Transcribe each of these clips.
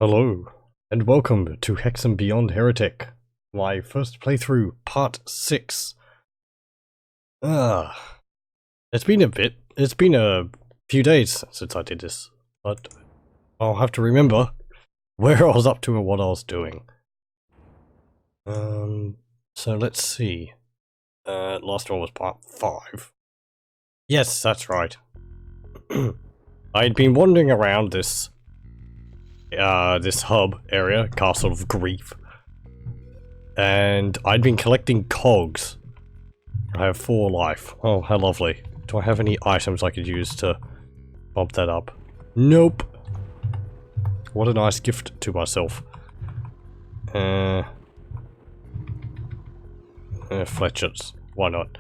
Hello, and welcome to Hexen Beyond Heretic, my first playthrough, part 6. It's been a few days since I did this, but I'll have to remember where I was up to and what I was doing. So let's see. Last one was part 5. Yes, that's right. I'd been wandering around this hub area, Castle of Grief, and I'd been collecting cogs. I have 4 life. Oh, how lovely. Do I have any items I could use to bump that up? Nope. What a nice gift to myself. Fletchers. Why not?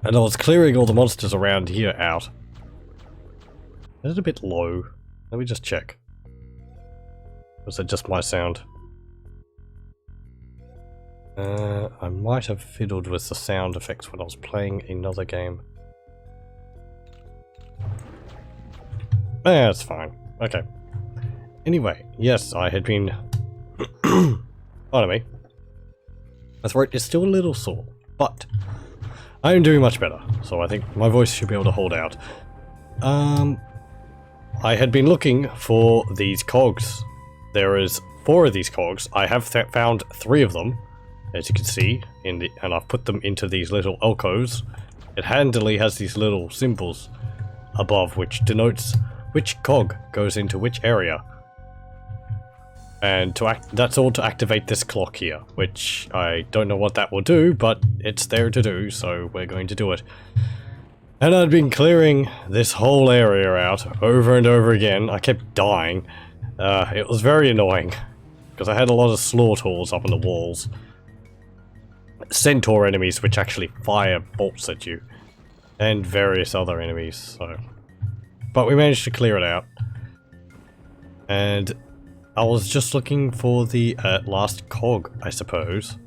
And I was clearing all the monsters around here out. Is it a bit low? Let me just check. Was it just my sound? I might have fiddled with the sound effects when I was playing another game. That's fine. Okay. Anyway, yes, I had been... Pardon me. My throat is still a little sore, but I am doing much better, so I think my voice should be able to hold out. I had been looking for these cogs. There is 4 of these cogs. I have found 3 of them, as you can see, and I've put them into these little alcoves. It handily has these little symbols above which denotes which cog goes into which area. And that's all to activate this clock here, which I don't know what that will do, but it's there to do, so we're going to do it. And I'd been clearing this whole area out over and over again. I kept dying. It was very annoying, because I had a lot of slaughtaurs up on the walls. Centaur enemies which actually fire bolts at you. And various other enemies, so... But we managed to clear it out. And I was just looking for the last cog, I suppose.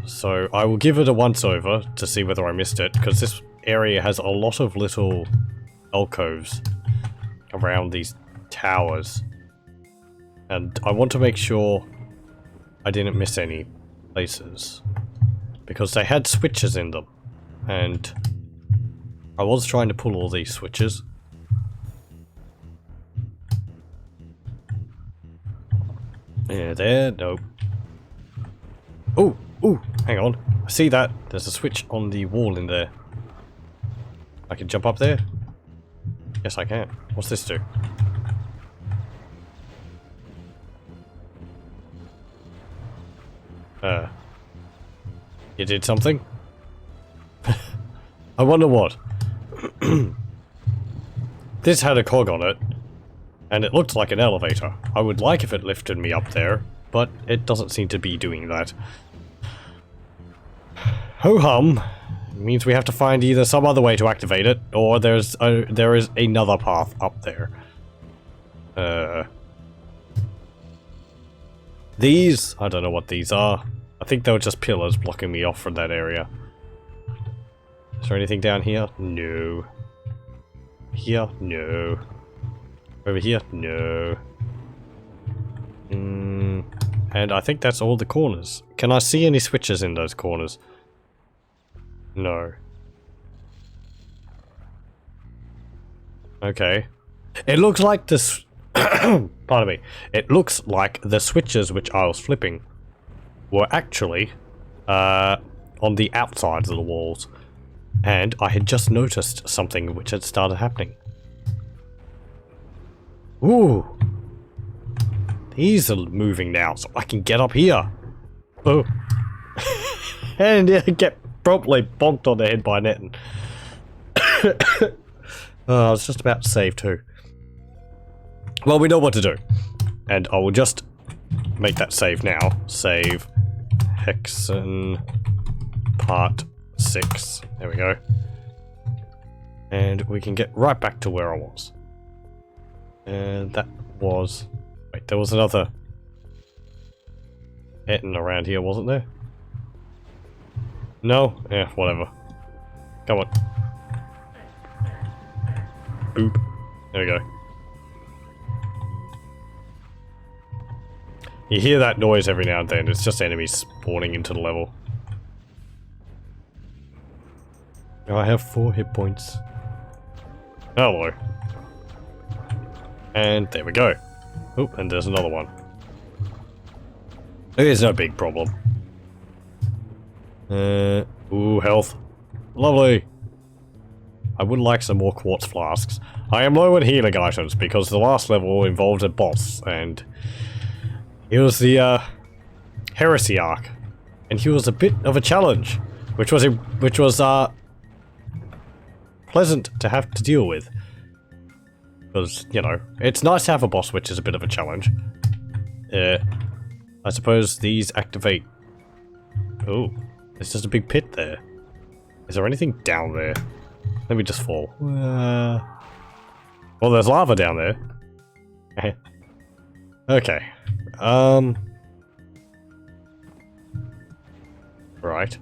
So I will give it a once-over to see whether I missed it, because this area has a lot of little alcoves around these towers. And I want to make sure I didn't miss any places, because they had switches in them, and I was trying to pull all these switches. Yeah, there, nope. Oh! Ooh, hang on. I see that. There's a switch on the wall in there. I can jump up there? Yes, I can. What's this do? You did something? I wonder what. This had a cog on it, and it looked like an elevator. I would like if it lifted me up there, but it doesn't seem to be doing that. Ho-hum means we have to find either some other way to activate it, or there is another path up there. These? I don't know what these are. I think they were just pillars blocking me off from that area. Is there anything down here? No. Here? No. Over here? No. And I think that's all the corners. Can I see any switches in those corners? No. Okay. It looks like this... Pardon me. It looks like the switches which I was flipping were actually on the outsides of the walls. And I had just noticed something which had started happening. Ooh! These are moving now, so I can get up here. Oh. And get properly bonked on the head by a net. I was just about to save too. Well, we know what to do. And I will just make that save now. Save Hexen part 6. There we go. And we can get right back to where I was. And that was... Wait, there was another Etten around here, wasn't there? No? Yeah, whatever. Come on. Boop. There we go. You hear that noise every now and then. It's just enemies spawning into the level. Oh, I have 4 hit points. Hello. And there we go. Oh, and there's another one. It's no big problem. Ooh, health. Lovely. I would like some more quartz flasks. I am low on healing items because the last level involved a boss, and it was the Heresy arc, and he was a bit of a challenge, which was pleasant to have to deal with. Because, you know, it's nice to have a boss which is a bit of a challenge. I suppose these activate... Oh, there's just a big pit there. Is there anything down there? Let me just fall. Well, there's lava down there. Okay. Right.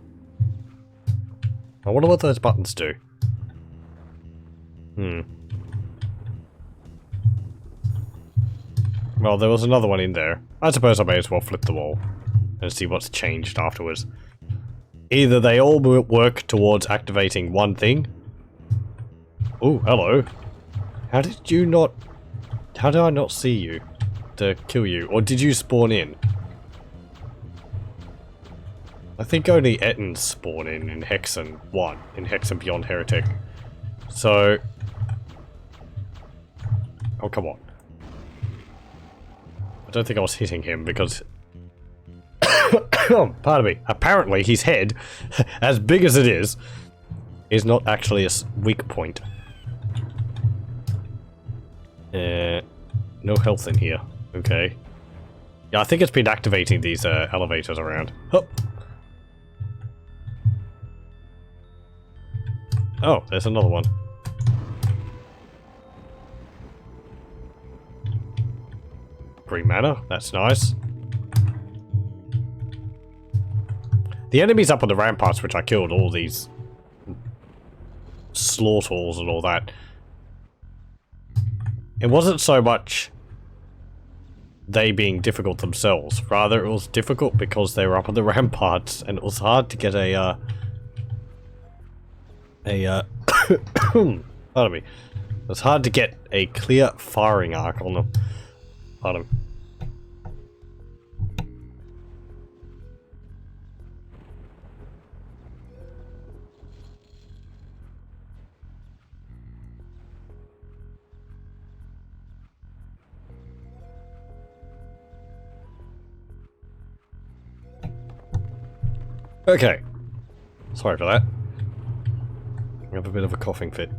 I wonder what those buttons do. Well, there was another one in there. I suppose I may as well flip the wall and see what's changed afterwards. Either they all work towards activating one thing. Oh, hello. How did you not... How did I not see you to kill you? Or did you spawn in? I think only Ettins spawn in Hexen 1, in Hexen Beyond Heretic. So... Oh, come on. I don't think I was hitting him because... Pardon me. Apparently his head, as big as it is not actually a weak point. No health in here. Okay. Yeah, I think it's been activating these elevators around. Oh. Oh, there's another one. Green mana, that's nice. The enemies up on the ramparts, which I killed, all these slaughters and all that. It wasn't so much they being difficult themselves. Rather, it was difficult because they were up on the ramparts, and it was hard to get pardon me. It was hard to get a clear firing arc on them. Pardon. Okay. Sorry for that. I have a bit of a coughing fit.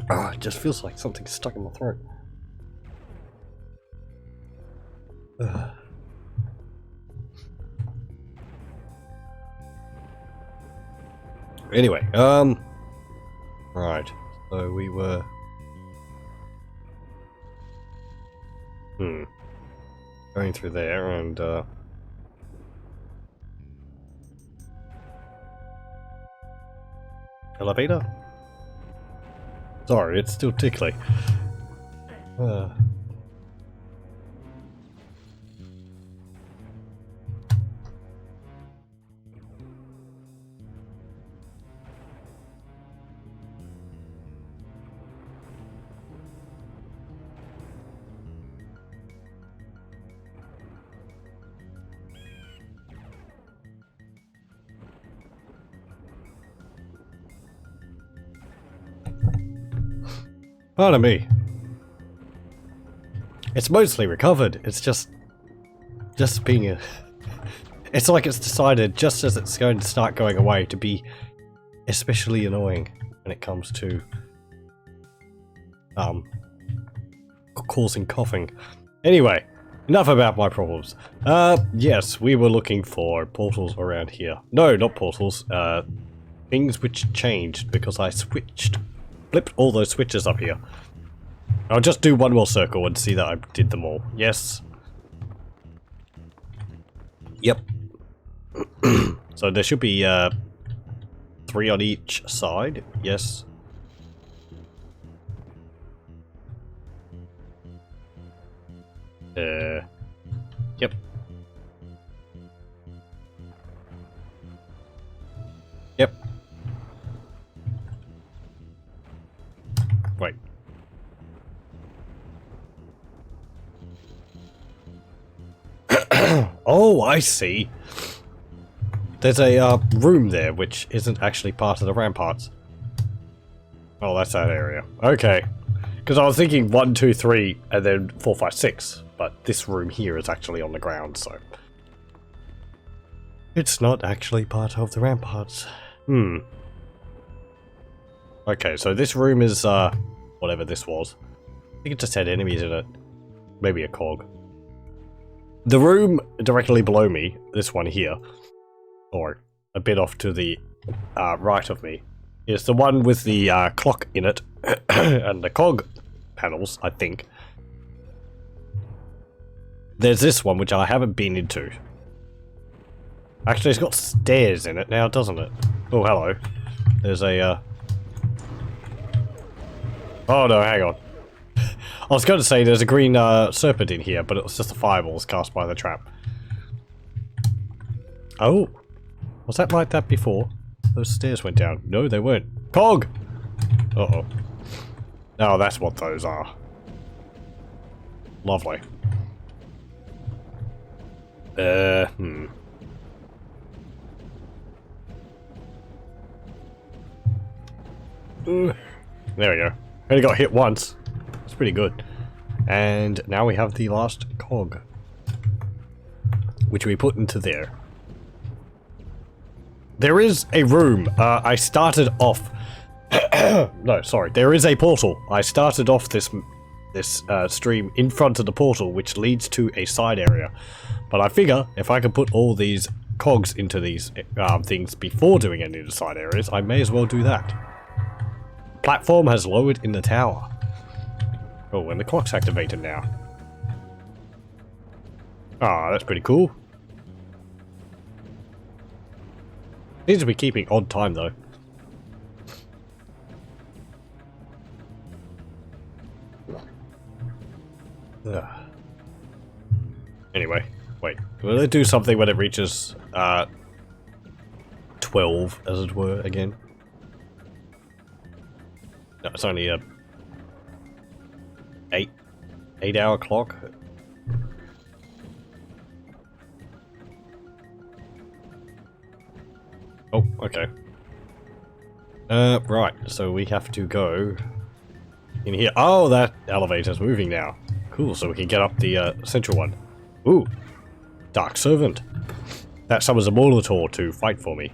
Ah, it just feels like something's stuck in my throat. Anyway, right. So we were... Going through there and, elevator? Sorry, it's still tickly. Pardon me. It's mostly recovered. It's just being a... It's like it's decided, just as it's going to start going away, to be especially annoying when it comes to causing coughing. Anyway, enough about my problems. Yes, we were looking for portals around here. No, not portals. Things which changed because I flipped all those switches up here. I'll just do one more circle and see that I did them all. Yes. Yep. So there should be 3 on each side, yes. Yep. Yep. Wait. Oh, I see. There's a room there which isn't actually part of the ramparts. Oh, that's that area. Okay. Because I was thinking 1, 2, 3, and then 4, 5, 6. But this room here is actually on the ground, so... It's not actually part of the ramparts. Okay, so this room is, whatever this was. I think it just had enemies in it. Maybe a cog. The room directly below me, this one here, or a bit off to the right of me, is the one with the clock in it, and the cog panels, I think. There's this one, which I haven't been into. Actually, it's got stairs in it now, doesn't it? Oh, hello. There's a, Oh no, hang on. I was going to say there's a green serpent in here, but it was just the fireballs cast by the trap. Oh. Was that like that before? Those stairs went down. No, they weren't. Cog! Uh-oh. Oh, that's what those are. Lovely. There we go. Only got hit once. That's pretty good. And now we have the last cog, which we put into there. There is a room. I started off... no, sorry. There is a portal. I started off this stream in front of the portal, which leads to a side area. But I figure if I can put all these cogs into these things before doing any of the side areas, I may as well do that. Platform has lowered in the tower. Oh, and the clock's activated now. Ah, that's pretty cool. Seems to be keeping odd time though. Ugh. Anyway, wait. Will it do something when it reaches 12, as it were, again? No, it's only a 8-hour clock. Oh, okay. Right, so we have to go in here. Oh, that elevator's moving now. Cool, so we can get up the central one. Ooh, Dark Servant. That summons a Molitor to fight for me.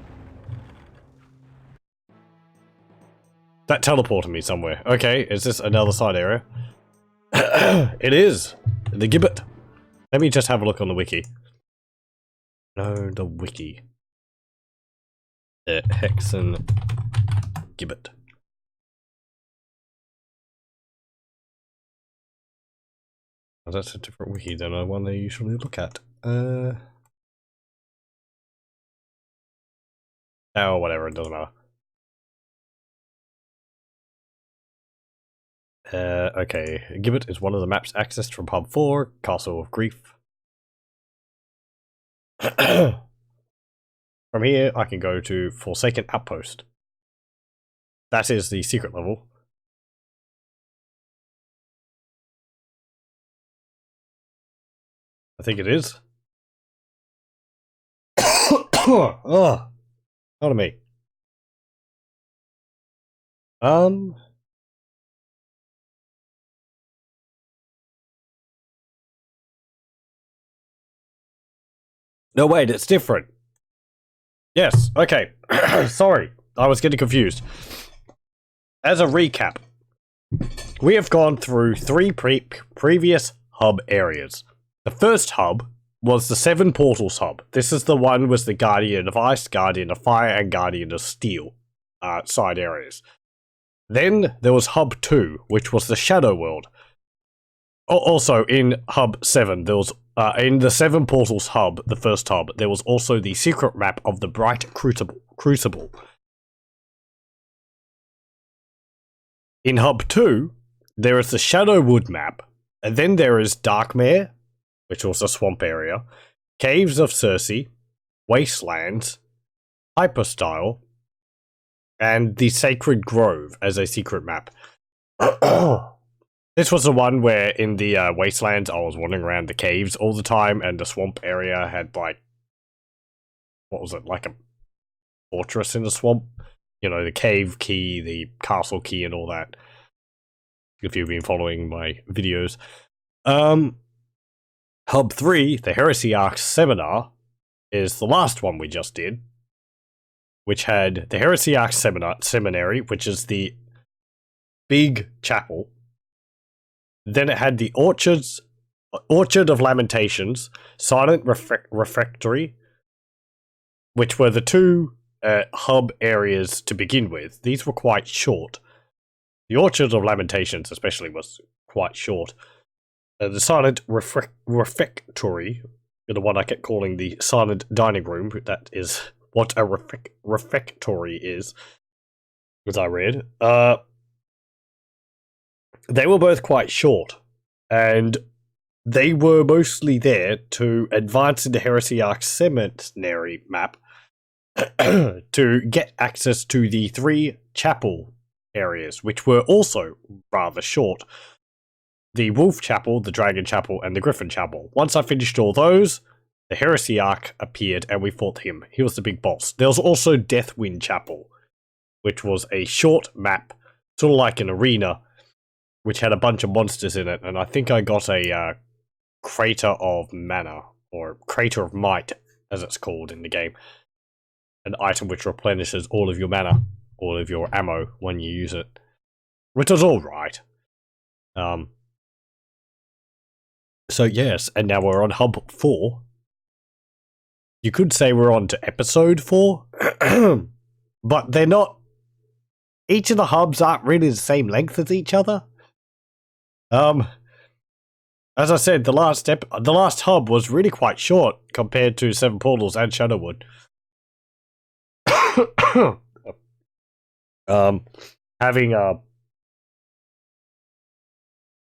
That teleported me somewhere. Okay, is this another side area? It is! The gibbet. Let me just have a look on the wiki. No, the wiki. Hexen gibbet. Oh, that's a different wiki than the one they usually look at. Oh, whatever, it doesn't matter. Okay, Gibbet is one of the maps accessed from Hub 4, Castle of Grief. From here, I can go to Forsaken Outpost. That is the secret level. I think it is. Oh, not me. No, wait, it's different. Yes, okay. Sorry, I was getting confused. As a recap, we have gone through 3 previous hub areas. The first hub was the 7 Portals hub. This is the one with the Guardian of Ice, Guardian of Fire, and Guardian of Steel side areas. Then there was Hub 2, which was the Shadow World. Also, in Hub 7, there was, in the 7 Portals hub, the first hub, there was also the secret map of the Bright Crucible. In Hub 2, there is the Shadowwood map, and then there is Darkmare, which was a swamp area, Caves of Circe, Wastelands, Hyperstyle, and the Sacred Grove as a secret map. This was the one where in the Wastelands I was wandering around the caves all the time, and the swamp area had like, what was it, like a fortress in the swamp? You know, the cave key, the castle key, and all that. If you've been following my videos. Hub 3, the Heresy Arc Seminar, is the last one we just did, which had the Heresy Arc Seminary, which is the big chapel. Then it had the Orchard of Lamentations, Silent Refectory, which were the two hub areas to begin with. These were quite short. The Orchard of Lamentations especially was quite short. The Silent Refectory, the one I kept calling the Silent Dining Room, that is what a refectory is, as I read. They were both quite short, and they were mostly there to advance into Heresy Arc Seminary map to get access to the 3 chapel areas, which were also rather short. The Wolf Chapel, the Dragon Chapel, and the Griffin Chapel. Once I finished all those, the Heresy Arc appeared and we fought him. He was the big boss. There was also Deathwind Chapel, which was a short map, sort of like an arena, which had a bunch of monsters in it, and I think I got a Crater of Mana, or Crater of Might, as it's called in the game. An item which replenishes all of your mana, all of your ammo when you use it. Which was alright. So yes, and now we're on Hub 4. You could say we're on to Episode 4, but they're not... Each of the hubs aren't really the same length as each other. As I said, the last hub was really quite short compared to Seven Portals and Shadowwood. Having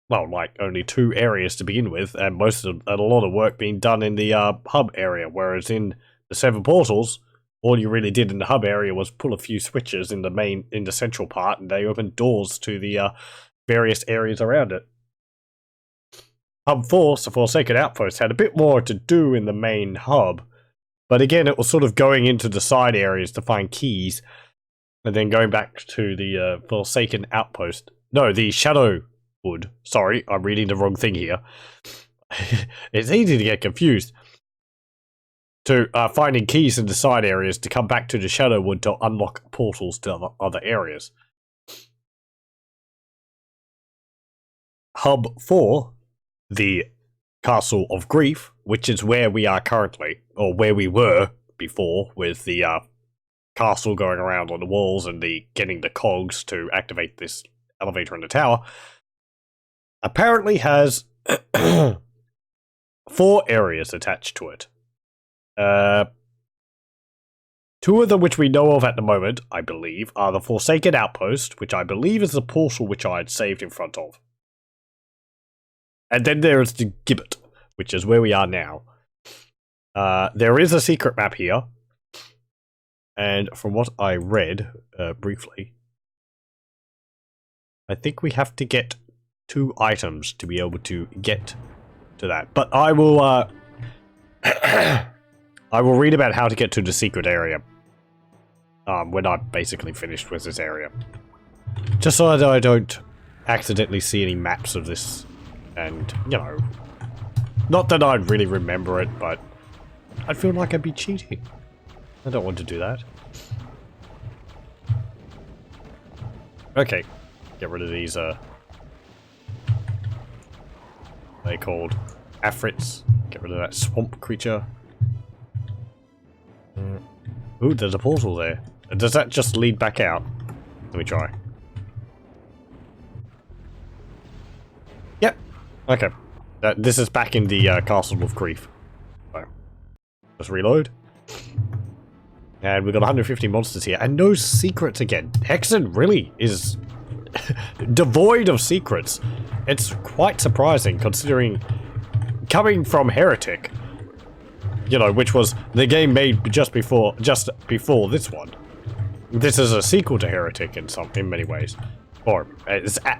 well, like only 2 areas to begin with, and a lot of work being done in the hub area, whereas in the Seven Portals, all you really did in the hub area was pull a few switches in the central part, and they opened doors to the various areas around it. Hub 4, the Forsaken Outpost, had a bit more to do in the main hub, but again, it was sort of going into the side areas to find keys, and then going back to the Forsaken Outpost. No, the Shadowwood. Sorry, I'm reading the wrong thing here. It's easy to get confused. To finding keys in the side areas to come back to the Shadowwood to unlock portals to other areas. Hub 4, the Castle of Grief, which is where we are currently, or where we were before, with the castle going around on the walls and getting the cogs to activate this elevator in the tower, apparently has 4 areas attached to it. 2 of them which we know of at the moment, I believe, are the Forsaken Outpost, which I believe is the portal which I had saved in front of. And then there is the Gibbet, which is where we are now. There is a secret map here. And from what I read, briefly, I think we have to get 2 items to be able to get to that. But I will, I will read about how to get to the secret area. When I'm basically finished with this area. Just so that I don't accidentally see any maps of this. And, you know, not that I'd really remember it, but I'd feel like I'd be cheating. I don't want to do that. Okay, get rid of these, they called Afrits. Get rid of that swamp creature. Ooh, there's a portal there. Does that just lead back out? Let me try. Yep. Okay. This is back in the Castle of Grief. So, just reload. And we've got 150 monsters here, and no secrets again. Hexen really is devoid of secrets. It's quite surprising considering coming from Heretic, you know, which was the game made just before this one. This is a sequel to Heretic in many ways, or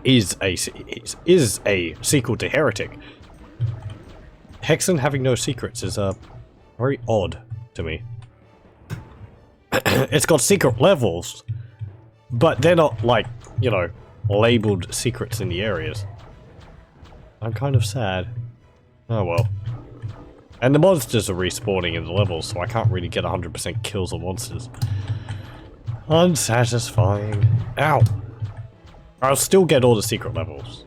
is a sequel to Heretic. Hexen having no secrets is very odd to me. It's got secret levels, but they're not like, you know, labeled secrets in the areas. I'm kind of sad. Oh well. And the monsters are respawning in the levels, so I can't really get 100% kills on monsters. Unsatisfying. Ow! I'll still get all the secret levels,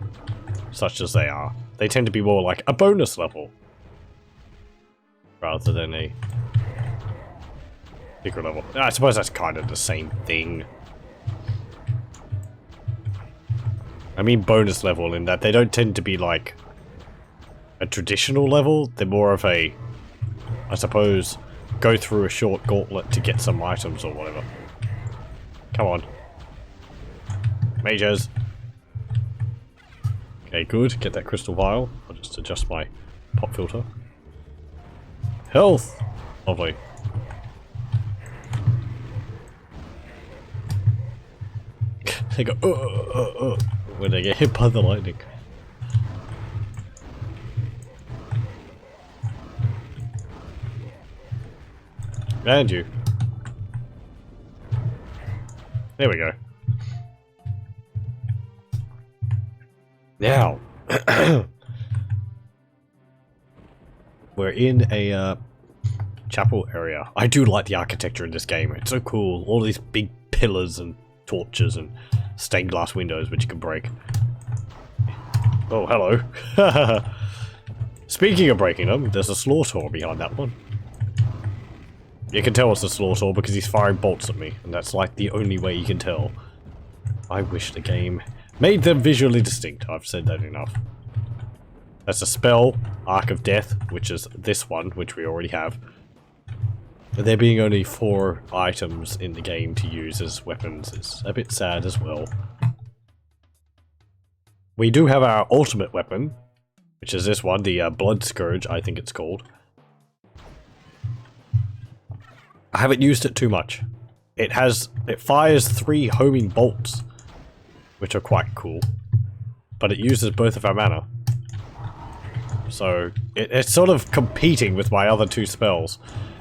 such as they are. They tend to be more like a bonus level, rather than a secret level. I suppose that's kind of the same thing. I mean bonus level in that they don't tend to be like a traditional level. They're more of a, I suppose, go through a short gauntlet to get some items or whatever. Come on. Mages. Okay, good. Get that crystal vial. I'll just adjust my pop filter. Health! Lovely. They go, when they get hit by the lightning. And you. There we go. Now, we're in a chapel area. I do like the architecture in this game. It's so cool. All these big pillars and torches and stained glass windows which you can break. Oh, hello. Speaking of breaking them, there's a slaughter behind that one. You can tell it's a slaughter because he's firing bolts at me, and that's like the only way you can tell. I wish the game made them visually distinct. I've said that enough. That's a spell, Arc of Death, which is this one, which we already have. There being only 4 items in the game to use as weapons is a bit sad as well. We do have our ultimate weapon, which is this one, the Blood Scourge, I think it's called. I haven't used it too much. It fires 3 homing bolts, which are quite cool, but it uses both of our mana. So it's sort of competing with my other 2 spells.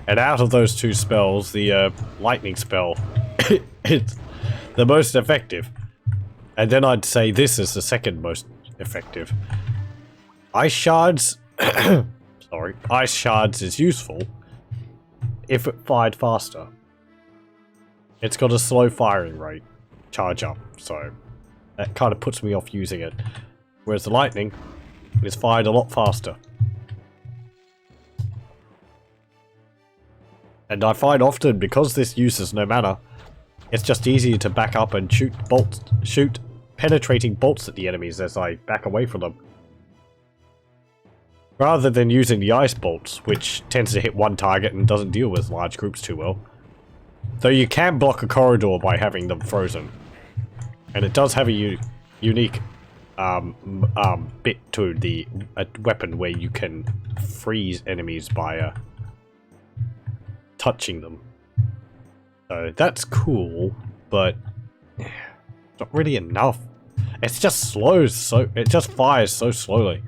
And out of those 2 spells, the lightning spell is the most effective. And then I'd say this is the second most effective. Ice Shards, sorry, Ice Shards is useful if it fired faster. It's got a slow firing rate, charge up, so that kind of puts me off using it. Whereas the lightning is fired a lot faster. And I find often, because this uses no mana, it's just easier to back up and shoot penetrating bolts at the enemies as I back away from them. Rather than using the ice bolts, which tends to hit one target and doesn't deal with large groups too well. Though you can block a corridor by having them frozen. And it does have a unique bit to the weapon where you can freeze enemies by touching them. So that's cool, but not really enough. It's just slow, so it just fires so slowly.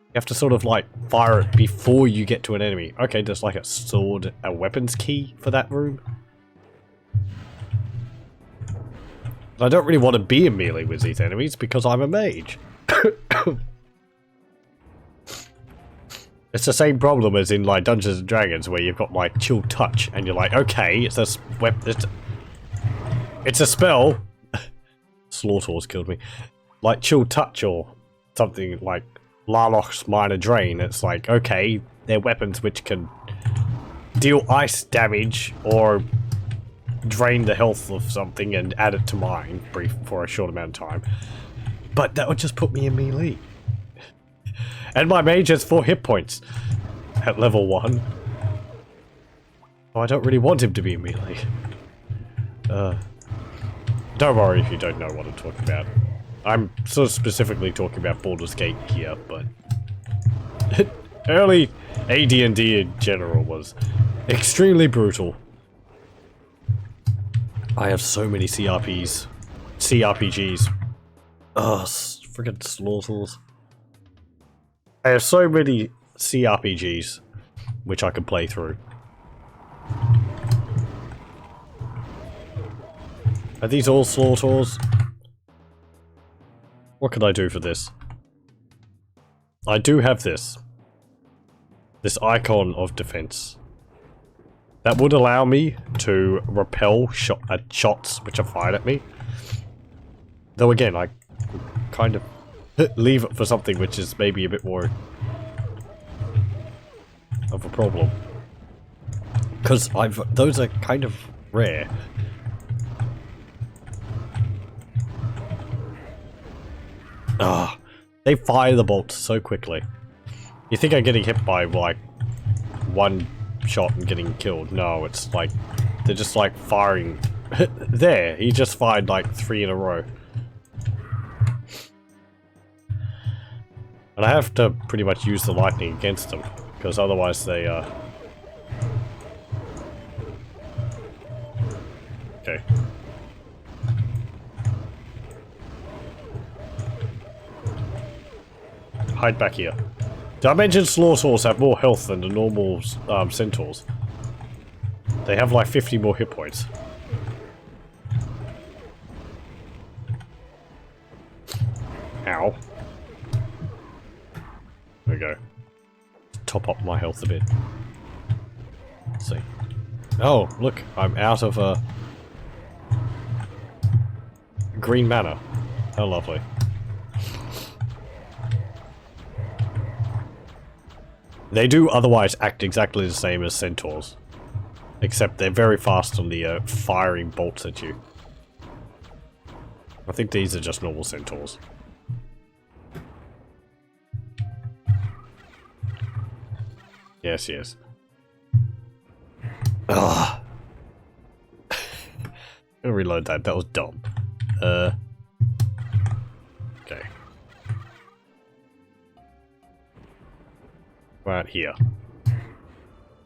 You have to sort of like fire it before you get to an enemy. Okay, there's like a weapons key for that room. I don't really want to be in melee with these enemies because I'm a mage. It's the same problem as in like Dungeons and Dragons where you've got like chill touch and you're like, okay, it's a spell. Slaughter's killed me. Like chill touch or something like Larloch's Minor Drain. It's like, okay, they're weapons which can deal ice damage or drain the health of something and add it to mine for a short amount of time. But that would just put me in melee. And my mage has 4 hit points at level 1. So I don't really want him to be in melee. Don't worry if you don't know what I'm talking about. I'm sort of specifically talking about Baldur's Gate here, but early AD&D in general was extremely brutal. I have so many CRPGs. Ugh, friggin' slaughters. I have so many CRPGs which I can play through. Are these all slaughters? What can I do for this? I do have this. This icon of defense. That would allow me to repel shots which are fired at me. Though again, I kind of leave it for something which is maybe a bit more of a problem. Because those are kind of rare. Ah, they fire the bolts so quickly. You think I'm getting hit by like one shot and getting killed? No, it's like they're just like firing. There, he just fired like 3 in a row. And I have to pretty much use the lightning against them, because otherwise they okay. Hide back here. Did I mention slaughters have more health than the normal centaurs? They have like 50 more hit points. Ow. There we go. Top up my health a bit. Let's see. Oh, look, I'm out of green mana. How lovely. They do otherwise act exactly the same as centaurs. Except they're very fast on the firing bolts at you. I think these are just normal centaurs. Yes, yes. Ugh. I'm gonna reload that. That was dumb. Okay. Right here.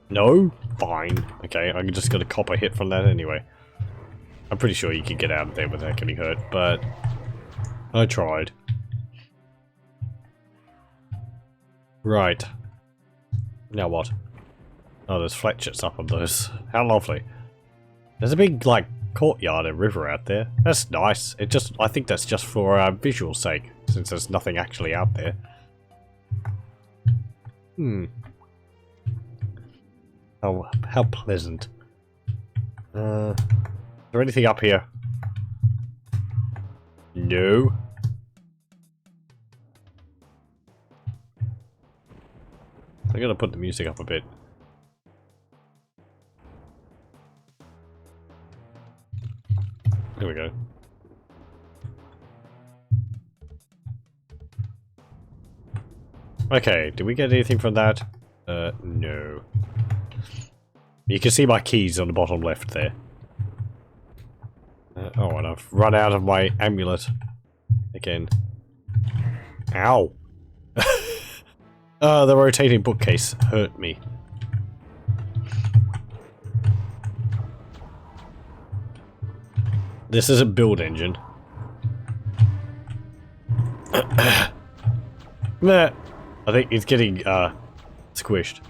No? Fine. Okay, I'm just gonna cop a hit from that anyway. I'm pretty sure you can get out of there without getting hurt, but I tried. Right. Now what? Oh, there's fletchers up on those. How lovely. There's a big, like, courtyard and river out there. That's nice. I think that's just for visual sake, since there's nothing actually out there. How pleasant. Is there anything up here? No. I'm gonna put the music up a bit. There we go. Okay, did we get anything from that? No. You can see my keys on the bottom left there. Oh, and I've run out of my amulet. Again. Ow! The rotating bookcase hurt me. This is a build engine. Nah, I think it's getting squished.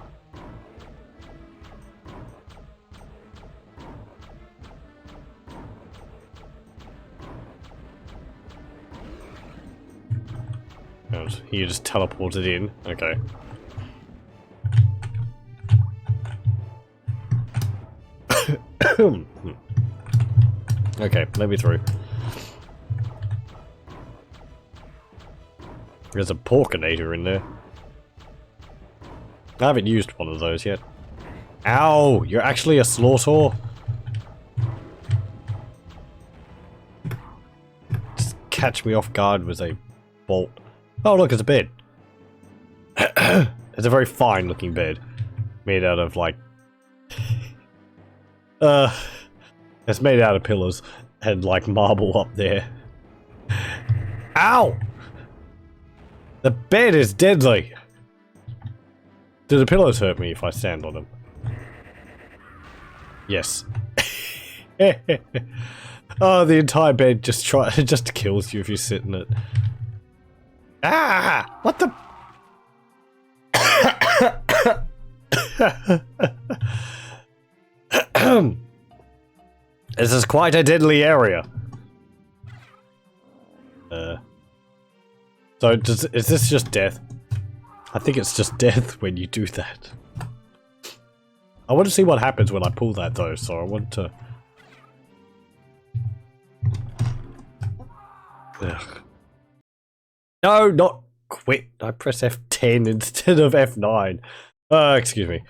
You just teleported in. Okay. Okay, let me through. There's a porkinator in there. I haven't used one of those yet. Ow! You're actually a slaughter? Just catch me off guard with a bolt. Oh look, it's a bed. It's a very fine looking bed. Made out of like... it's made out of pillars. and like marble up there. Ow! The bed is deadly! Do the pillows hurt me if I stand on them? Yes. Oh, the entire bed just kills you if you sit in it. Ah! What the? This is quite a deadly area. So is this just death? I think it's just death when you do that. I want to see what happens when I pull that though, so I want to... Ugh. No, not quit. I press F10 instead of F9. Excuse me.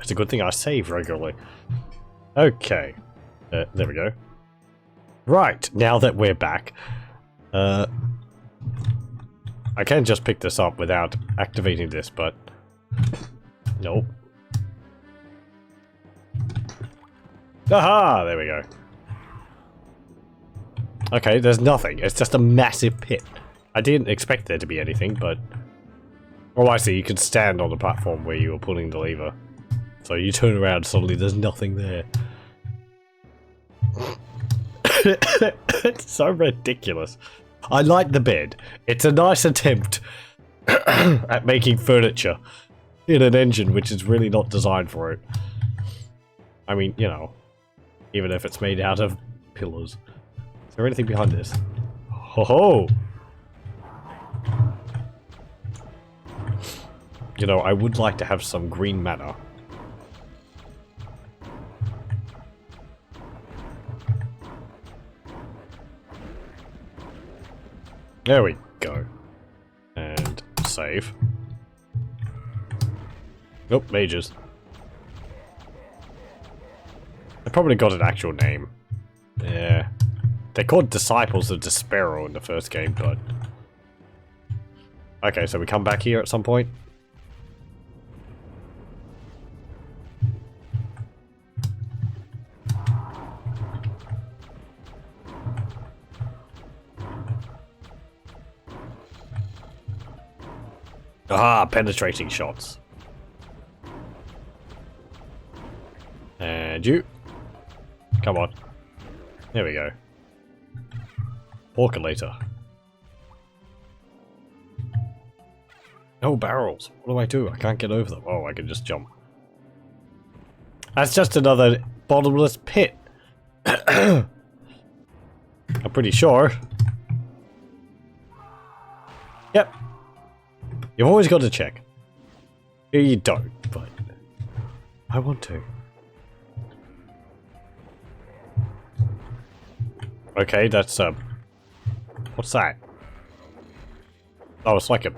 It's a good thing I save regularly. Okay. There we go. Right, now that we're back. I can just pick this up without activating this, but... Nope. Aha! There we go. Okay, there's nothing. It's just a massive pit. I didn't expect there to be anything, but... Oh, I see. You can stand on the platform where you were pulling the lever. So you turn around, suddenly there's nothing there. It's so ridiculous. I like the bed. It's a nice attempt at making furniture in an engine which is really not designed for it. I mean, you know, even if it's made out of pillars. Is there anything behind this? Ho ho! You know, I would like to have some green matter. There we go. And save. Nope, mages. They probably got an actual name. Yeah. They're called Disciples of Despero in the first game, but... Okay, so we come back here at some point? Ah, penetrating shots. And you. Come on. There we go. Porculator. No barrels. What do I do? I can't get over them. Oh, I can just jump. That's just another bottomless pit. I'm pretty sure. Yep. You've always got to check. Here you don't, but I want to. Okay, that's what's that? Oh, it's like a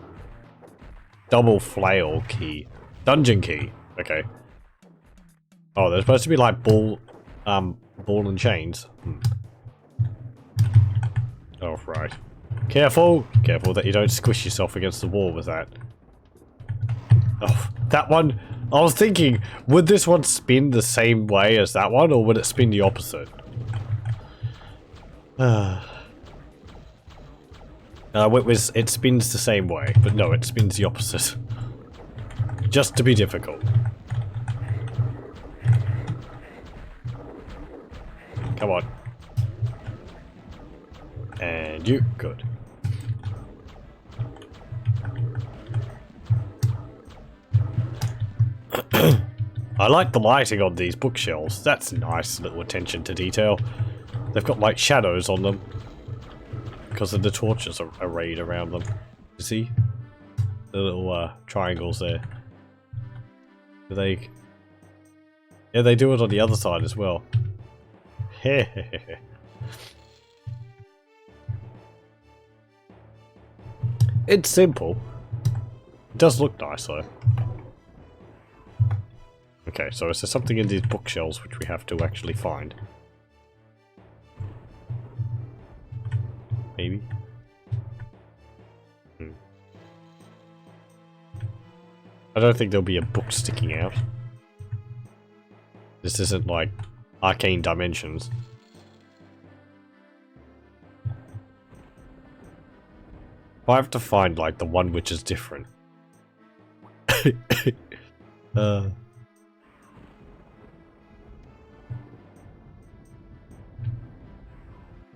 double flail key. Dungeon key. Okay. Oh, there's supposed to be like ball and chains. Oh, right. Careful! Careful that you don't squish yourself against the wall with that. Oh, that one! I was thinking, would this one spin the same way as that one, or would it spin the opposite? It spins the same way, but no, it spins the opposite. Just to be difficult. Come on. And you, good. I like the lighting on these bookshelves. That's nice little attention to detail. They've got like shadows on them because of the torches are arrayed around them. You see? The little triangles there. Do they... Yeah, they do it on the other side as well. It's simple. It does look nice though. Okay, so is there something in these bookshelves which we have to actually find? Maybe? I don't think there'll be a book sticking out. This isn't like Arcane Dimensions. I have to find like the one which is different.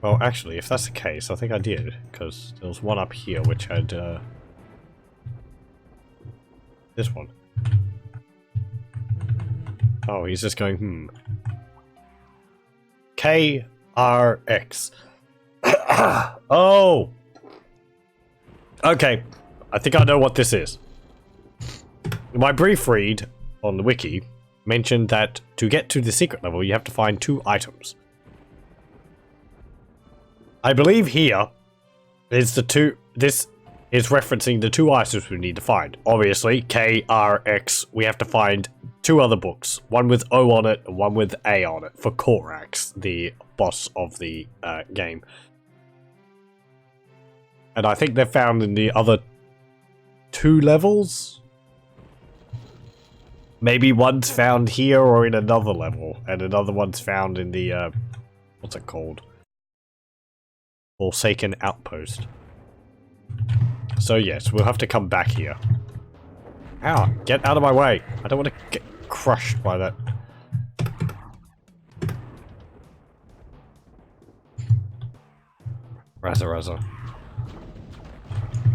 Well, actually, if that's the case, I think I did, because there was one up here which had this one. Oh, he's just going, KRX. Oh! Okay, I think I know what this is. My brief read on the wiki mentioned that to get to the secret level, you have to find 2 items. I believe here is this is referencing the 2 items we need to find. Obviously, KRX, we have to find 2 other books. One with O on it, and one with A on it, for Korax, the boss of the game. And I think they're found in the other 2 levels? Maybe one's found here or in another level, and another one's found in the, what's it called? Forsaken Outpost. So yes, we'll have to come back here. Ow, get out of my way. I don't want to get crushed by that. Razza.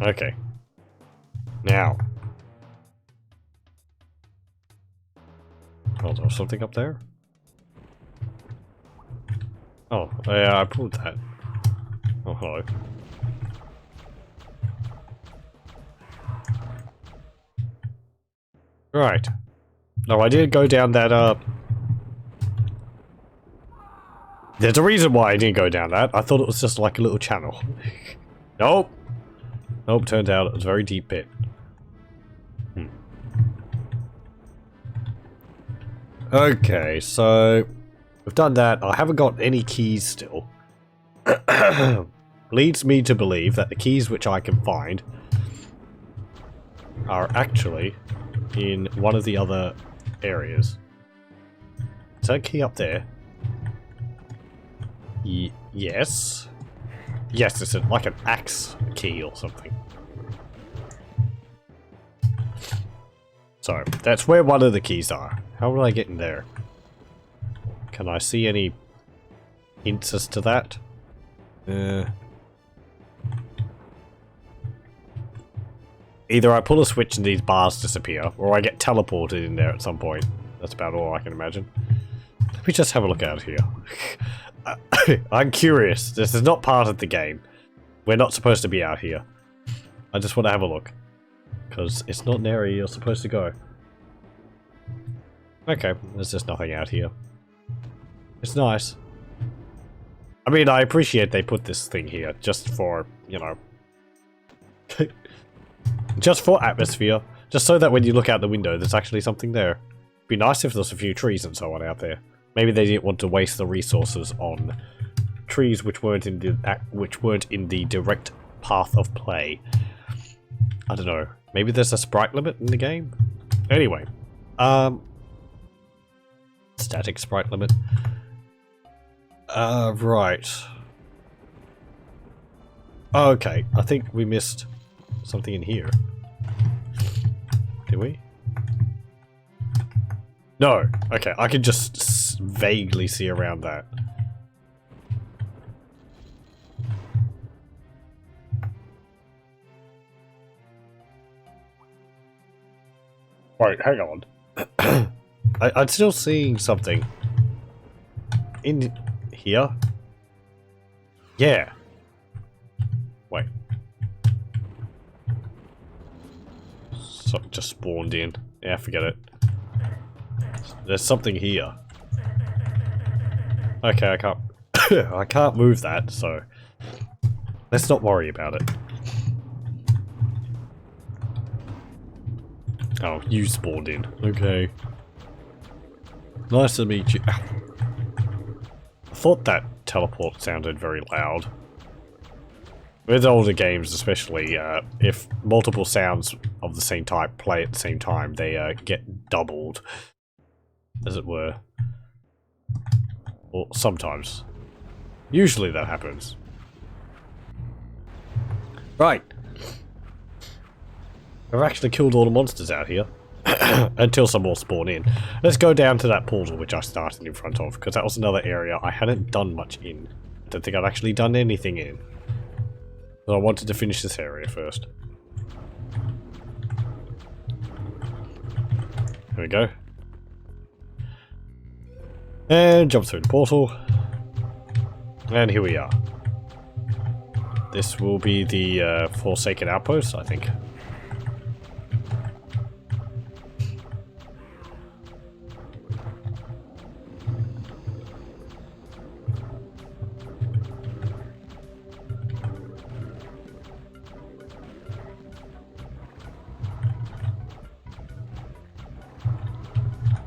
Okay. Now. Oh, there's something up there? Oh, yeah, I pulled that. Oh, hello. Right. No, I didn't go down that, There's a reason why I didn't go down that. I thought it was just like a little channel. Nope. Nope, turned out it was a very deep pit. Okay, so we've done that. I haven't got any keys still. Leads me to believe that the keys which I can find are actually in one of the other areas. Is that key up there? Yes. Yes, it's like an axe key or something. So, that's where one of the keys are. How will I get in there? Can I see any hints as to that? Either I pull a switch and these bars disappear, or I get teleported in there at some point. That's about all I can imagine. Let me just have a look out here. I'm curious. This is not part of the game. We're not supposed to be out here. I just want to have a look. Because it's not an area you're supposed to go. Okay, there's just nothing out here. It's nice. I mean, I appreciate they put this thing here just for, you know... just for atmosphere. Just so that when you look out the window, there's actually something there. Be nice if there's a few trees and so on out there. Maybe they didn't want to waste the resources on trees which weren't in the direct path of play. I don't know. Maybe there's a sprite limit in the game? Anyway. Static sprite limit. Right. Okay, I think we missed something in here. Did we? No. Okay, I could just vaguely see around that. Wait, hang on. I'm still seeing something. In here? Yeah. Wait. Something just spawned in. Yeah, forget it. There's something here. Okay, I can't... I can't move that, so... let's not worry about it. Oh, you spawned in. Okay. Nice to meet you. Ow. I thought that teleport sounded very loud. With older games especially, if multiple sounds of the same type play at the same time, they get doubled, as it were. Or sometimes. Usually that happens. Right. I've actually killed all the monsters out here. Until some more spawn in. Let's go down to that portal which I started in front of, because that was another area I hadn't done much in. I don't think I've actually done anything in. But I wanted to finish this area first. There we go. And jump through the portal. And here we are. This will be the Forsaken Outpost, I think.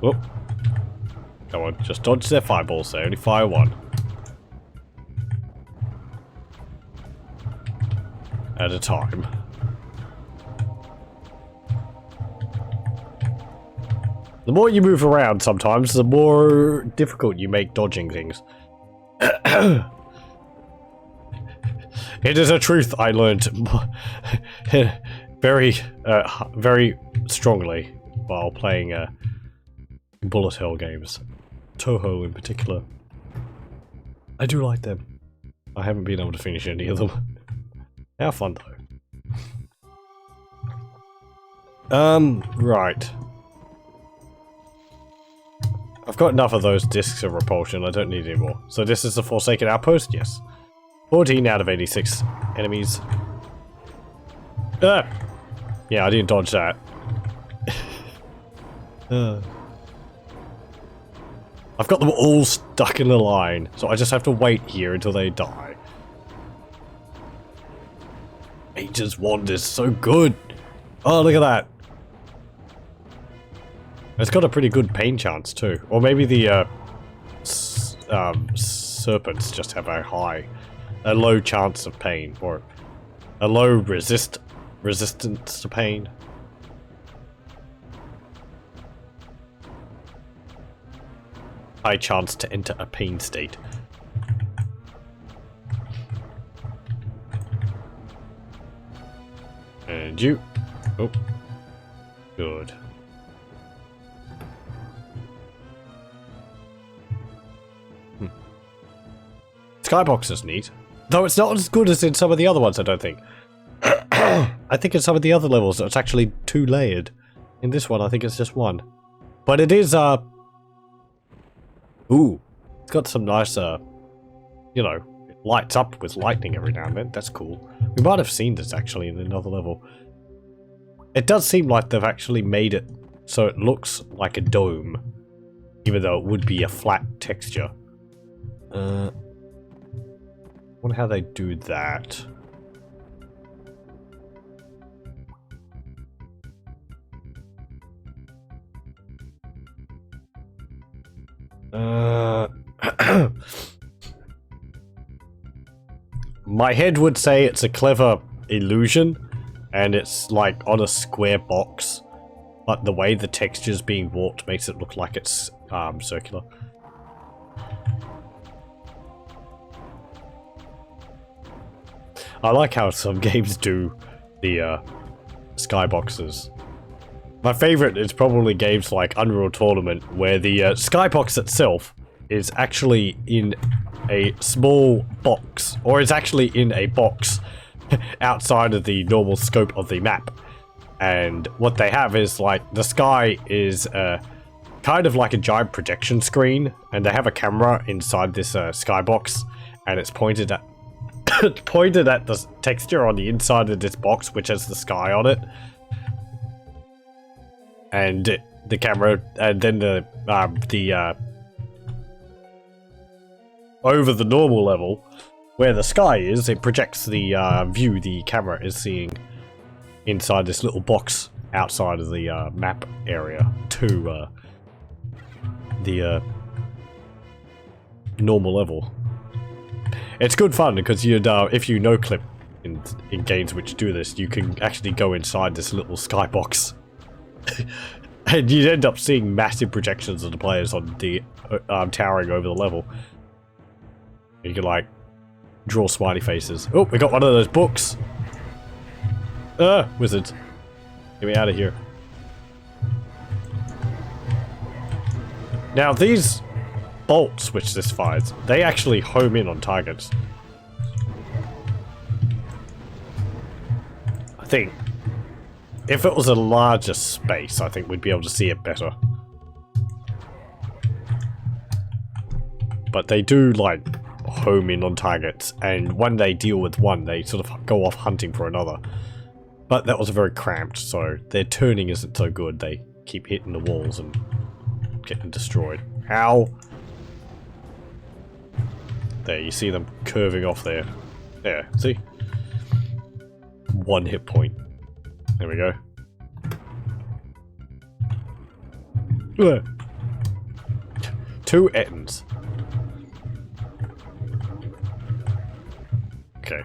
Whoop. Come on, just dodge their fireballs, they only fire one. At a time. The more you move around sometimes, the more difficult you make dodging things. It is a truth I learned very strongly while playing bullet hell games. Toho in particular. I do like them. I haven't been able to finish any of them. How fun though. Right. I've got enough of those discs of repulsion, I don't need any more. So this is the Forsaken Outpost? Yes. 14 out of 86 enemies. Ah! Yeah, I didn't dodge that. I've got them all stuck in a line, so I just have to wait here until they die. Mage's Wand is so good! Oh, look at that! It's got a pretty good pain chance too. Or maybe the serpents just have a low chance of pain, or a low resistance to pain. High chance to enter a pain state. And you. Oh. Good. Skybox is neat. Though it's not as good as in some of the other ones, I don't think. I think in some of the other levels it's actually 2 layered. In this one I think it's just 1. But it is ooh, it's got some nice, you know, it lights up with lightning every now and then. That's cool. We might have seen this actually in another level. It does seem like they've actually made it so it looks like a dome, even though it would be a flat texture. Wonder how they do that. My head would say it's a clever illusion, and it's like on a square box, but the way the texture's being warped makes it look like it's circular. I like how some games do the skyboxes. My favorite is probably games like Unreal Tournament, where the skybox itself is actually in a small box, or is actually in a box outside of the normal scope of the map. And what they have is like the sky is kind of like a giant projection screen, and they have a camera inside this skybox, and it's pointed at pointed at the texture on the inside of this box, which has the sky on it. And the camera, and then the over the normal level, where the sky is, it projects the view the camera is seeing inside this little box outside of the map area to the normal level. It's good fun because you'd if you no-clip in games which do this, you can actually go inside this little skybox And you'd end up seeing massive projections of the players on the towering over the level. You can like draw smiley faces. Oh, we got one of those books. Wizards. Get me out of here. Now these bolts which this fires, they actually home in on targets. I think if it was a larger space, I think we'd be able to see it better. But they do like home in on targets, and when they deal with one, they sort of go off hunting for another. But that was very cramped, so their turning isn't so good. They keep hitting the walls and getting destroyed. Ow! There, you see them curving off there. There, see? 1 hit point. There we go. Ugh. 2 Ettins. Okay.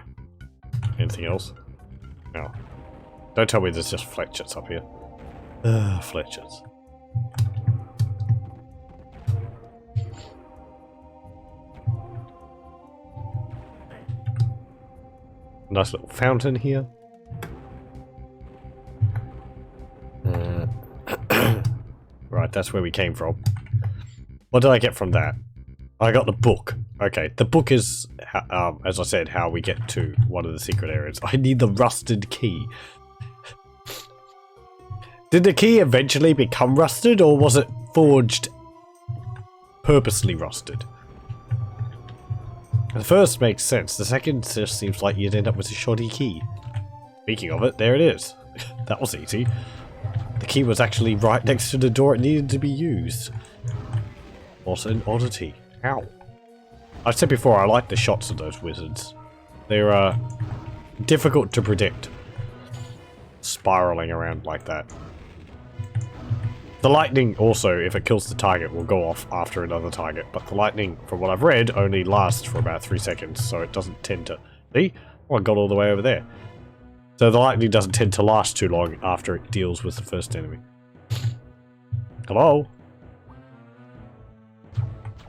Anything else? No. Don't tell me there's just Fletchers up here. Fletchers. Nice little fountain here. Right, that's where we came from. What did I get from that? I got the book. Okay, the book is, as I said, how we get to one of the secret areas. I need the rusted key. Did the key eventually become rusted, or was it forged purposely rusted? The first makes sense. The second just seems like you'd end up with a shoddy key. Speaking of it, there it is. That was easy. The key was actually right next to the door it needed to be used. What an oddity. Ow. I said before, I like the shots of those wizards. They're difficult to predict. Spiraling around like that. The lightning also, if it kills the target, will go off after another target. But the lightning, from what I've read, only lasts for about 3 seconds. So it doesn't tend to... See? Oh, I got all the way over there. So the lightning doesn't tend to last too long after it deals with the first enemy. Hello?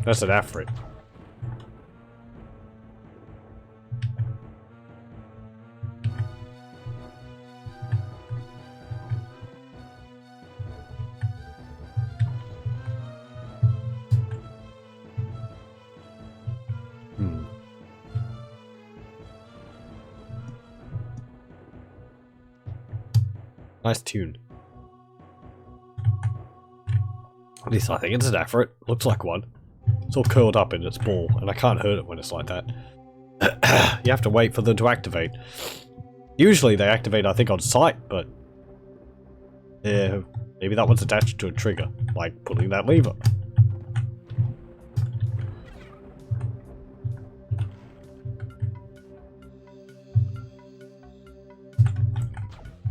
That's an Afrit. Nice tune. At least I think it's an Afrit. Looks like one. It's all curled up in its ball, and I can't hurt it when it's like that. You have to wait for them to activate. Usually they activate, I think, on sight, but... yeah, maybe that one's attached to a trigger, like pulling that lever.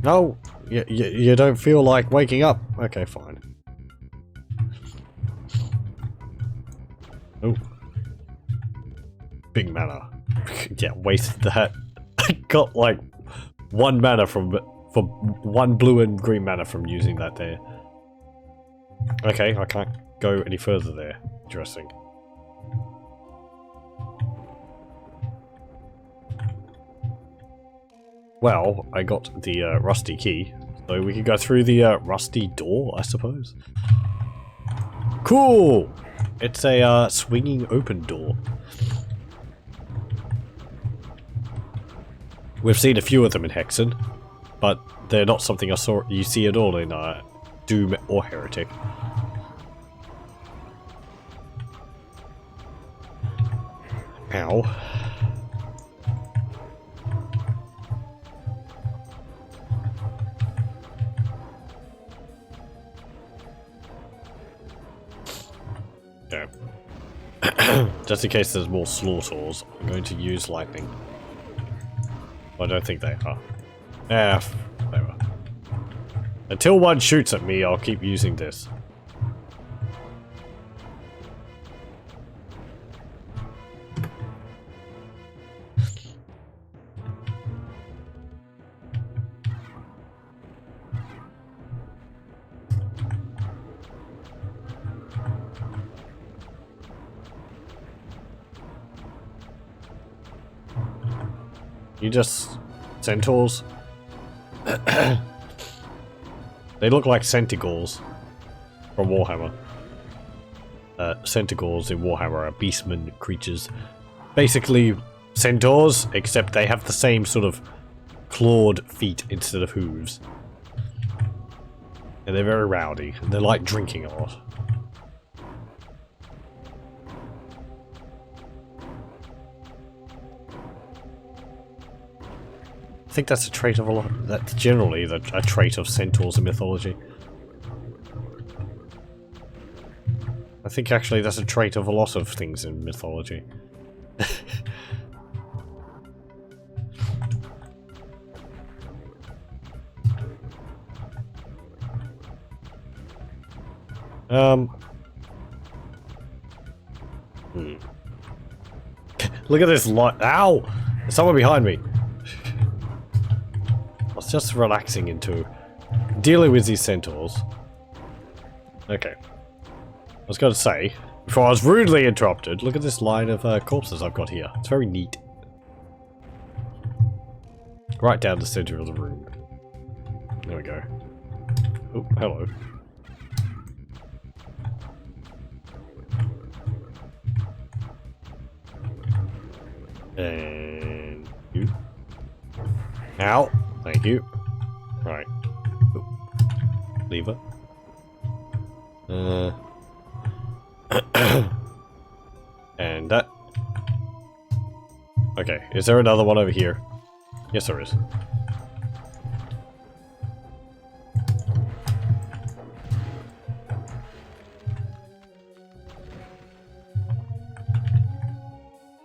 No, you don't feel like waking up. Okay, fine. Oh. Big mana. Yeah, wasted that. I got like 1 mana from 1 blue and green mana from using that there. Okay, I can't go any further there. Interesting. Well, I got the rusty key, so we can go through the rusty door, I suppose. Cool! It's a swinging open door. We've seen a few of them in Hexen, but they're not something you see at all in Doom or Heretic. Ow. Just in case there's more slaughters, I'm going to use lightning. I don't think they are. Whatever. Until one shoots at me, I'll keep using this. You just... centaurs? They look like centaurs from Warhammer. Centaurs in Warhammer are beastmen creatures. Basically centaurs, except they have the same sort of clawed feet instead of hooves. And they're very rowdy, and they like drinking a lot. I think that's a trait of a lot. That's generally a trait of centaurs in mythology. I think actually that's a trait of a lot of things in mythology. Look at this light. Ow! There's someone behind me. I was just relaxing into dealing with these centaurs. Okay. I was going to say, before I was rudely interrupted, look at this line of corpses I've got here. It's very neat. Right down the center of the room. There we go. Oh, hello. And you. Ow. Thank you. Right. Oh. Lever. And that. Okay, is there another one over here? Yes, there is.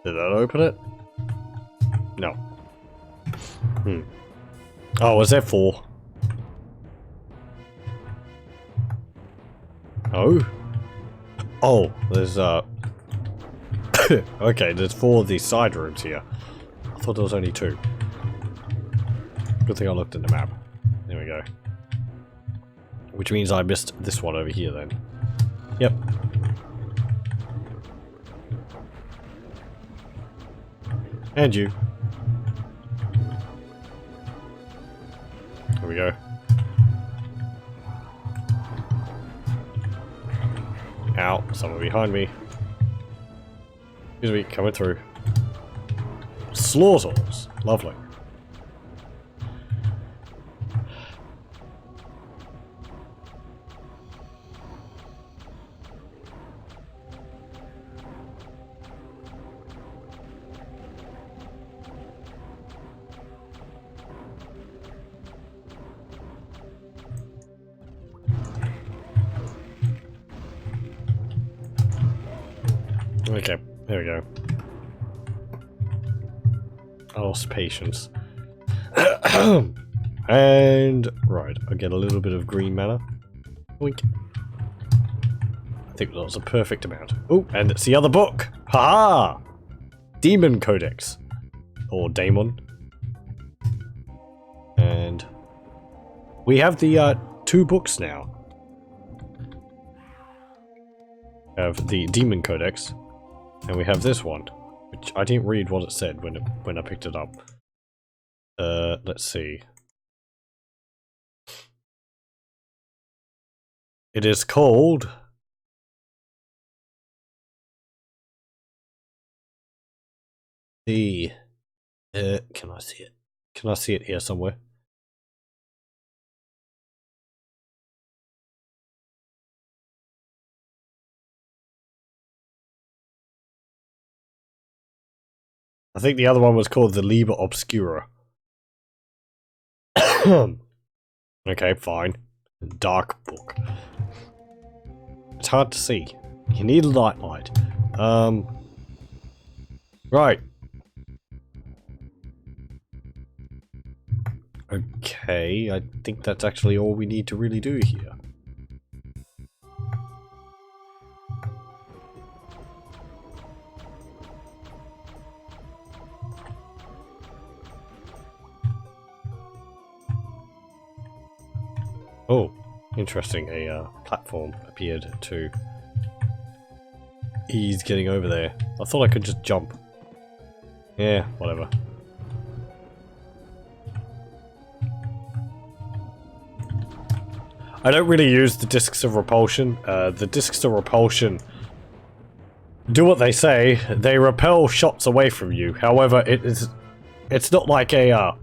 Did that open it? No. Oh, was there 4? Oh? Oh, there's okay, there's 4 of these side rooms here. I thought there was only 2. Good thing I looked in the map. There we go. Which means I missed this one over here then. Yep. And you. There we go. Ow, someone behind me. Excuse me, coming through. Slaughters. Lovely. Okay, there we go. I lost patience. And, right, I get a little bit of green mana. Wink. I think that was a perfect amount. Oh, and it's the other book! Haha! Demon Codex. Or Daemon. And we have the 2 books now. We have the Demon Codex, and we have this one, which I didn't read what it said when I picked it up. Let's see. It is called the can I see it? Can I see it here somewhere? I think the other one was called the Liber Obscura. Okay, fine. Dark book. It's hard to see. You need a light. Right. Okay, I think that's actually all we need to really do here. Oh, interesting. A platform appeared to ease getting over there. I thought I could just jump. Yeah, whatever. I don't really use the discs of repulsion. The discs of repulsion do what they say. They repel shots away from you. However, it's not like a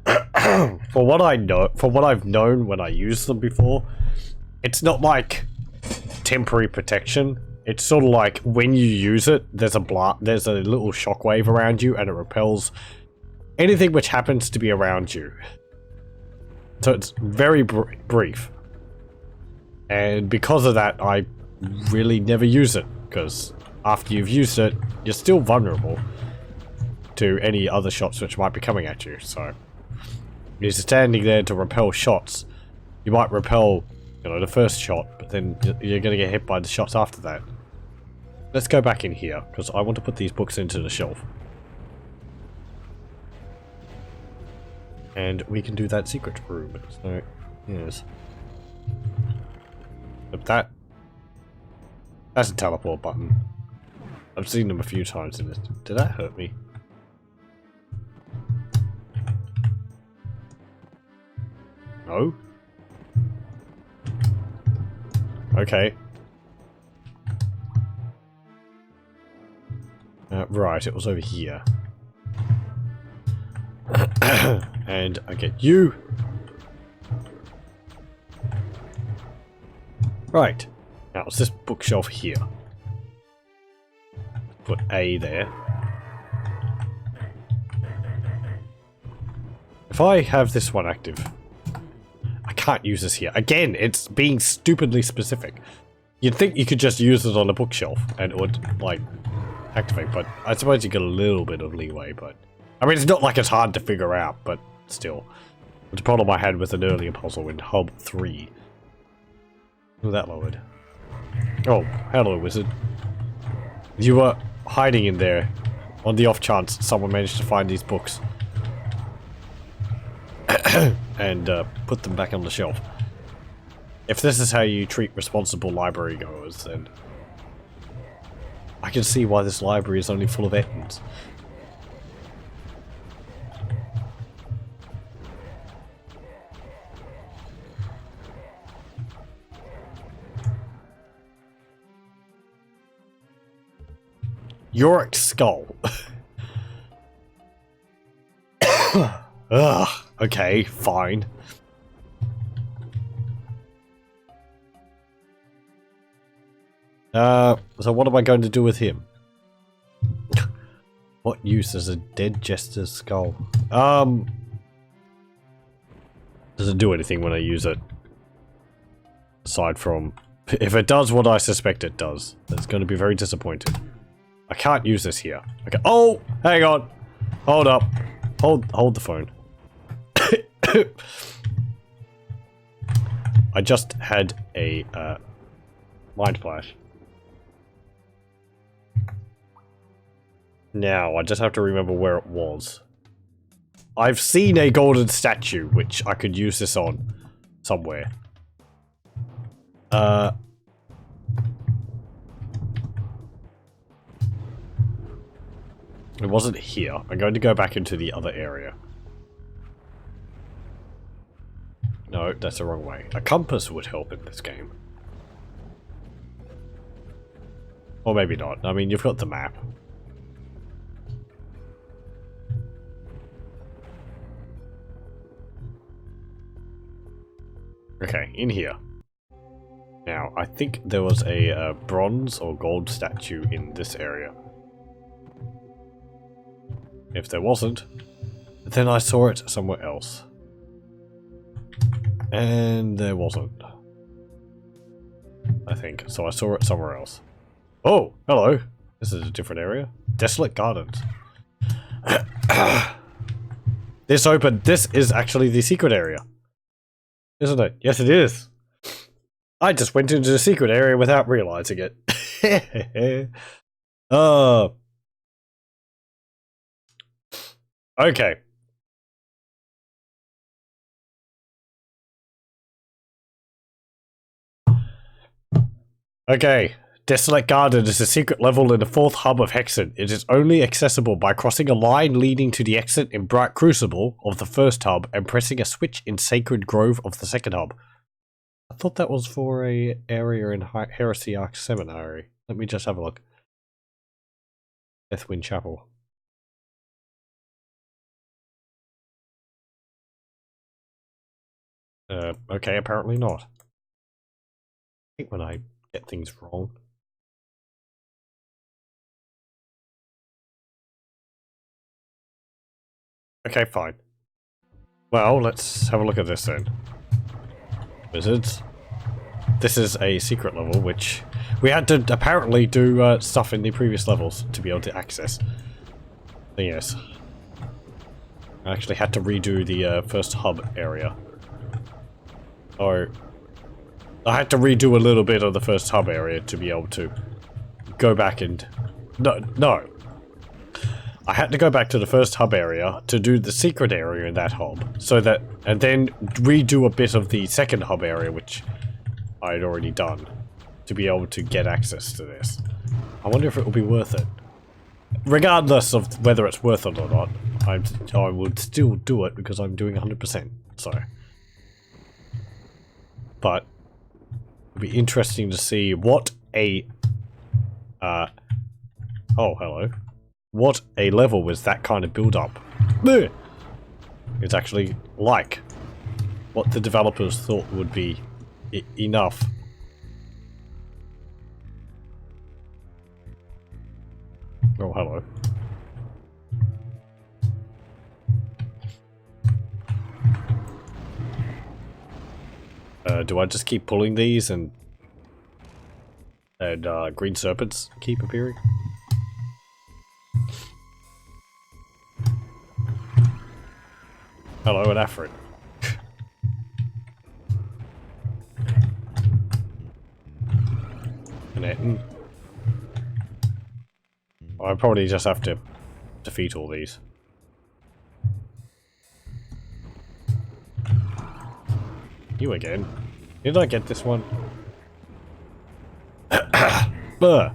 from what I've known when I used them before, it's not like temporary protection. It's sort of like when you use it, there's a little shockwave around you, and it repels anything which happens to be around you. So it's very brief. And because of that, I really never use it, because after you've used it, you're still vulnerable to any other shots which might be coming at you. So you're standing there to repel shots. You might repel, you know, the first shot, but then you're going to get hit by the shots after that. Let's go back in here, because I want to put these books into the shelf. And we can do that secret room. So, yes. But that's a teleport button. I've seen them a few times in this. Did that hurt me? No? Okay. Right, it was over here. And I get you. Right. Now, it's this bookshelf here. Put A there. If I have this one active, I can't use this here. Again, it's being stupidly specific. You'd think you could just use it on a bookshelf and it would, like, activate, but I suppose you get a little bit of leeway, but... I mean, it's not like it's hard to figure out, but still. It's a problem I had with an earlier puzzle in Hub 3. Oh, that lowered. Oh, hello, wizard. You were hiding in there on the off chance someone managed to find these books. And put them back on the shelf. If this is how you treat responsible library goers, then I can see why this library is only full of Ettins. Yorick's skull. Ugh, okay, fine. So what am I going to do with him? What use is a dead jester's skull? Doesn't do anything when I use it. Aside from, if it does what I suspect it does, that's going to be very disappointing. I can't use this here. Okay. Oh, hang on. Hold up. Hold the phone. I just had a mind flash. Now, I just have to remember where it was. I've seen a golden statue, which I could use this on somewhere. It wasn't here. I'm going to go back into the other area. No, that's the wrong way. A compass would help in this game. Or maybe not. I mean, you've got the map. Okay, in here. Now, I think there was a bronze or gold statue in this area. If there wasn't, then I saw it somewhere else. And there wasn't. I think. So I saw it somewhere else. Oh, hello. This is a different area. Desolate Gardens. This is actually the secret area. Isn't it? Yes, it is. I just went into the secret area without realizing it. Okay. Okay. Desolate Garden is a secret level in the 4th hub of Hexen. It is only accessible by crossing a line leading to the exit in Bright Crucible of the 1st hub and pressing a switch in Sacred Grove of the 2nd hub. I thought that was for a area in Heresy Arc Seminary. Let me just have a look. Deathwind Chapel. Okay, apparently not. I hate when I get things wrong. Okay, fine. Well, let's have a look at this then. Wizards. This is a secret level, which we had to apparently do stuff in the previous levels to be able to access. So yes. I actually had to redo the first hub area. Oh, I had to redo a little bit of the first hub area to be able to go back and... No. I had to go back to the first hub area to do the secret area in that hub, so that... And then redo a bit of the second hub area, which I had already done, to be able to get access to this. I wonder if it will be worth it. Regardless of whether it's worth it or not, I would still do it because I'm doing 100%, so... But it'll be interesting to see what a oh, hello. What a level with that kind of build-up is actually like. What the developers thought would be enough. Oh, hello. Do I just keep pulling these and green serpents keep appearing? Hello, an Afrit. An Etten. I probably just have to defeat all these. You again. Did I get this one? That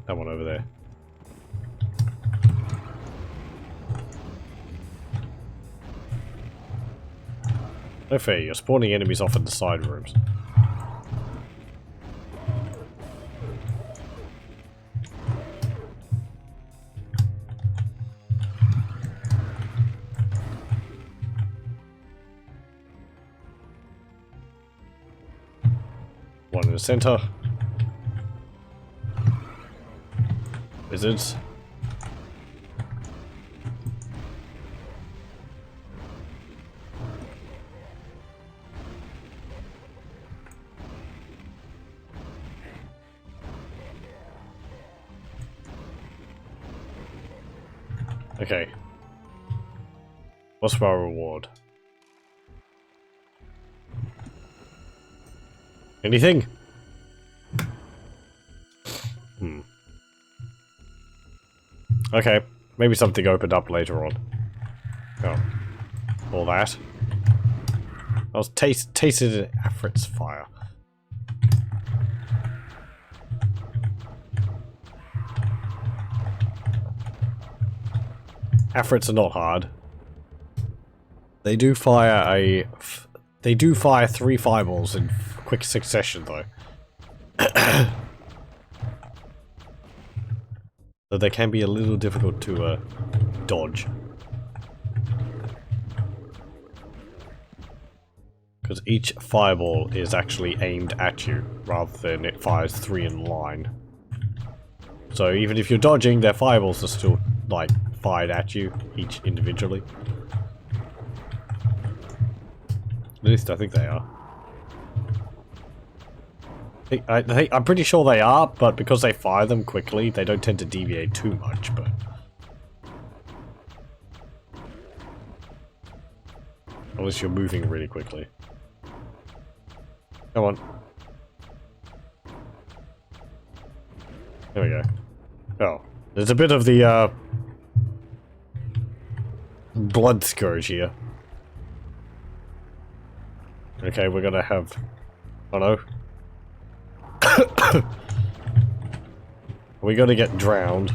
one over there. No fair, you're spawning enemies off in the side rooms. One in the center. Wizards. Okay. What's our reward? Anything? Okay, maybe something opened up later on. Oh. All that. I was tasted Afrit's fire. Afrits are not hard. They do fire they do fire 3 fireballs in quick succession, though. So they can be a little difficult to dodge. Because each fireball is actually aimed at you, rather than it fires 3 in line. So even if you're dodging, their fireballs are still, like, fired at you, each individually. At least I think they are. I'm pretty sure they are, but because they fire them quickly, they don't tend to deviate too much, but... Unless you're moving really quickly. Come on. There we go. Oh. There's a bit of the, blood scourge here. Okay, we're gonna have... Oh no. We're gonna get drowned.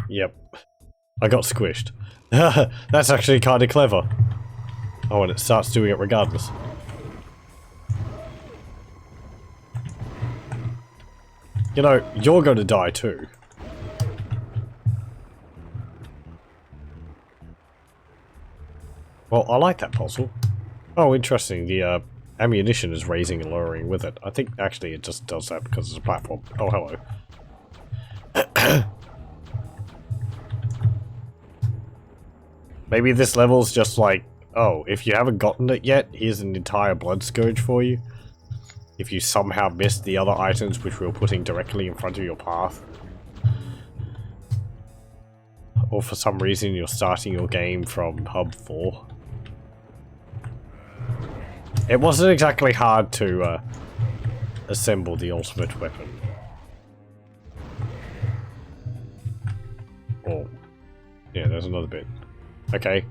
Yep. I got squished. That's actually kind of clever. Oh, and it starts doing it regardless. You know, you're going to die too. Well, I like that puzzle. Oh, interesting. The ammunition is raising and lowering with it. I think actually it just does that because it's a platform. Oh, hello. Maybe this level's just like, oh, if you haven't gotten it yet, here's an entire blood scourge for you. If you somehow missed the other items which we were putting directly in front of your path. Or for some reason you're starting your game from Hub 4. It wasn't exactly hard to assemble the ultimate weapon. Oh. Yeah, there's another bit. Okay.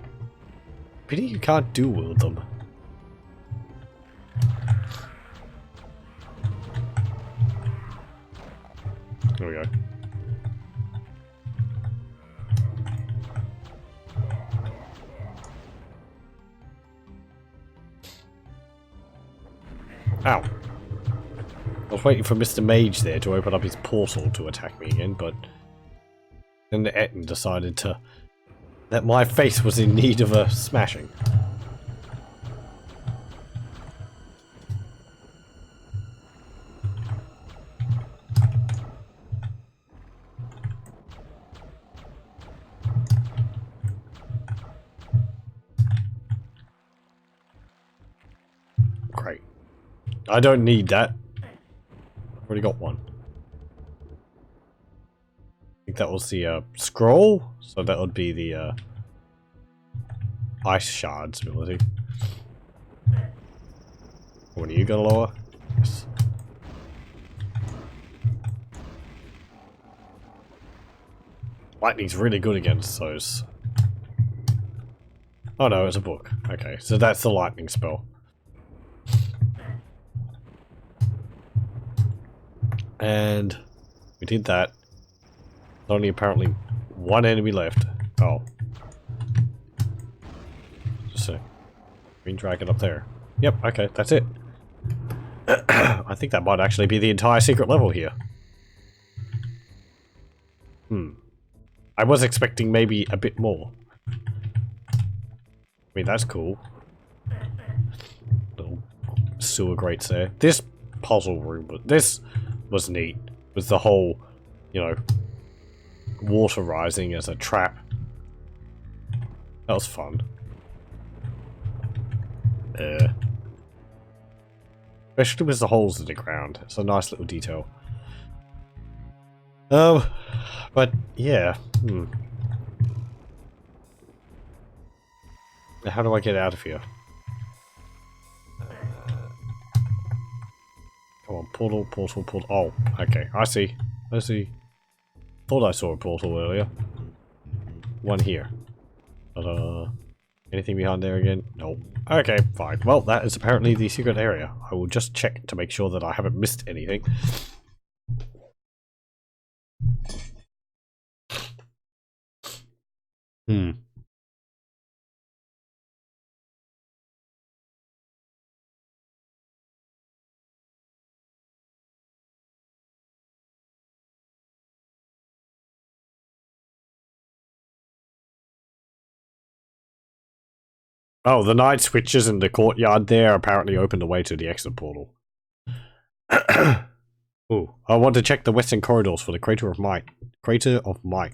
Pity you can't dual wield them. There we go. Ow. I was waiting for Mr. Mage there to open up his portal to attack me again, but then the Etten decided that my face was in need of a smashing. Great. I don't need that. I've already got one. I think that was the scroll, so that would be the ice shards ability. When are you gonna lower? Yes. Lightning's really good against those. Oh no, it's a book. Okay, so that's the lightning spell. And we did that. There's only apparently one enemy left. Oh. Just a green dragon up there. Yep, okay, that's it. I think that might actually be the entire secret level here. I was expecting maybe a bit more. I mean, that's cool. Little sewer grates there. This puzzle room, this was neat. Was the whole, you know, water rising as a trap. That was fun. Especially with the holes in the ground. It's a nice little detail. But yeah. How do I get out of here? Come on, portal, portal, portal. Oh, okay, I see. I see. Thought I saw a portal earlier. One here. Ta-da. Anything behind there again? Nope. Okay, fine. Well, that is apparently the secret area. I will just check to make sure that I haven't missed anything. Oh, the night switches in the courtyard there apparently open the way to the exit portal. Ooh, I want to check the western corridors for the Crater of Might. Crater of Might.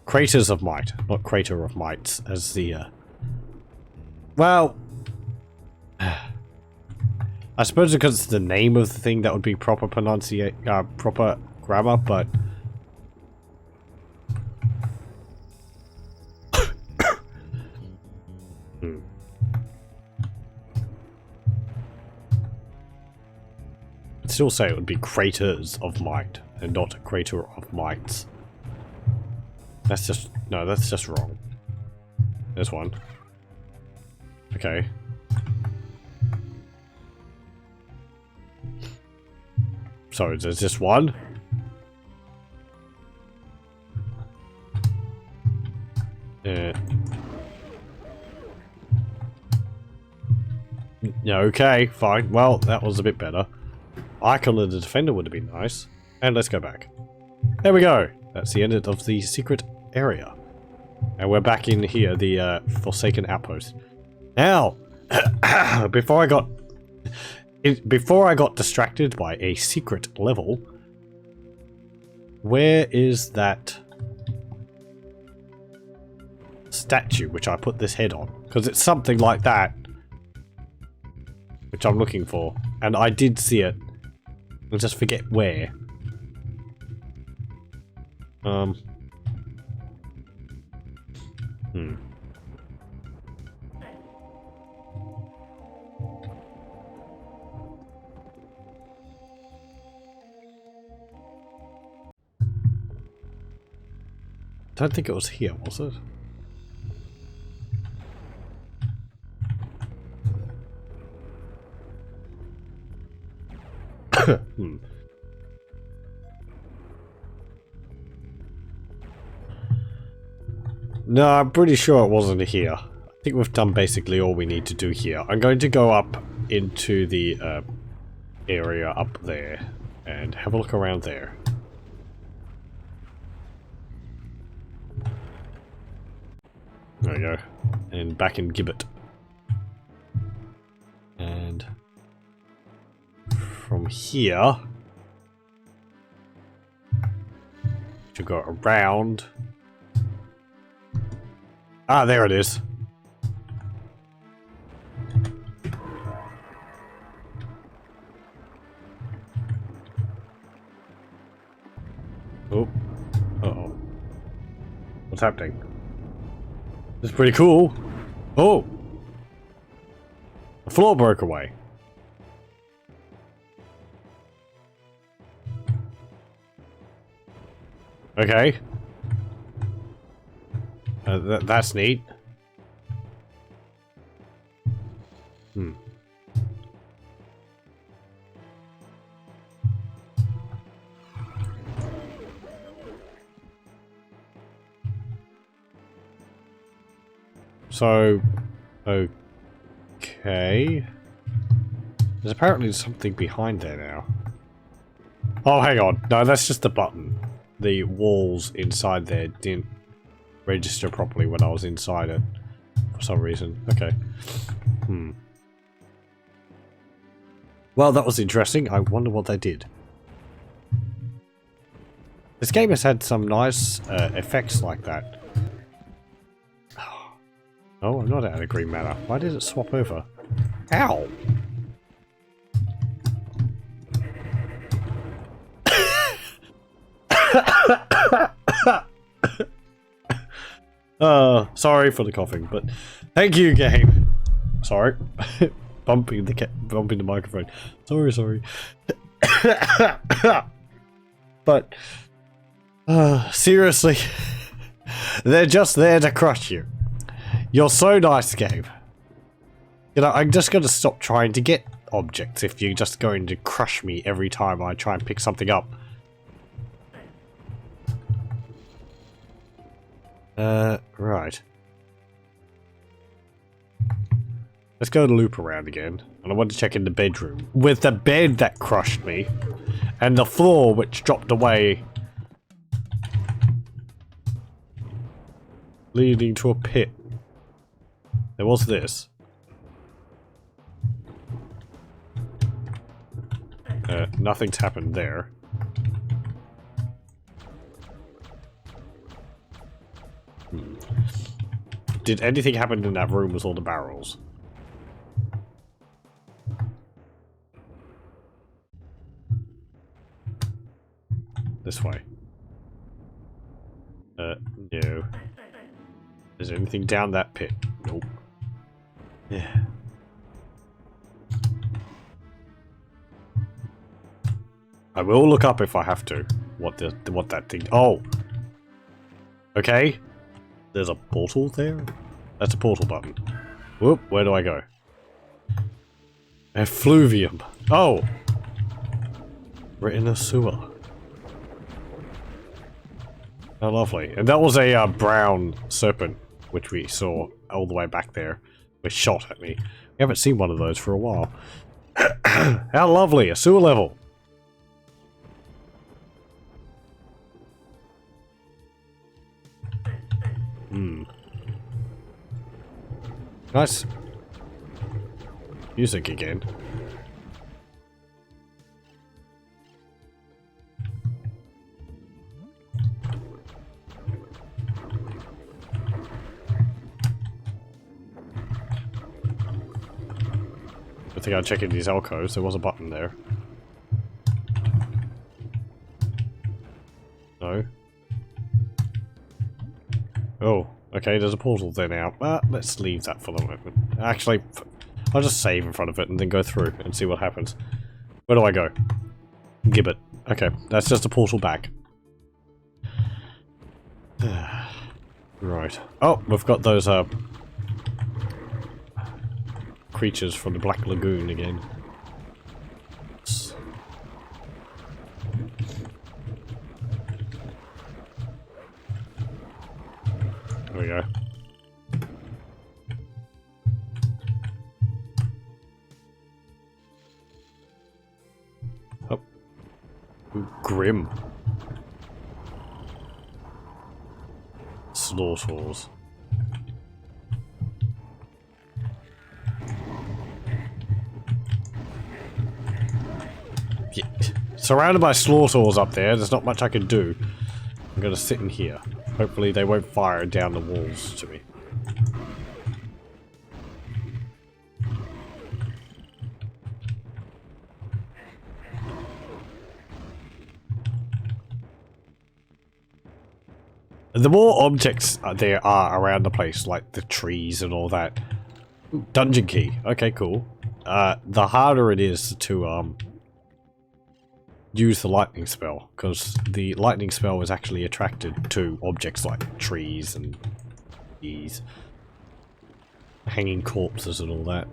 Craters of Might, not Crater of Mights, as the, Well... I suppose because it's the name of the thing that would be proper proper grammar, but... I'd still say it would be Craters of Might, and not Crater of Mights. That's just... no, that's just wrong. There's one. Okay. So, there's just one? Yeah, okay, fine. Well, that was a bit better. Icon of the Defender would have been nice. And let's go back. There we go. That's the end of the secret area. And we're back in here, the Forsaken Outpost. Now, before I got distracted by a secret level, where is that statue which I put this head on? Because it's something like that, which I'm looking for. And I did see it. I just forget where. Don't think it was here, was it? No, I'm pretty sure it wasn't here. I think we've done basically all we need to do here. I'm going to go up into the area up there and have a look around there. There we go. And back in Gibbet. And from here to go around. Ah, there it is. Oh. Uh-oh. What's happening? This is pretty cool. Oh! The floor broke away. Okay. That's neat. So, okay. There's apparently something behind there now. Oh, hang on. No, that's just the button. The walls inside there didn't register properly when I was inside it. For some reason. Okay. Well, that was interesting. I wonder what they did. This game has had some nice effects like that. Oh, I'm not out of green matter. Why did it swap over? Ow! Sorry for the coughing, but thank you, game. Sorry. bumping the microphone. Sorry. But seriously, they're just there to crush you. You're so nice, game. You know, I'm just going to stop trying to get objects if you're just going to crush me every time I try and pick something up. Right. Let's go to loop around again. And I want to check in the bedroom. With the bed that crushed me. And the floor which dropped away. Leading to a pit. There was this. Nothing's happened there. Did anything happen in that room with all the barrels? This way. No. Is there anything down that pit? Nope. Yeah. I will look up if I have to. What that thing? Oh. Okay. There's a portal there? That's a portal button. Whoop, where do I go? Effluvium. Oh! We're in a sewer. Oh, lovely. And that was a brown serpent which we saw all the way back there, was shot at me. We haven't seen one of those for a while. How lovely, a sewer level! Nice. Music again. I think I'd check in these alcoves. There was a button there. No. Oh, okay, there's a portal there now. Let's leave that for the moment. Actually, I'll just save in front of it and then go through and see what happens. Where do I go? Gibbet. Okay, that's just a portal back. Right. Oh, we've got those, creatures from the Black Lagoon again. There we go. Oh. Ooh, grim. Slaughters. Yeah. Surrounded by slaughters up there, there's not much I can do. I'm gonna sit in here. Hopefully they won't fire down the walls to me. The more objects there are around the place, like the trees and all that. Ooh, dungeon key. Okay, cool. The harder it is to use the lightning spell, because the lightning spell is actually attracted to objects like trees and these hanging corpses and all that.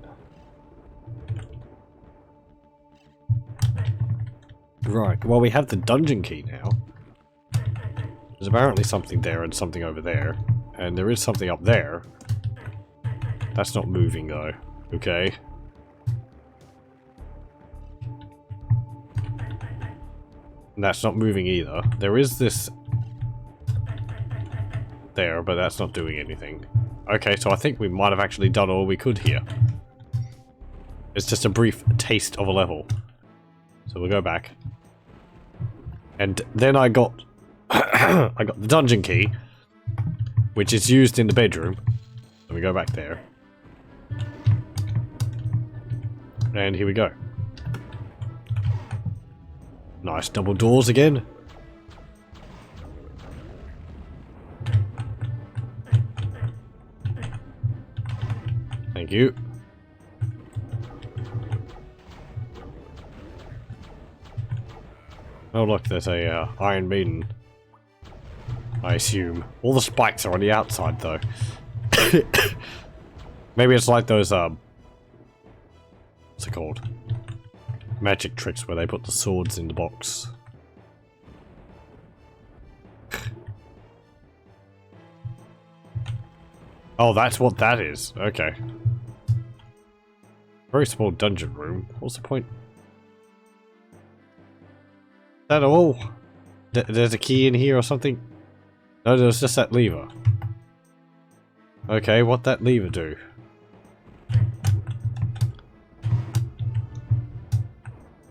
Right, well we have the dungeon key now. There's apparently something there and something over there, and there is something up there. That's not moving though. Okay. And that's not moving either. There is this there, but that's not doing anything. Okay, so I think we might have actually done all we could here. It's just a brief taste of a level. So we'll go back. And then I got I got the dungeon key, which is used in the bedroom. So we go back there. And here we go. Nice double doors again. Thank you. Oh look, there's a Iron Maiden. I assume. All the spikes are on the outside though. Maybe it's like those what's it called? Magic tricks where they put the swords in the box. Oh, that's what that is. Okay. Very small dungeon room. What's the point? Is that all? There's a key in here or something? No, there's just that lever. Okay, what that lever do?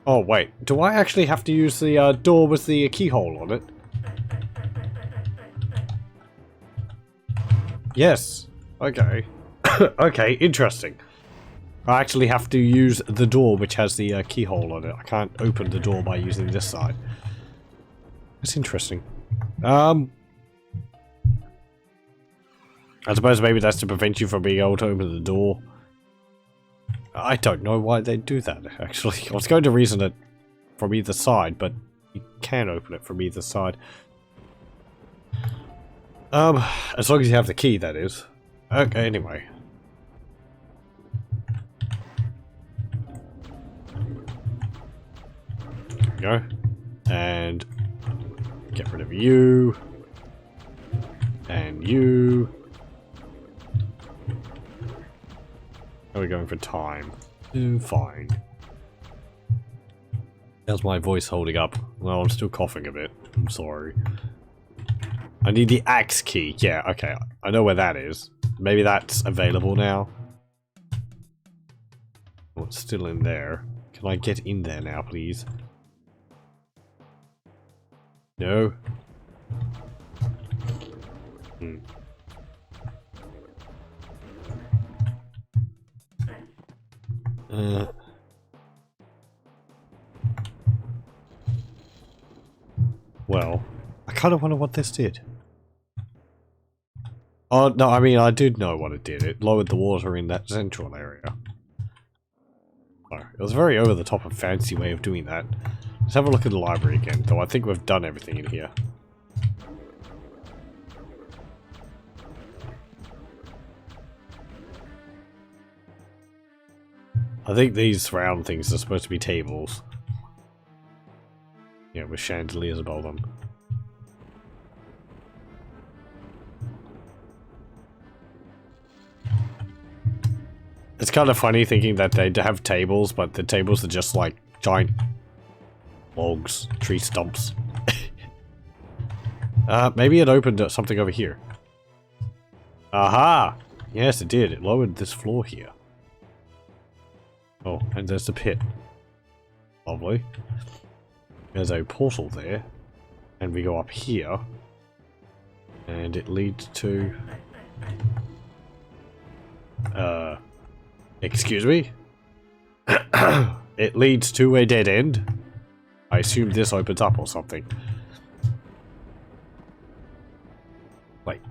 Oh wait, do I actually have to use the door with the keyhole on it? Yes. Okay. Okay, interesting. I actually have to use the door which has the keyhole on it. I can't open the door by using this side. That's interesting. I suppose maybe that's to prevent you from being able to open the door. I don't know why they do that, actually. I was going to reason it from either side, but you can open it from either side. As long as you have the key, that is. Okay, anyway. There we go. And get rid of you. And you. How are we going for time? Fine. How's my voice holding up? Well, I'm still coughing a bit. I'm sorry. I need the axe key. Yeah, okay. I know where that is. Maybe that's available now. Oh, it's still in there. Can I get in there now, please? No. Hmm. Well, I kind of wonder what this did. Oh, no, I mean, I did know what it did. It lowered the water in that central area. Oh, it was a very over-the-top and fancy way of doing that. Let's have a look at the library again, though I think we've done everything in here. I think these round things are supposed to be tables. Yeah, with chandeliers above them. It's kind of funny thinking that they have tables, but the tables are just like giant logs, tree stumps. Maybe it opened something over here. Aha! Yes, it did. It lowered this floor here. Oh, and there's the pit. Lovely. There's a portal there. And we go up here. And it leads to... excuse me? It leads to a dead end. I assume this opens up or something. Wait.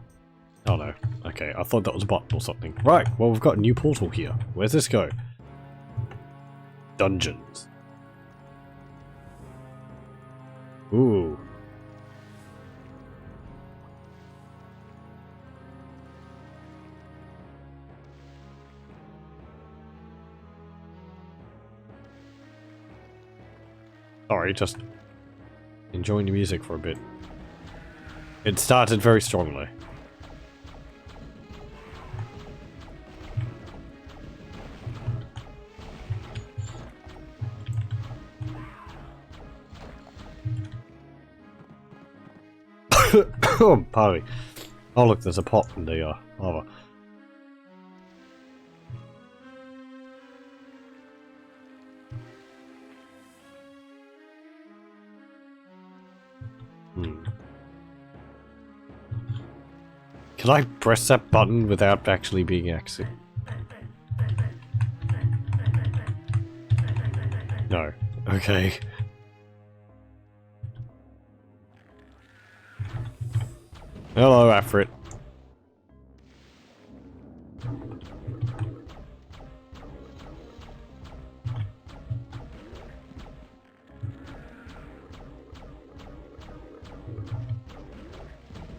Oh no. Okay, I thought that was a button or something. Right, well we've got a new portal here. Where's this go? Dungeons. Ooh. Sorry, just enjoying the music for a bit. It started very strongly. Pardon me. Oh look, there's a pot in the lava. Can I press that button without actually being accessed? No. Okay. Hello, Afrit.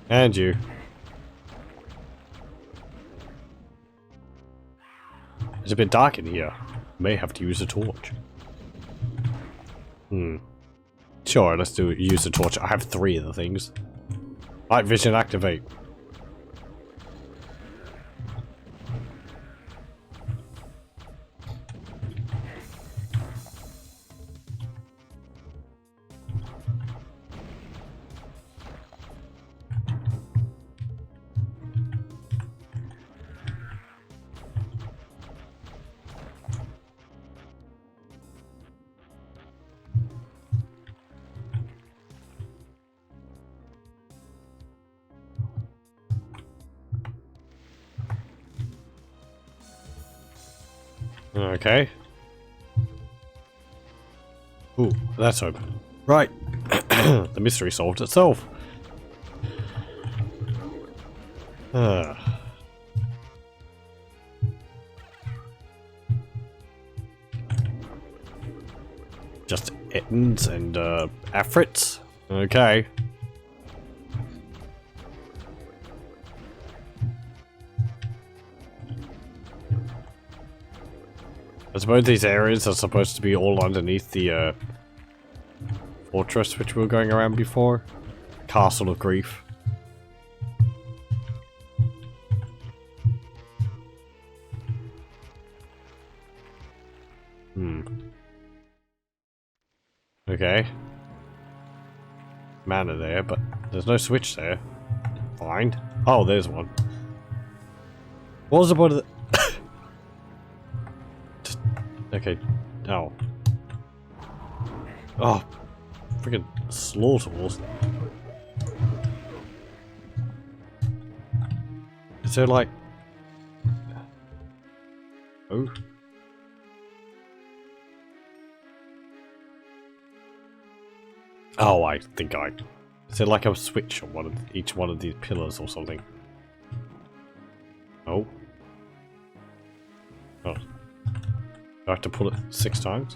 And you. It's a bit dark in here. May have to use a torch. Sure, let's use a torch. I have 3 of the things. Light vision activate. Okay. Ooh, that's open. Right. The mystery solved itself. Just Ettins and Afrits. Okay. I suppose these areas are supposed to be all underneath the fortress which we were going around before. Castle of Grief. Okay. Mana there, but there's no switch there. Fine. Oh, there's one. What was the point of the... Okay. Oh. Oh. Freaking slaughterwolves. Is there like... Oh. Oh, I think I... Is there like a switch on one of each one of these pillars or something? Oh. Oh. Do I have to pull it 6 times?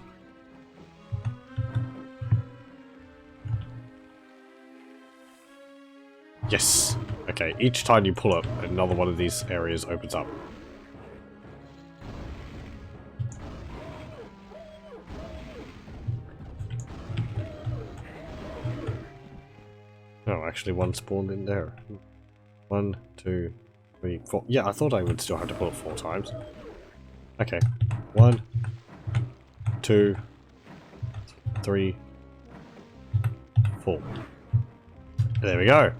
Yes! Okay, each time you pull it, another one of these areas opens up. Oh, actually one spawned in there. 1, 2, 3, 4. Yeah, I thought I would still have to pull it 4 times. Okay. 1, 2, 3, 4. There we go.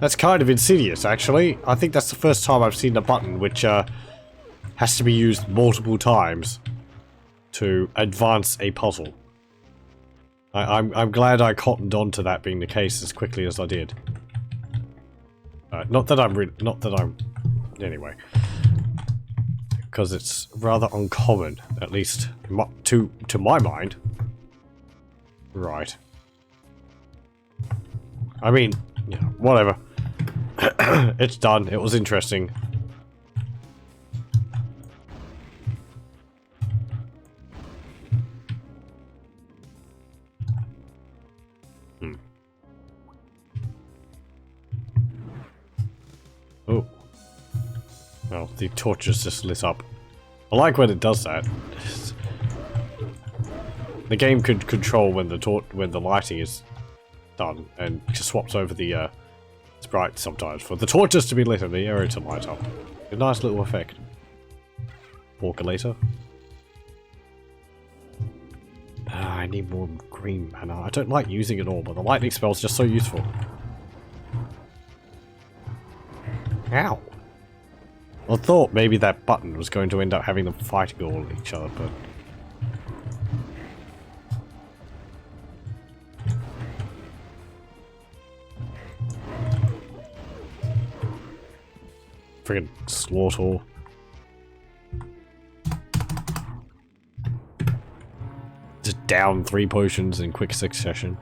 That's kind of insidious, actually. I think that's the first time I've seen a button which has to be used multiple times to advance a puzzle. I'm glad I cottoned on to that being the case as quickly as I did. Not that I'm anyway, because it's rather uncommon, at least to my mind. Right. I mean, yeah, whatever. It's done. It was interesting. Oh. Well, the torches just lit up. I like when it does that. The game could control when the lighting is done and just swaps over the sprite sometimes for the torches to be lit and the area to light up. A nice little effect. Walker-later. I need more green mana. I don't like using it all, but the lightning spell is just so useful. Ow! I thought maybe that button was going to end up having them fighting all each other, but... Friggin' slaughter. Just down 3 potions in quick succession.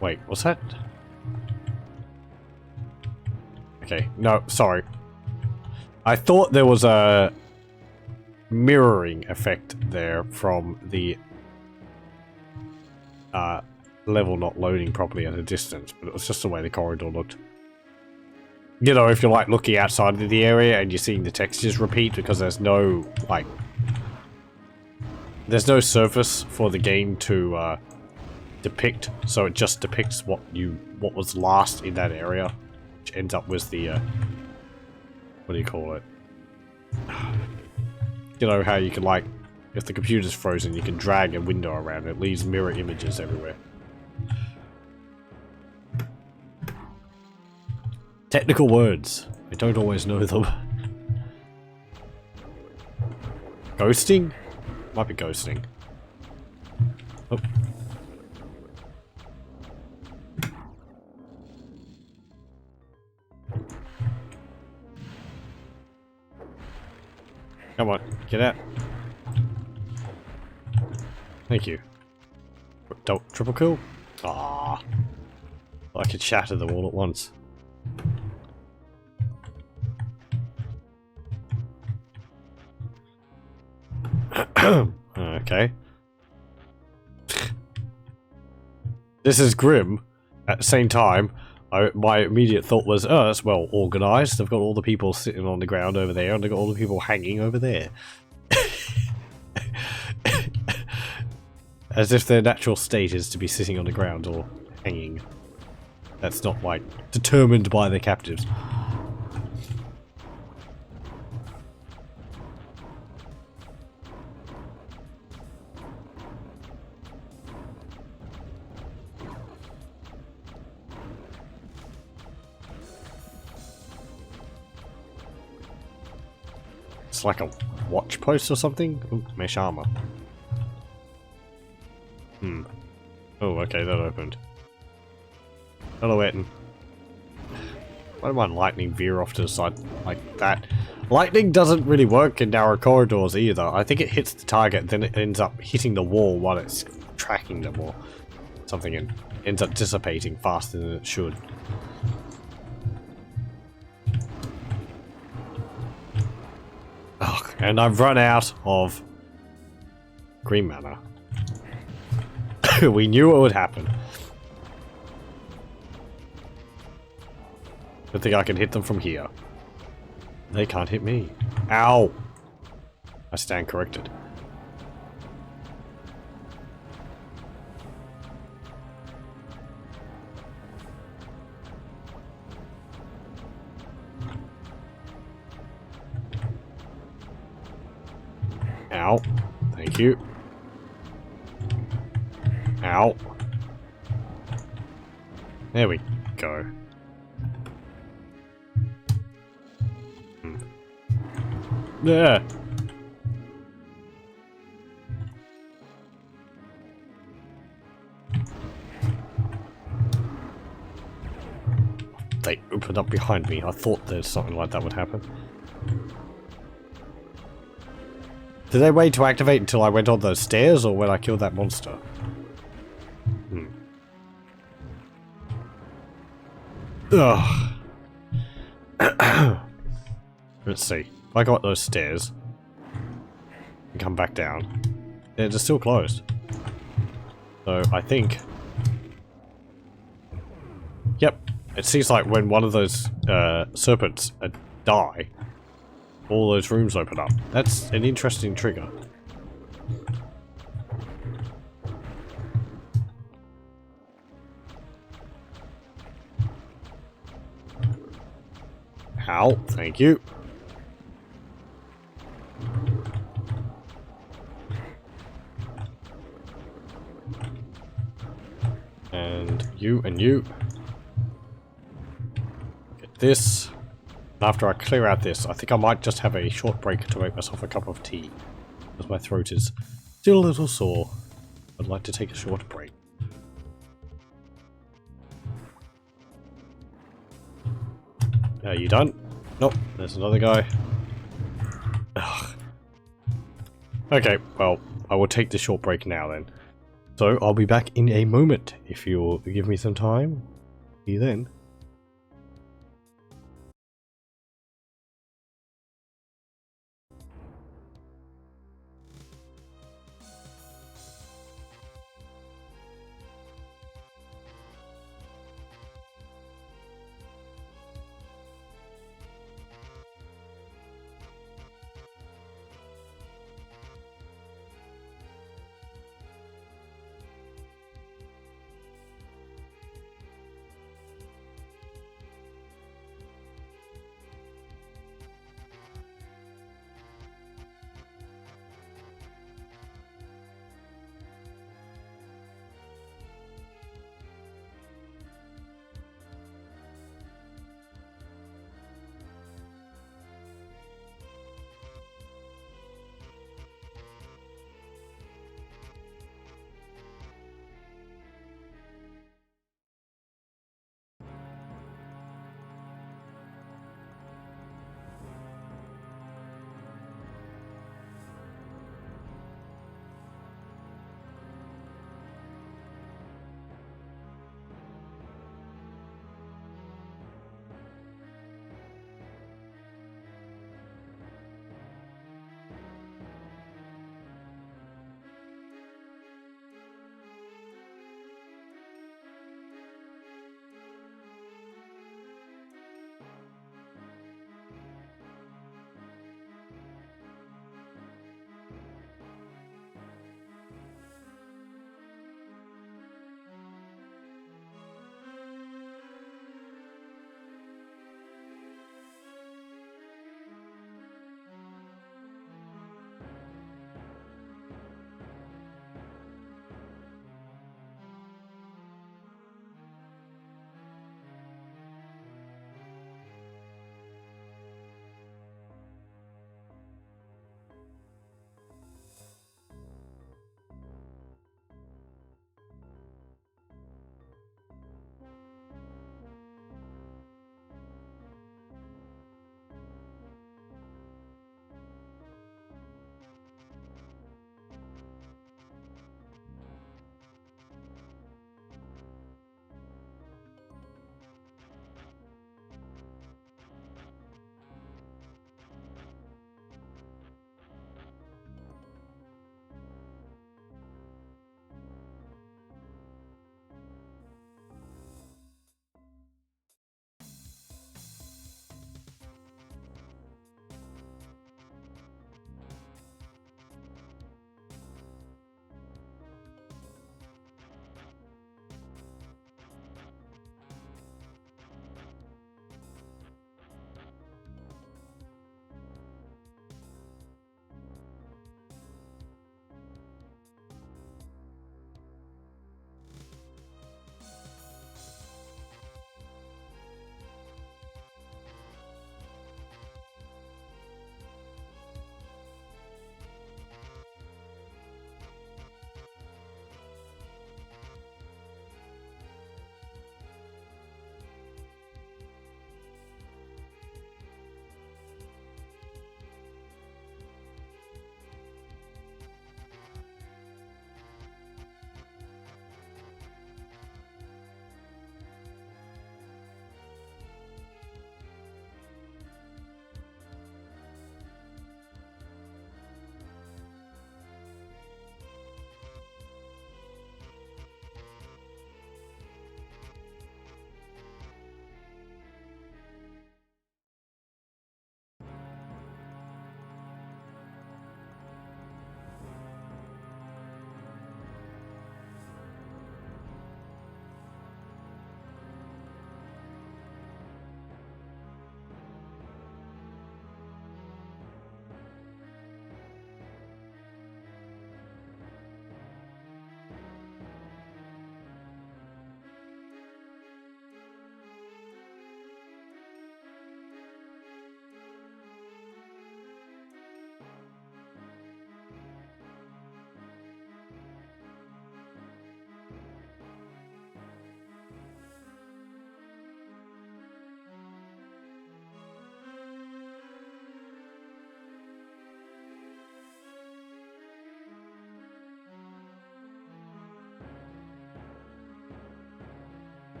Wait, what's that? Okay, no, sorry. I thought there was a mirroring effect there from the level not loading properly at a distance, but it was just the way the corridor looked. You know, if you're like looking outside of the area and you're seeing the textures repeat because there's no, like... There's no surface for the game to depict, so it just depicts what was last in that area, which ends up with the what do you call it? You know how you can, like, if the computer's frozen, you can drag a window around, it leaves mirror images everywhere. Technical words. I don't always know them. Ghosting? Might be ghosting. Oh. Come on, get out. Thank you. Triple kill? Ah, I could shatter them all at once. Okay. This is grim. At the same time, my immediate thought was, oh, that's well organised. They've got all the people sitting on the ground over there, and they've got all the people hanging over there. As if their natural state is to be sitting on the ground or hanging. That's not, like, determined by their captives. It's like a watch post or something? Ooh, mesh armor. Oh, okay, that opened. Hello, Etten. Why did my lightning veer off to the side like that? Lightning doesn't really work in narrow corridors either. I think it hits the target, then it ends up hitting the wall while it's tracking them or something, and ends up dissipating faster than it should. Ugh, and I've run out of green mana. We knew it would happen. Good thing I can hit them from here. They can't hit me. Ow! I stand corrected. Ow. Thank you. Ow. There we go. Yeah. They opened up behind me. I thought there's something like that would happen. Did they wait to activate until I went on those stairs, or when I killed that monster? Ugh. Let's see. If I got those stairs and come back down, they're still closed. So I think... Yep. It seems like when one of those serpents die, all those rooms open up. That's an interesting trigger. Ow, thank you. And you and you. Get this. After I clear out this, I think I might just have a short break to make myself a cup of tea. Because my throat is still a little sore. I'd like to take a short break. Are you done? Nope, there's another guy. Ugh. Okay, well, I will take the short break now then. So, I'll be back in a moment, if you'll give me some time. See you then.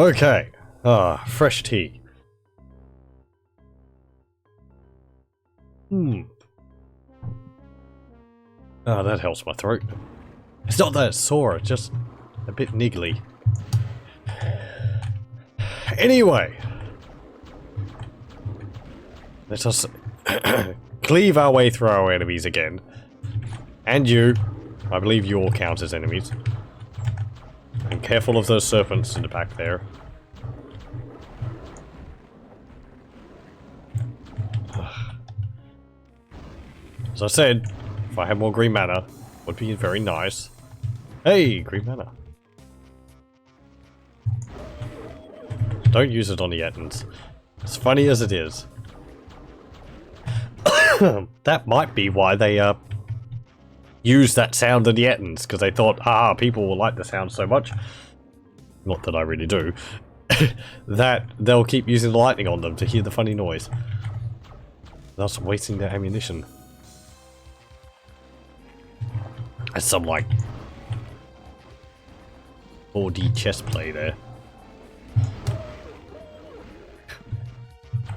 Okay. Ah, fresh tea. Ah, that helps my throat. It's not that it's sore, it's just a bit niggly. Anyway. Let us cleave our way through our enemies again. And you. I believe you all count as enemies. And careful of those serpents in the back there. As I said, if I had more green mana, it would be very nice. Hey, green mana. Don't use it on the Ettins. As funny as it is. That might be why they used that sound in the Ettins, because they thought, people will like the sound so much. Not that I really do. That they'll keep using the lightning on them to hear the funny noise. Thus wasting their ammunition. That's some, like, 4D chess play there.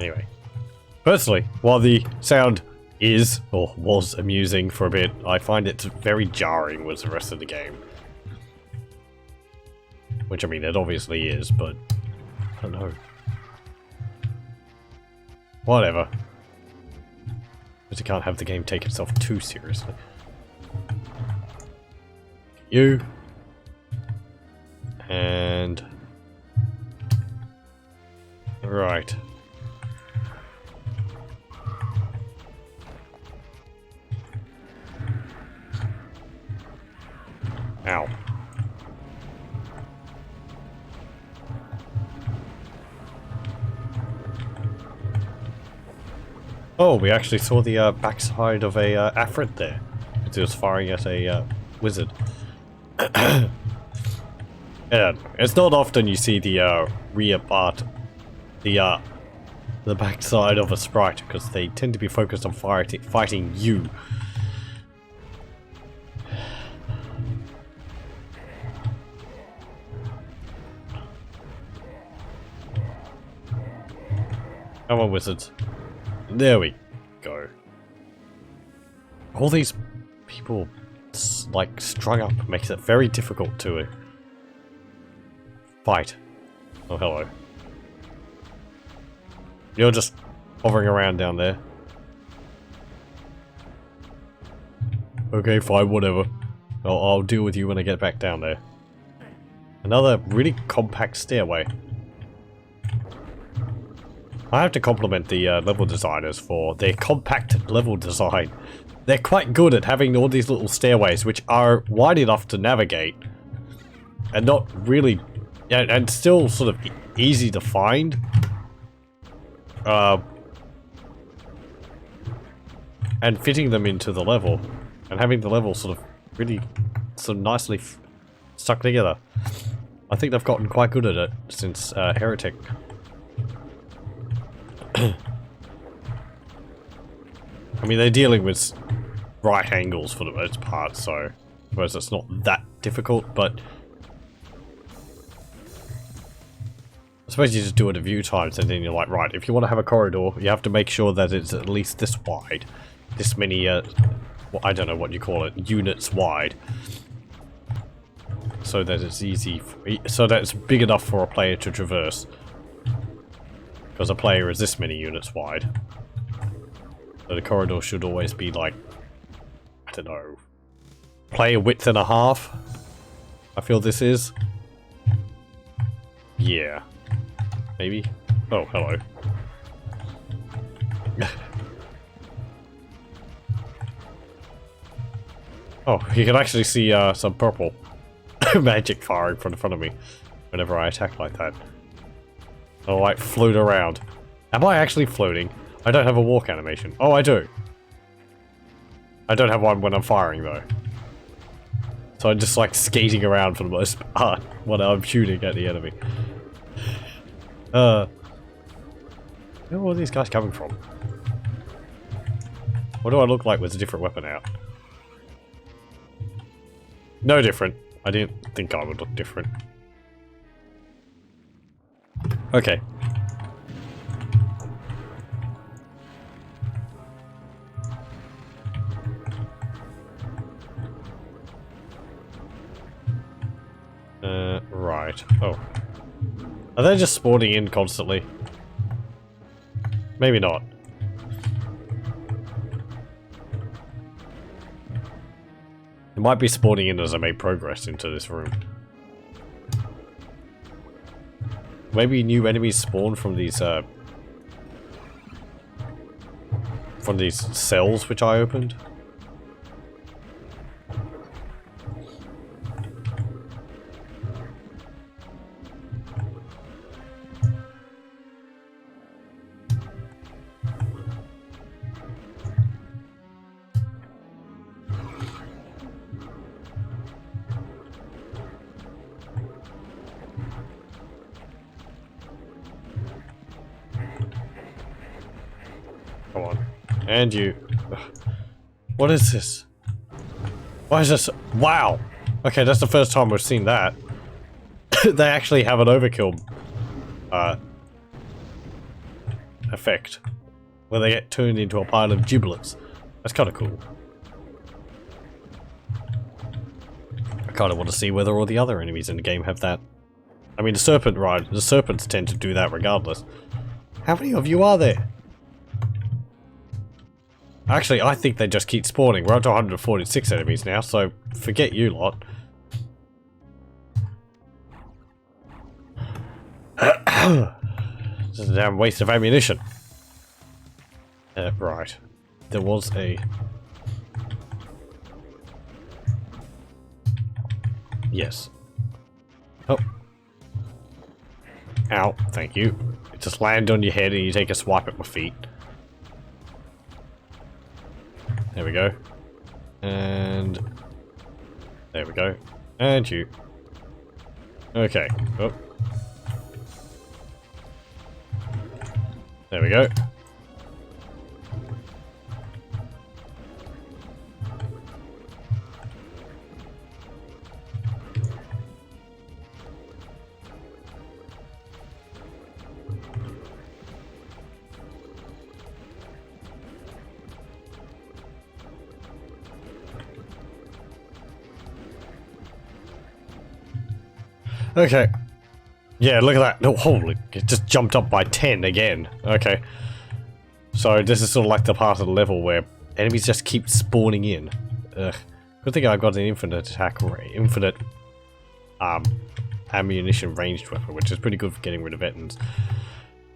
Anyway. Personally, while the sound is, or was, amusing for a bit, I find it very jarring with the rest of the game. Which, I mean, it obviously is, but I don't know. Whatever. Because you can't have the game take itself too seriously. You. And... right. Ow. Oh, we actually saw the backside of a Afrit there. It was firing at a wizard. Yeah, it's not often you see the rear part, the backside of a sprite, because they tend to be focused on fighting you. Come on, wizards. There we go. All these people, like, strung up makes it very difficult to fight. Oh, hello. You're just hovering around down there. Okay, fine, whatever. I'll deal with you when I get back down there. Another really compact stairway. I have to compliment the level designers for their compact level design. They're quite good at having all these little stairways which are wide enough to navigate and not really, and still sort of easy to find. And fitting them into the level and having the level sort of really nicely stuck together. I think they've gotten quite good at it since Heretic. I mean, they're dealing with right angles for the most part, so I suppose it's not that difficult, but I suppose you just do it a few times and then you're like, right, if you want to have a corridor, you have to make sure that it's at least this wide. This many, well, I don't know what you call it, units wide. So that it's easy, so that it's big enough for a player to traverse. Because a player is this many units wide. So the corridor should always be like, I don't know, player width and a half. I feel this is. Yeah. Maybe? Oh, hello. Oh, you can actually see some purple magic firing from in front of me whenever I attack like that. I'll like float around. Am I actually floating? I don't have a walk animation. Oh, I do. I don't have one when I'm firing though. So I'm just like skating around for the most part when I'm shooting at the enemy. Where are all these guys coming from? What do I look like with a different weapon out? No different. I didn't think I would look different. Okay. Right. Oh. Are they just spawning in constantly? Maybe not. It might be spawning in as I make progress into this room. Maybe new enemies spawn from these cells which I opened. Come on. And you. What is this? Why is this? Wow! Okay, that's the first time we've seen that. They actually have an overkill effect. Where they get turned into a pile of giblets. That's kind of cool. I kind of want to see whether all the other enemies in the game have that. I mean, the serpents tend to do that regardless. How many of you are there? Actually, I think they just keep spawning. We're up to 146 enemies now, so forget you lot. This is a damn waste of ammunition. Right. There was a... Yes. Oh. Ow, thank you. It just landed on your head and you take a swipe at my feet. There we go. And... There we go. And you. Okay. Oh. There we go. Okay. Yeah, look at that. No, holy, it just jumped up by 10 again. Okay. So this is sort of like the part of the level where enemies just keep spawning in. Ugh. Good thing I've got an infinite attack, infinite ammunition ranged weapon, which is pretty good for getting rid of veterans.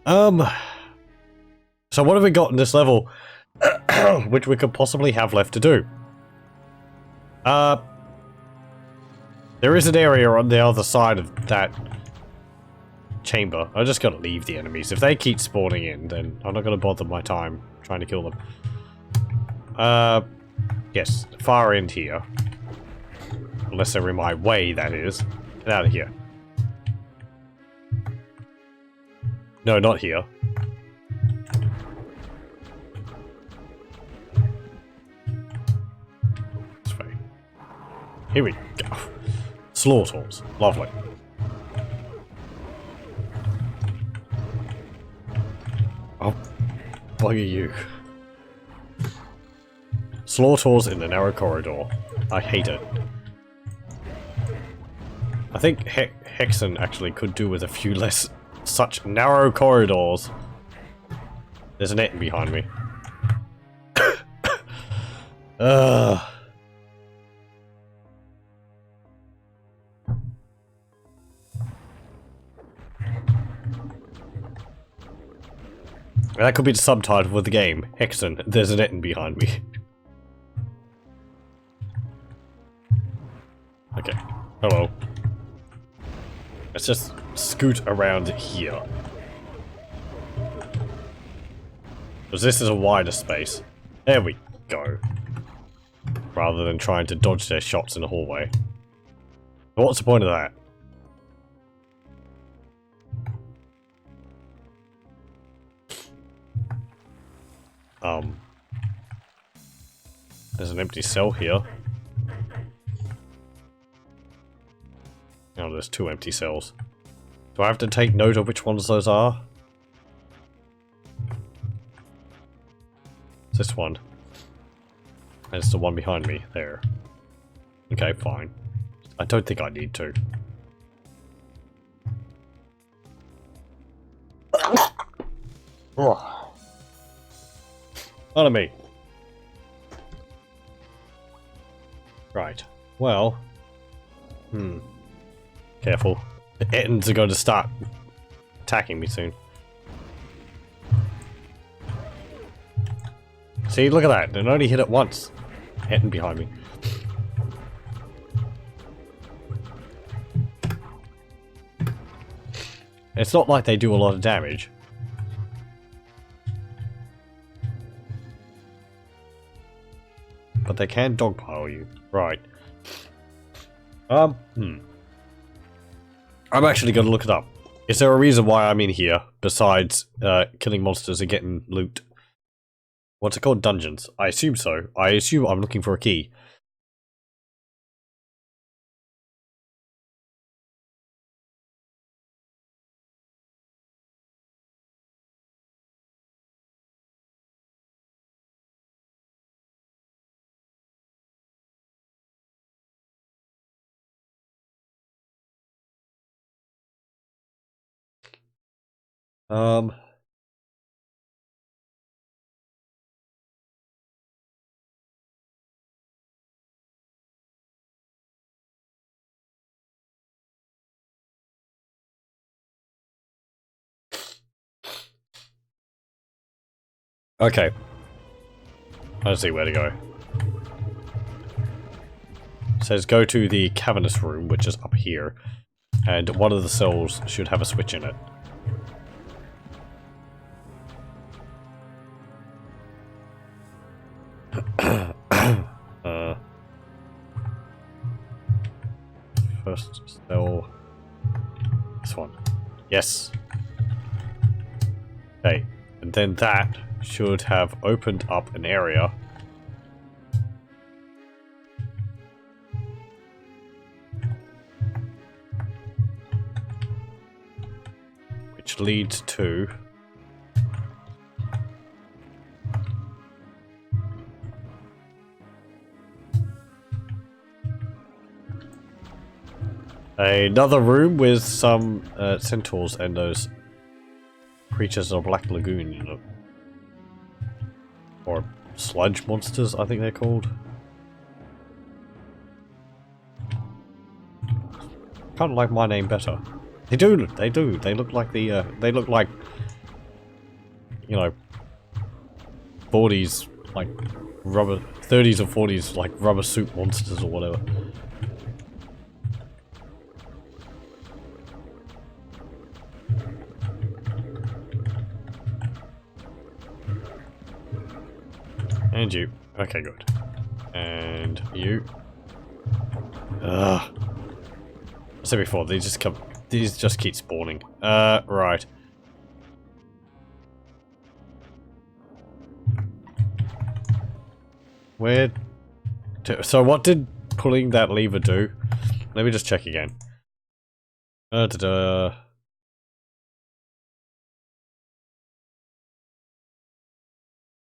So what have we got in this level which we could possibly have left to do? There is an area on the other side of that chamber. I just gotta leave the enemies. If they keep spawning in, then I'm not gonna bother my time trying to kill them. Yes, far end here. Unless they're in my way, that is. Get out of here. No, not here. This way. Here we go. Slaughters. Lovely. Oh, bugger you. Slaughters in the narrow corridor. I hate it. I think Hexen actually could do with a few less such narrow corridors. There's an net behind me. That could be the subtitle of the game. Hexen, there's an Etten behind me. Okay. Hello. Let's just scoot around here. Because this is a wider space. There we go. Rather than trying to dodge their shots in the hallway. But what's the point of that? There's an empty cell here. Oh, there's two empty cells. Do I have to take note of which ones those are? This one. And it's the one behind me, there. Okay, fine. I don't think I need to. On me. Right. Well. Careful. The Ettins are going to start attacking me soon. See, look at that. It only hit it once. Ettin behind me. It's not like they do a lot of damage. But they can dogpile you. Right. I'm actually going to look it up. Is there a reason why I'm in here, besides killing monsters and getting loot? What's it called? Dungeons. I assume so. I assume I'm looking for a key. Okay. I don't see where to go. It says go to the cavernous room, which is up here. And one of the cells should have a switch in it. First cell. This one. Yes. Okay. And then that should have opened up an area. Which leads to... another room with some centaurs and those creatures of Black Lagoon, you know. Or sludge monsters, I think they're called. Kind of like my name better. They do. They do. They look like the. They look like, you know, 40s, like rubber, 30s or 40s, like rubber suit monsters or whatever. And you. Okay, good. And you. Ugh. I said before, these just keep spawning. Right. Where... So what did pulling that lever do? Let me just check again.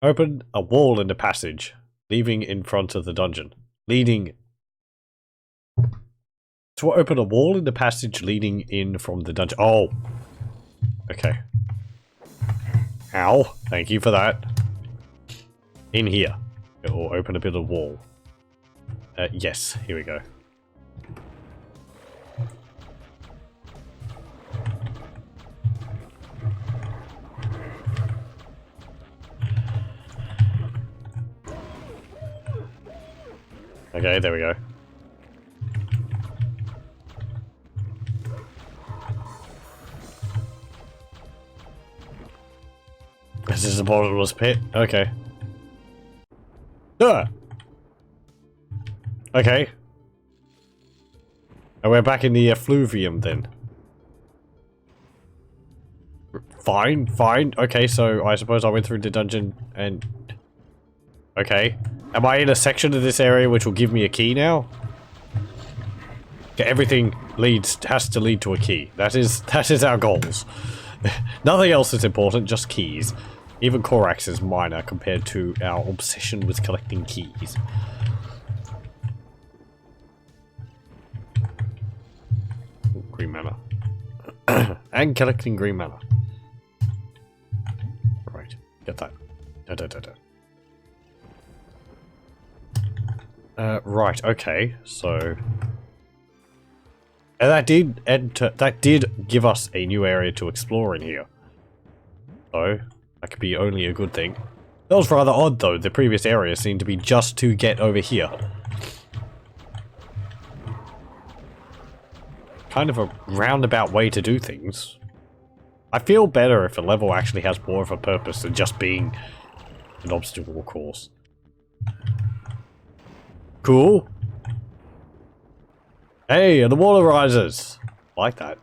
Open a wall in the passage, leaving in front of the dungeon. Leading... To open a wall in the passage leading in from the dungeon. Oh! Okay. Ow. Thank you for that. In here. It will open a bit of wall. Yes. Here we go. Okay, there we go. This is a bottomless pit. Okay. Okay. And we're back in the effluvium then. Fine, fine. Okay, so I suppose I went through the dungeon and... Okay. Am I in a section of this area which will give me a key now? Everything has to lead to a key. That is our goals. Nothing else is important, just keys. Even Korax is minor compared to our obsession with collecting keys. Ooh, green mana. And collecting green mana. Right, get that. Right, okay, so... And that did give us a new area to explore in here. So, that could be only a good thing. That was rather odd though, the previous area seemed to be just to get over here. Kind of a roundabout way to do things. I feel better if a level actually has more of a purpose than just being an obstacle course. Cool. Hey, and the water rises! I like that.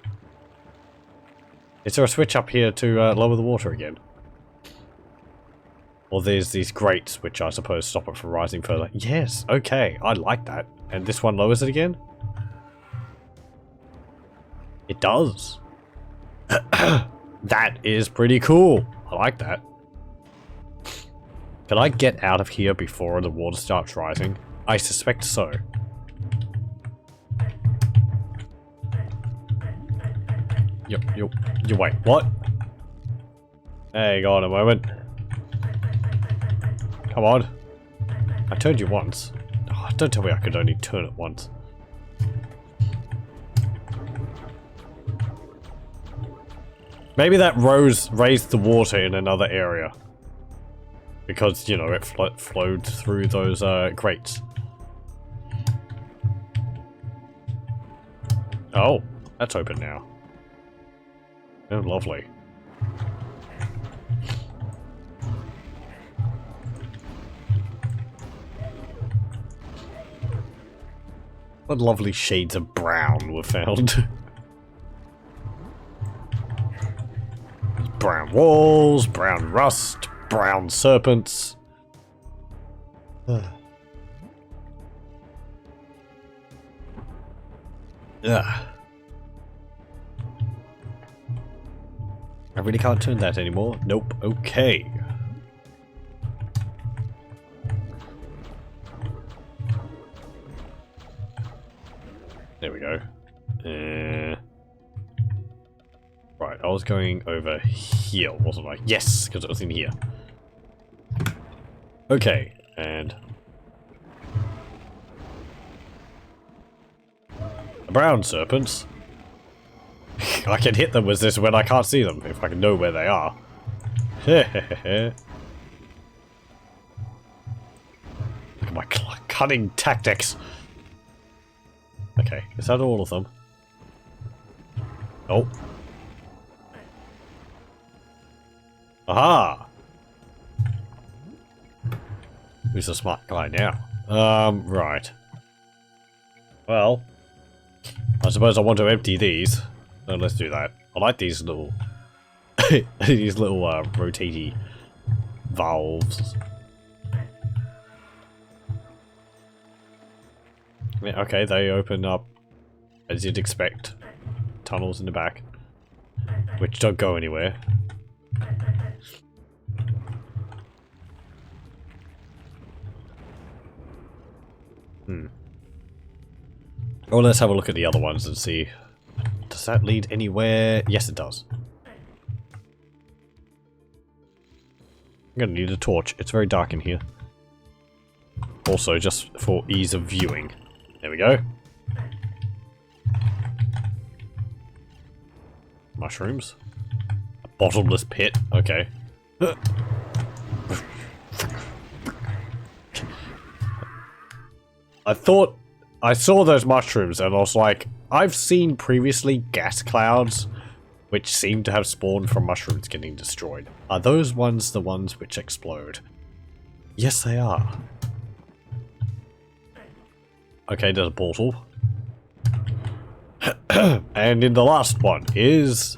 Is there a switch up here to lower the water again? Or there's these grates, which I suppose stop it from rising further. Yes, okay, I like that. And this one lowers it again? It does. That is pretty cool. I like that. Can I get out of here before the water starts rising? I suspect so. You wait, what? Hang on a moment. Come on. I turned you once. Oh, don't tell me I could only turn it once. Maybe that raised the water in another area. Because, you know, it flowed through those grates. Oh, that's open now. Oh, lovely. What lovely shades of brown were found. Brown walls, brown rust, brown serpents. Yeah. I really can't turn that anymore. Nope. Okay. There we go. Right, I was going over here, wasn't I? Yes, because it was in here. Okay, and... the brown serpents. I can hit them with this when I can't see them, if I can know where they are. Look at my cunning tactics. Okay, is that all of them? Oh. Aha! Who's a smart guy now? Right. Well, I suppose I want to empty these. So let's do that. I like these little these little rotatey valves. Yeah, okay, they open up as you'd expect. Tunnels in the back, which don't go anywhere. Oh, let's have a look at the other ones and see. Does that lead anywhere? Yes, it does. I'm gonna need a torch. It's very dark in here. Also, just for ease of viewing. There we go. Mushrooms. A bottomless pit. Okay. I saw those mushrooms and I was like, I've seen previously gas clouds which seem to have spawned from mushrooms getting destroyed. Are those ones the ones which explode? Yes, they are. Okay, there's a portal. And in the last one is...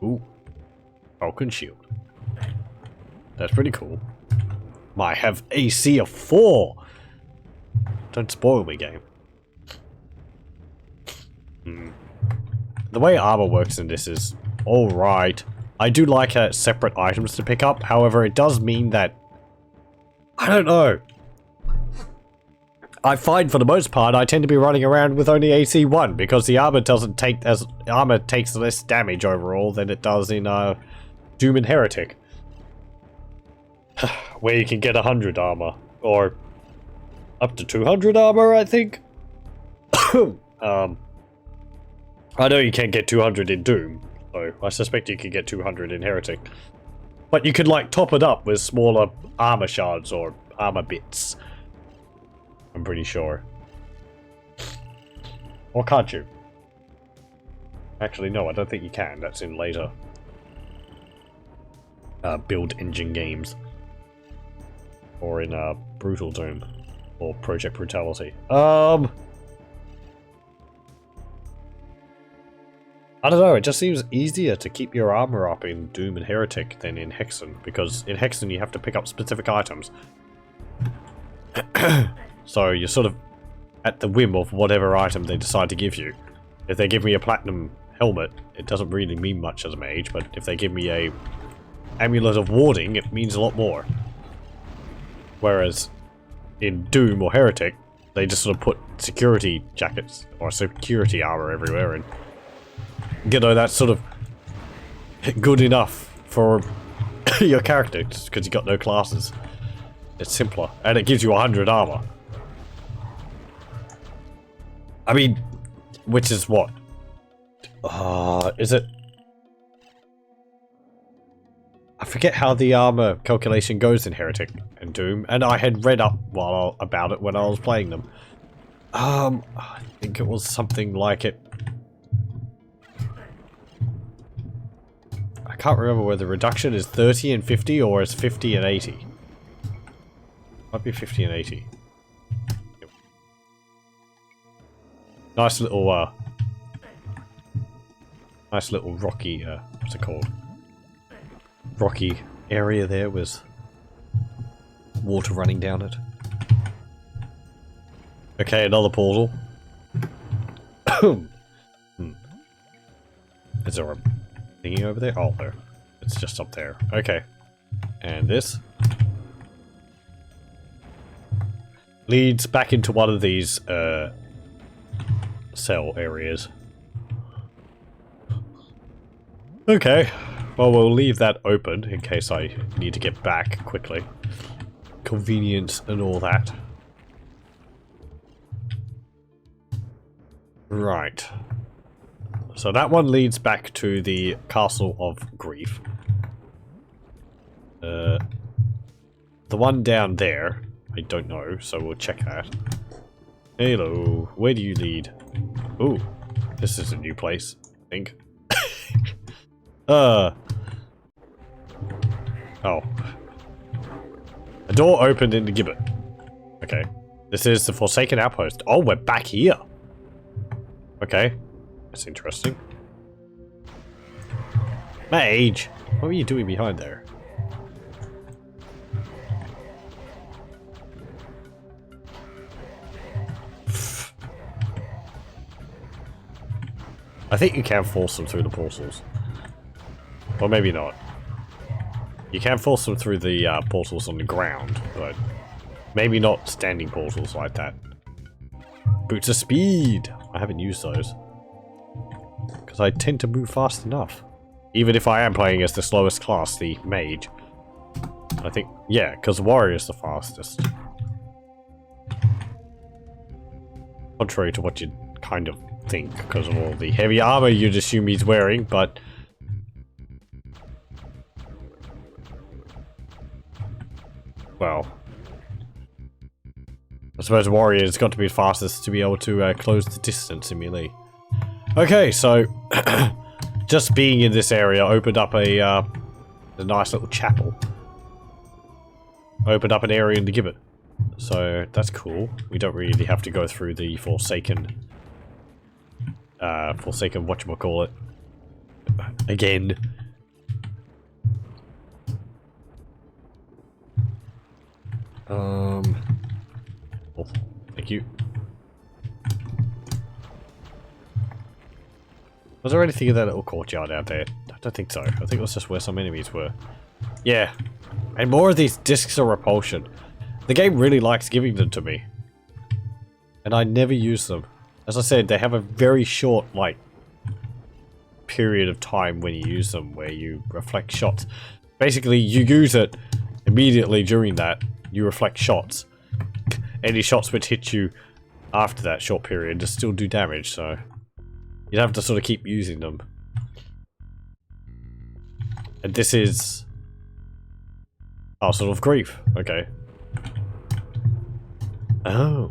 Ooh. Falcon shield. That's pretty cool. I have AC of 4! Don't spoil me, game. The way armor works in this is alright. I do like separate items to pick up, however it does mean that... I don't know. I find for the most part I tend to be running around with only AC 1 because the armor doesn't take as... Armor takes less damage overall than it does in Doom and Heretic. Where you can get 100 armor. Or up to 200 armor, I think. I know you can't get 200 in Doom, so I suspect you can get 200 in Heretic. But you could, like, top it up with smaller armor shards or armor bits. I'm pretty sure. Or can't you? Actually, no, I don't think you can. That's in later build engine games. Or in Brutal Doom. Or Project Brutality. I don't know, it just seems easier to keep your armor up in Doom and Heretic than in Hexen, because in Hexen you have to pick up specific items. So you're sort of at the whim of whatever item they decide to give you. If they give me a platinum helmet, it doesn't really mean much as a mage, but if they give me a amulet of warding, it means a lot more. Whereas in Doom or Heretic, they just sort of put security jackets or security armor everywhere, and you know, that's sort of good enough for your character, because you got no classes. It's simpler, and it gives you 100 armor. I mean, which is what? Is it? I forget how the armor calculation goes in Heretic and Doom, and I had read up about it when I was playing them. I think it was something like it. I can't remember whether reduction is 30 and 50 or it's 50 and 80. Might be 50 and 80. Yep. Nice little rocky, what's it called? Rocky area there with water running down it. Okay, another portal. Is there a thingy over there? Oh, there. It's just up there. Okay. And this leads back into one of these cell areas. Okay. Well, we'll leave that open in case I need to get back quickly. Convenience and all that. Right. So that one leads back to the Castle of Grief. The one down there, I don't know, so we'll check that. Hello, where do you lead? Ooh, this is a new place, I think. Oh. A door opened in the gibbet. Okay. This is the Forsaken Outpost. Oh, we're back here. Okay. That's interesting. Mage! What were you doing behind there? I think you can force them through the portals. Or maybe not. You can force them through the portals on the ground, but maybe not standing portals like that. Boots of speed! I haven't used those. Because I tend to move fast enough. Even if I am playing as the slowest class, the mage. I think, yeah, because warrior is the fastest. Contrary to what you'd kind of think, because of all the heavy armor you'd assume he's wearing, but... well... I suppose warrior's got to be the fastest to be able to close the distance in melee. Okay, so... just being in this area opened up a nice little chapel. Opened up an area in the gibbet. So, that's cool. We don't really have to go through the Forsaken... Forsaken whatchamacallit. Again. Thank you. Was there anything in that little courtyard out there? I don't think so. I think it was just where some enemies were. Yeah. And more of these discs of repulsion. The game really likes giving them to me. And I never use them. As I said, they have a very short, like, period of time when you use them, where you reflect shots. Basically, you use it immediately during that, you reflect shots. Any shots which hit you after that short period just still do damage, so you'd have to sort of keep using them. And this is Castle of Grief. Okay. Oh.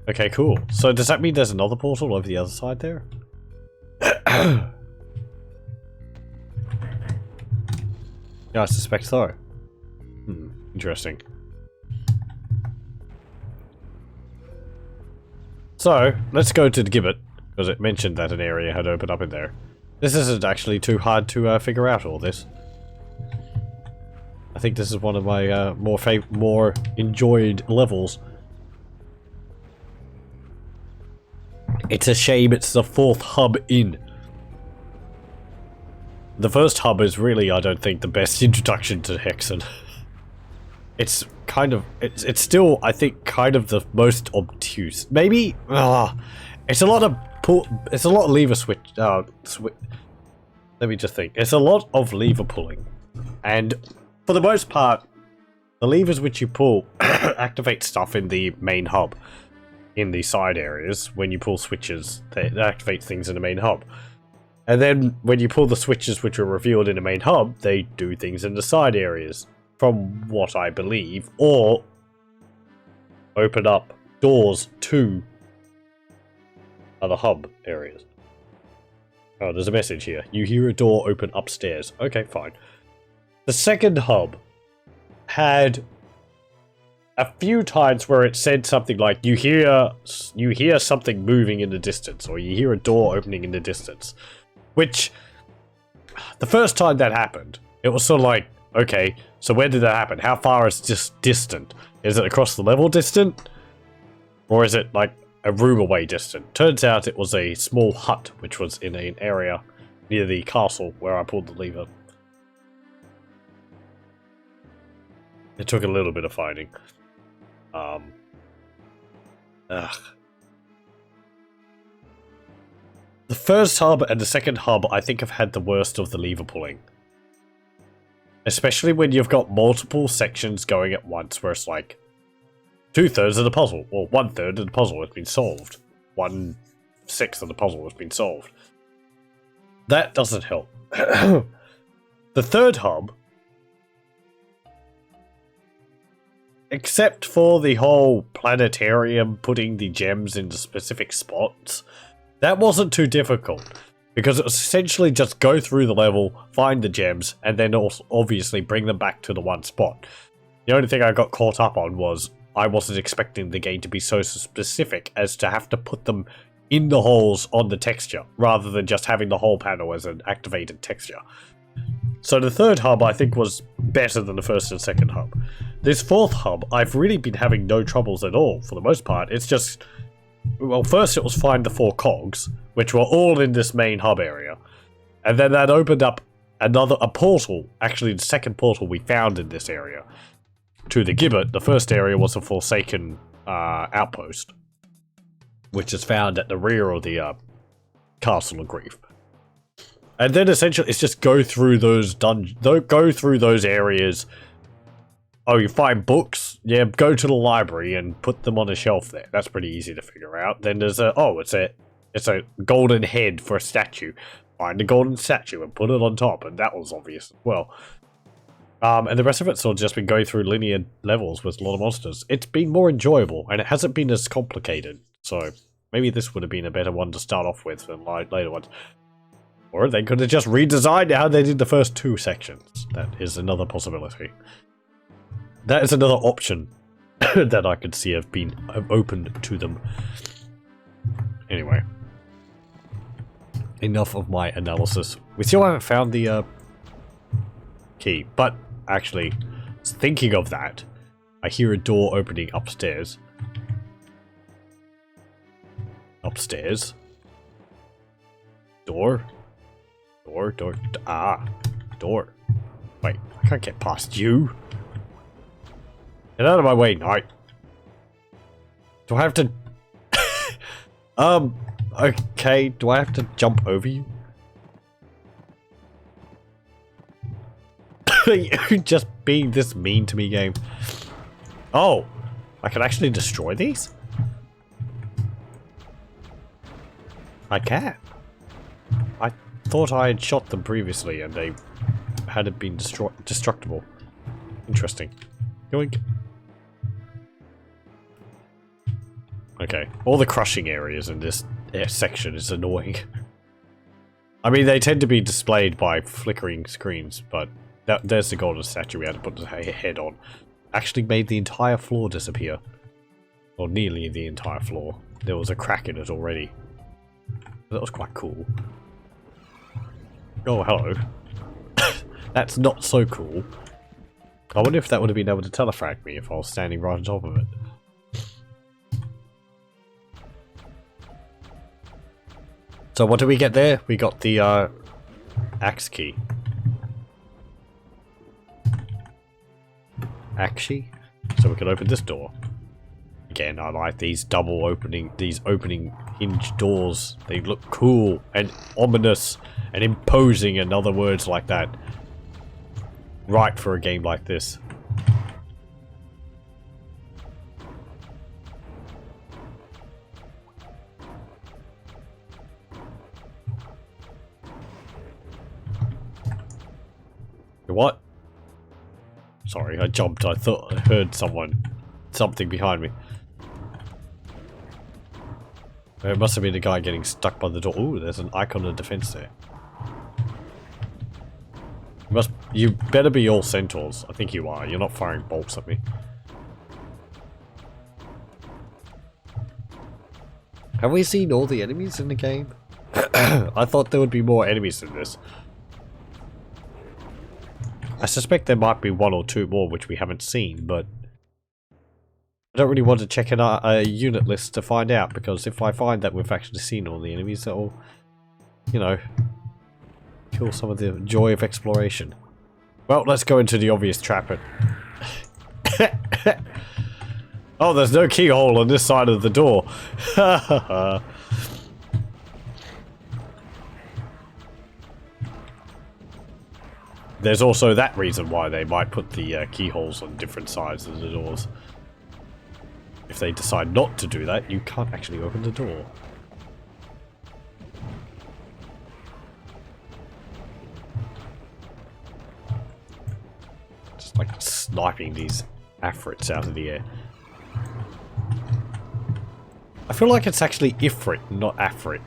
Okay, cool. So does that mean there's another portal over the other side there? Yeah, I suspect so. Interesting. So, let's go to the gibbet, because it mentioned that an area had opened up in there. This isn't actually too hard to figure out all this. I think this is one of my more enjoyed levels. It's a shame it's the 4th hub in. The first hub is really, I don't think, the best introduction to Hexen. It's kind of, it's still, I think, kind of the most obtuse. Maybe, it's a lot of lever switch, let me just think. It's a lot of lever pulling. And for the most part, the levers which you pull activate stuff in the main hub. In the side areas, when you pull switches, they activate things in the main hub. And then when you pull the switches which are revealed in the main hub, they do things in the side areas. From what I believe, or open up doors to other hub areas. Oh, there's a message here. You hear a door open upstairs. Okay, fine. The second hub had a few times where it said something like, you hear something moving in the distance, or you hear a door opening in the distance. Which, the first time that happened, it was sort of like, okay, so where did that happen? How far is this distant? Is it across the level distant? Or is it like a room away distant? Turns out it was a small hut, which was in an area near the castle where I pulled the lever. It took a little bit of finding. The first hub and the second hub, I think, have had the worst of the lever pulling. Especially when you've got multiple sections going at once, where it's like 2/3 of the puzzle, or 1/3 of the puzzle has been solved. 1/6 of the puzzle has been solved. That doesn't help. The third hub, except for the whole planetarium putting the gems into specific spots, that wasn't too difficult. Because it was essentially just go through the level, find the gems, and then also obviously bring them back to the one spot. The only thing I got caught up on was I wasn't expecting the game to be so specific as to have to put them in the holes on the texture, rather than just having the whole panel as an activated texture. So the third hub, I think, was better than the first and second hub. This fourth hub, I've really been having no troubles at all, for the most part. It's just, well, first it was find the 4 cogs, which were all in this main hub area. And then that opened up a portal, actually the second portal we found in this area, to the gibbet. The first area was a Forsaken outpost, which is found at the rear of the Castle of Grief. And then essentially it's just go through those areas. Oh, you find books? Yeah, go to the library and put them on a shelf there. That's pretty easy to figure out. Then there's it's a golden head for a statue. Find a golden statue and put it on top, and that was obvious as well. And the rest of it's sort of just been going through linear levels with a lot of monsters. It's been more enjoyable, and it hasn't been as complicated. So maybe this would have been a better one to start off with than later ones. Or they could have just redesigned how they did the first 2 sections. That is another possibility. That is another option that I could see have been opened to them. Anyway. Enough of my analysis. We still haven't found the key, but actually, thinking of that, I hear a door opening upstairs. Upstairs. Door. Door. Ah. Door. Wait, I can't get past you. Get out of my way, Knight. Do I have to... okay, do I have to jump over you? You're just being this mean to me, game. Oh, I can actually destroy these? I can. I thought I had shot them previously and they hadn't been destructible. Interesting. Yoink. Okay, all the crushing areas in this section is annoying. I mean, they tend to be displayed by flickering screens, but there's the golden statue we had to put the head on. Actually made the entire floor disappear. Or nearly the entire floor. There was a crack in it already. That was quite cool. Oh, hello. That's not so cool. I wonder if that would have been able to telefrag me if I was standing right on top of it. So what did we get there? We got the axe key. Axe key? So we can open this door. Again, I like these opening hinge doors. They look cool and ominous and imposing and other words like that. Right for a game like this. What? Sorry, I jumped. I thought I heard something behind me. It must have been the guy getting stuck by the door. Ooh, there's an icon of defense there. You better be all centaurs. I think you are. You're not firing bolts at me. Have we seen all the enemies in the game? I thought there would be more enemies in this. I suspect there might be one or two more which we haven't seen, but I don't really want to check in a unit list to find out, because if I find that we've actually seen all the enemies, that'll, you know, kill some of the joy of exploration. Well, let's go into the obvious trap. Oh, there's no keyhole on this side of the door. There's also that reason why they might put the keyholes on different sides of the doors. If they decide not to do that, you can't actually open the door. Just like sniping these Afrits out of the air. I feel like it's actually Ifrit, not Afrit.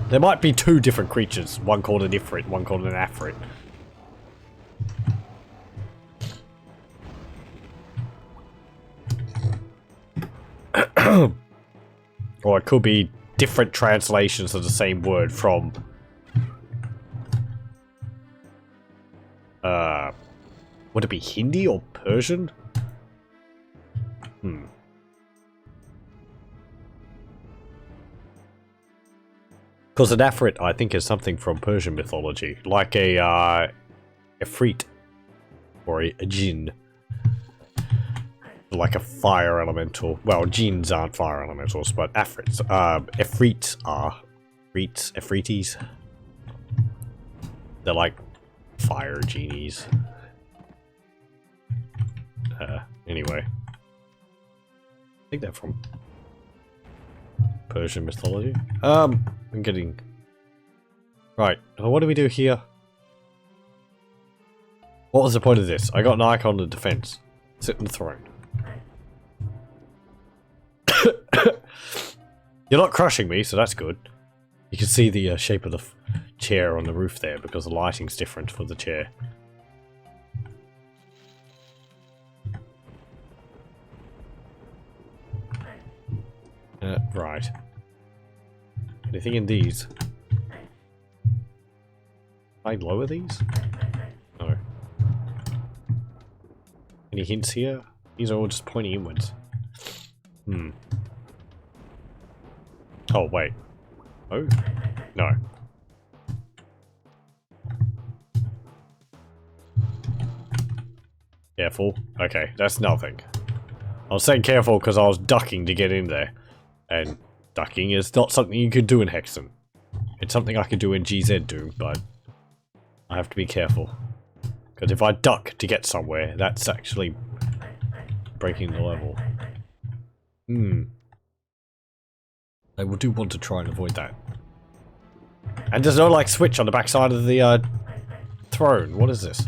There might be two different creatures, one called an Ifrit, one called an Afrit. Or it could be different translations of the same word from would it be Hindi or Persian? Because an Afrit, I think, is something from Persian mythology, like a Ifrit or a jinn. Like a fire elemental. Well, jinns aren't fire elementals, but Afrits. Ifrits are. Ifritis. They're like fire genies. Anyway. I think they're from Persian mythology. I'm getting... Right, what do we do here? What was the point of this? I got an icon of defense. Sit on the throne. You're not crushing me, so that's good. You can see the shape of the chair on the roof there, because the lighting's different for the chair. Right. Anything in these? Can I lower these? No. Any hints here? These are all just pointing inwards. Hmm. Oh, wait. Oh? No. Careful. Okay, that's nothing. I was saying careful because I was ducking to get in there. And ducking is not something you could do in Hexen. It's something I could do in GZ do, but I have to be careful. Because if I duck to get somewhere, that's actually breaking the level. Hmm. I do want to try and avoid that. And there's no, like, switch on the backside of the, throne. What is this?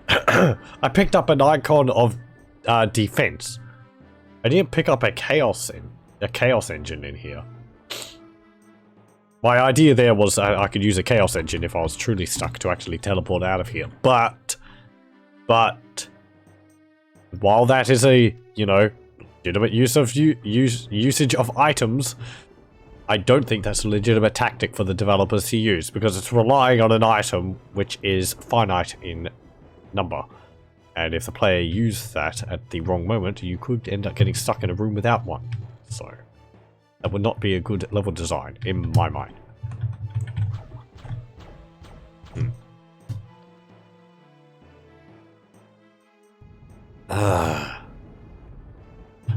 I picked up an icon of, defense. I didn't pick up a chaos engine in here. My idea there was I could use a chaos engine if I was truly stuck to actually teleport out of here. But, while that is a, you know, legitimate usage of items, I don't think that's a legitimate tactic for the developers to use, because it's relying on an item which is finite in number. And if the player used that at the wrong moment, you could end up getting stuck in a room without one. So, that would not be a good level design, in my mind.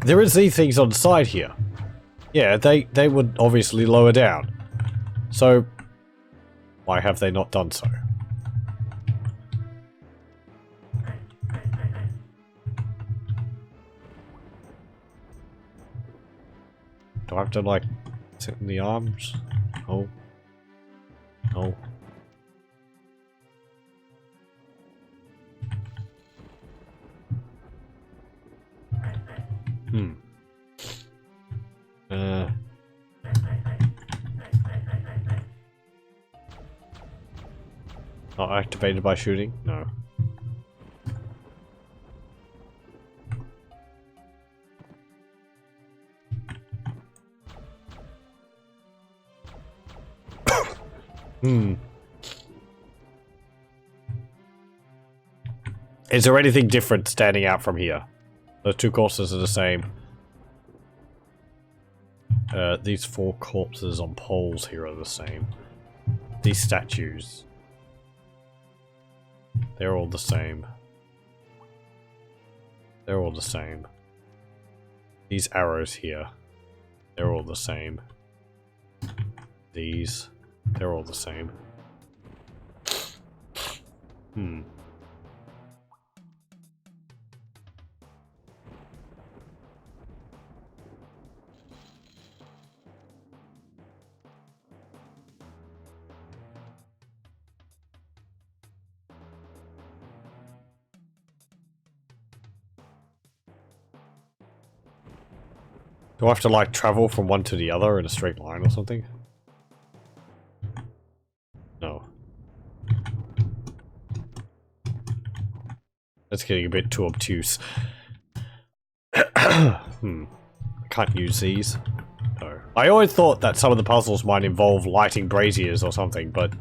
There is these things on the side here. Yeah, they would obviously lower down. So, why have they not done so? Do I have to, like, sit in the arms? Oh. Oh. Hmm. Not activated by shooting? No. Hmm. Is there anything different standing out from here? The two corpses are the same. These four corpses on poles here are the same. These statues. They're all the same. They're all the same. These arrows here. They're all the same. These. They're all the same. Hmm. Do I have to, like, travel from one to the other in a straight line or something? No. That's getting a bit too obtuse. I can't use these. No. I always thought that some of the puzzles might involve lighting braziers or something, but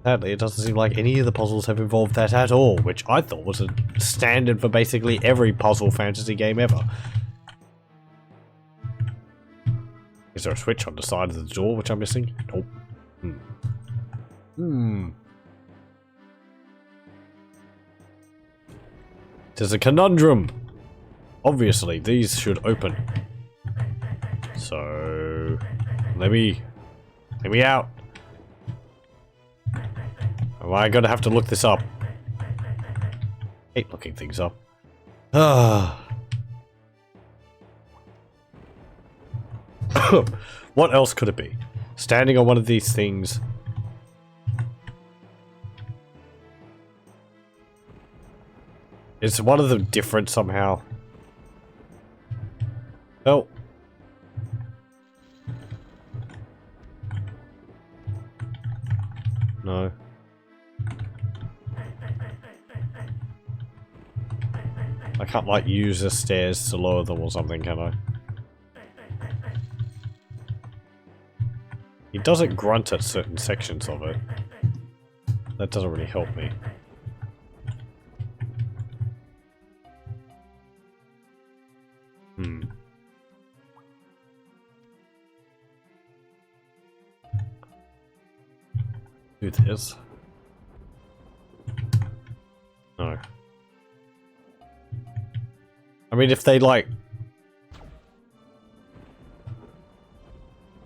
sadly it doesn't seem like any of the puzzles have involved that at all, which I thought was a standard for basically every puzzle fantasy game ever. Is there a switch on the side of the door which I'm missing? Nope. There's a conundrum. Obviously, these should open. So, let me out. Am I gonna have to look this up? Hate looking things up. What else could it be? Standing on one of these things. Is one of them different somehow? Oh. No. I can't, like, use the stairs to lower them or something, can I? He doesn't grunt at certain sections of it. That doesn't really help me. do this. No. I mean, if they like...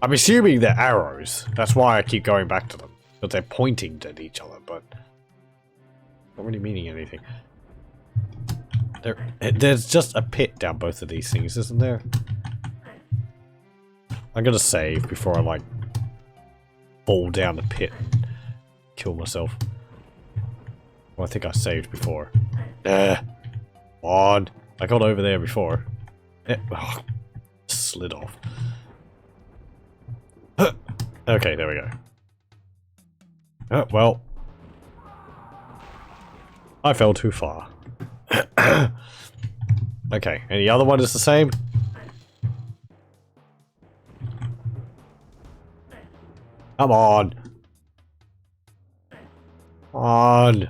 I'm assuming they're arrows. That's why I keep going back to them. But they're pointing at each other, but... not really meaning anything. There's just a pit down both of these things, isn't there? I'm gonna save before I, like, fall down the pit and kill myself. Well, I think I saved before. Come on. I got over there before. Oh, slid off. Okay, there we go. Well. I fell too far. Okay, and the other one is the same? Come on. On.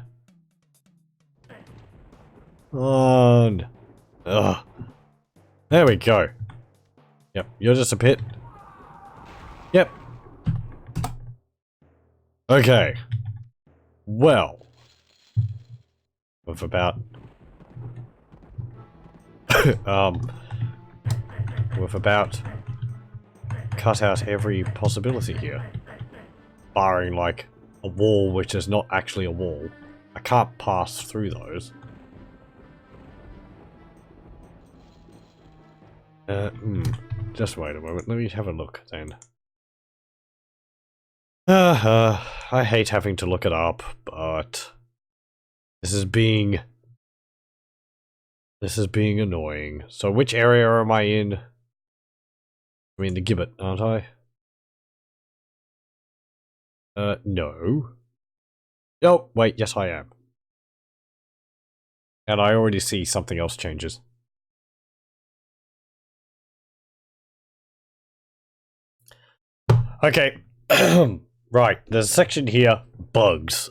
On. Ugh. There we go. Yep, you're just a pit. Yep. Okay. Well. With about... with about... cut out every possibility here. Barring, like, a wall which is not actually a wall. I can't pass through those. Just wait a moment. Let me have a look, then. I hate having to look it up, but... This is being annoying. So which area am I in? I'm in the gibbet, aren't I? No. Oh, wait, yes I am. And I already see something else changes. Okay. Right, there's a section here, bugs.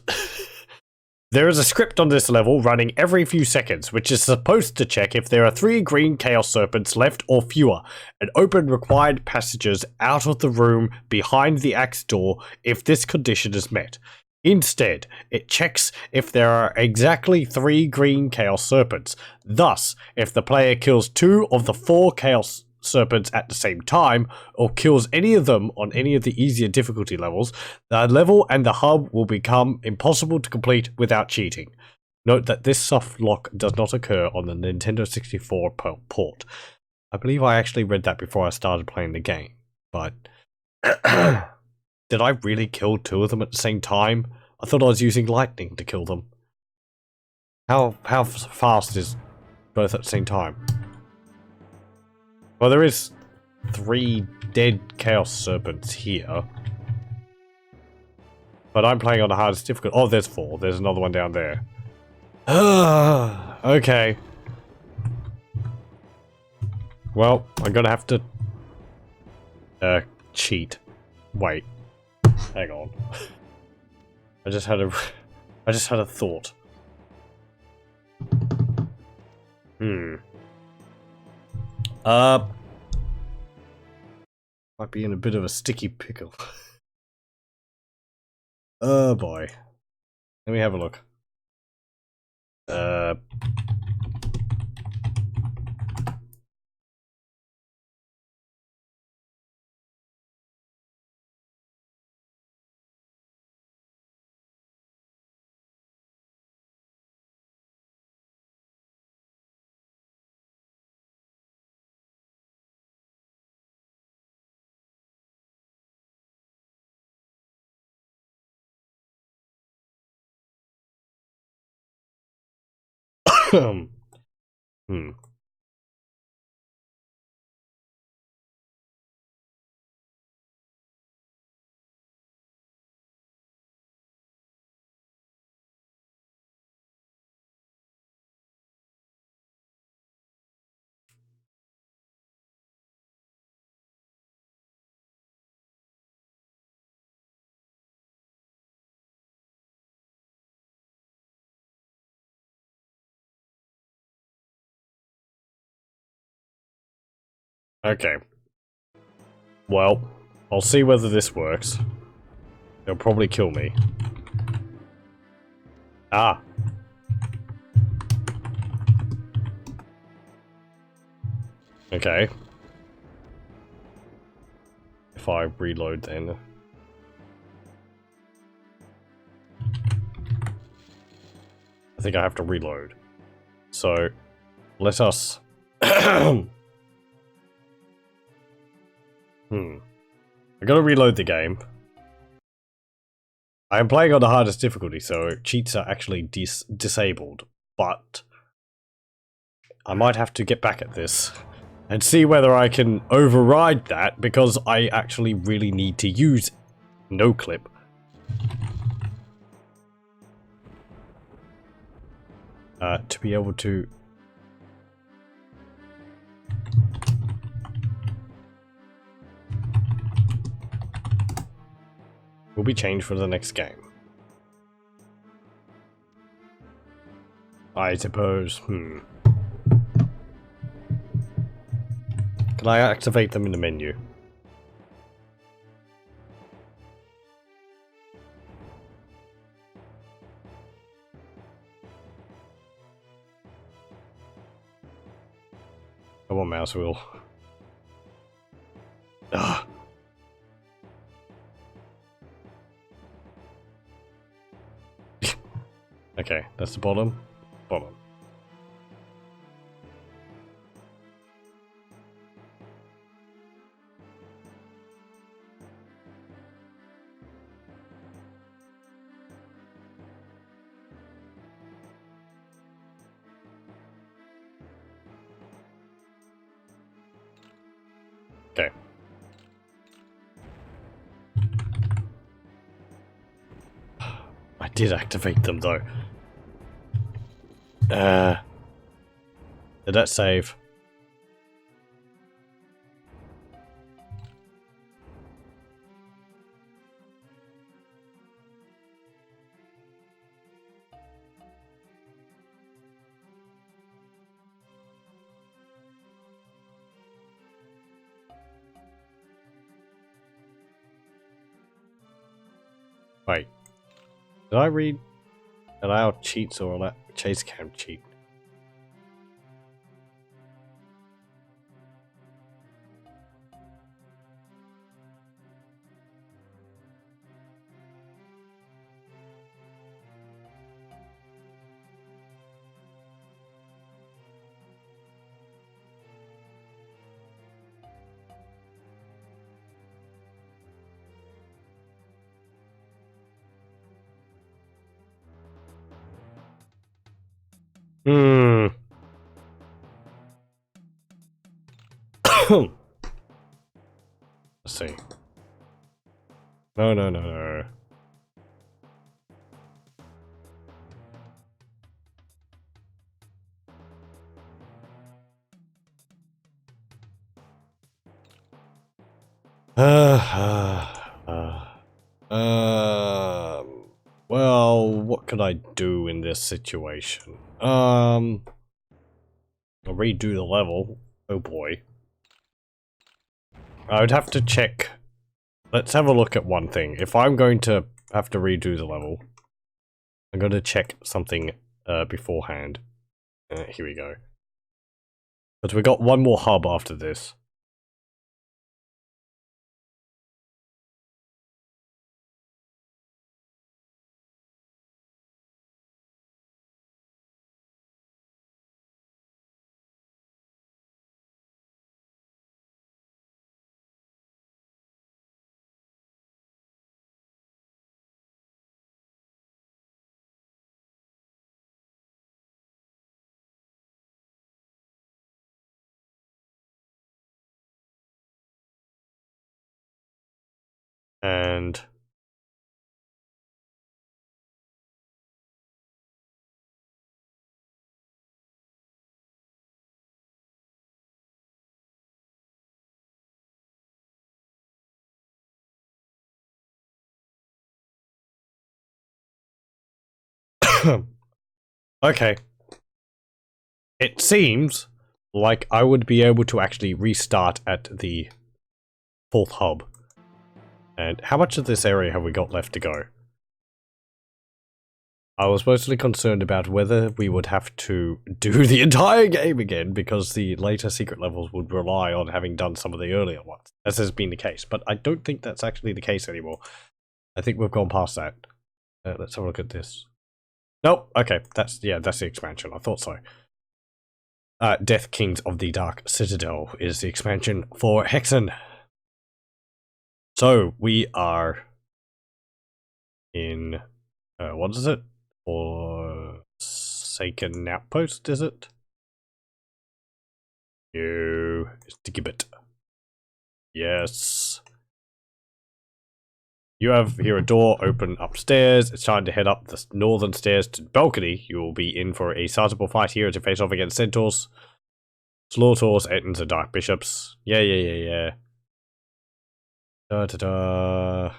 There is a script on this level running every few seconds, which is supposed to check if there are 3 green chaos serpents left or fewer, and open required passages out of the room behind the axe door if this condition is met. Instead, it checks if there are exactly 3 green chaos serpents. Thus, if the player kills 2 of the 4 chaos serpents at the same time, or kills any of them on any of the easier difficulty levels, the level and the hub will become impossible to complete without cheating. Note that this soft lock does not occur on the Nintendo 64 port. I believe I actually read that before I started playing the game, but... Did I really kill 2 of them at the same time? I thought I was using lightning to kill them. How fast is both at the same time? Well, there is 3 dead chaos serpents here. But I'm playing on the hardest difficulty. Oh, there's 4. There's another one down there. Okay. Well, I'm gonna have to... cheat. Wait. Hang on. I just had a thought. Might be in a bit of a sticky pickle. Oh boy. Let me have a look. Okay. Well, I'll see whether this works. They'll probably kill me. Ah. Okay. If I reload then. I think I have to reload. So, let us... I gotta reload the game. I am playing on the hardest difficulty, so cheats are actually disabled. But I might have to get back at this and see whether I can override that, because I actually really need to use no clip. To be able to... will be changed for the next game. I suppose, Can I activate them in the menu? Come on, mouse wheel. Ugh. Okay, that's the bottom. Bottom. Okay. I did activate them though. Did that save? Wait. Did I read allow cheats or allow chase cam cheat? Let's see. No, no, no, no. Well, what could I do in this situation? I'll redo the level. Oh boy. I would have to check. Let's have a look at one thing. If I'm going to have to redo the level, I'm going to check something beforehand. Here we go. But we got one more hub after this. And okay. It seems like I would be able to actually restart at the 4th hub. And how much of this area have we got left to go? I was mostly concerned about whether we would have to do the entire game again, because the later secret levels would rely on having done some of the earlier ones, as has been the case. But I don't think that's actually the case anymore. I think we've gone past that. Let's have a look at this. Nope, okay, that's the expansion, I thought so. Death Kings of the Dark Citadel is the expansion for Hexen. So, we are in, what is it? Forsaken Outpost, is it? No, it's the Gibbet. Yes. You have here a door open upstairs. It's time to head up the northern stairs to the balcony. You will be in for a sizable fight here to face off against centaurs, slaughters, Ettins, and dark bishops. Yeah. Da.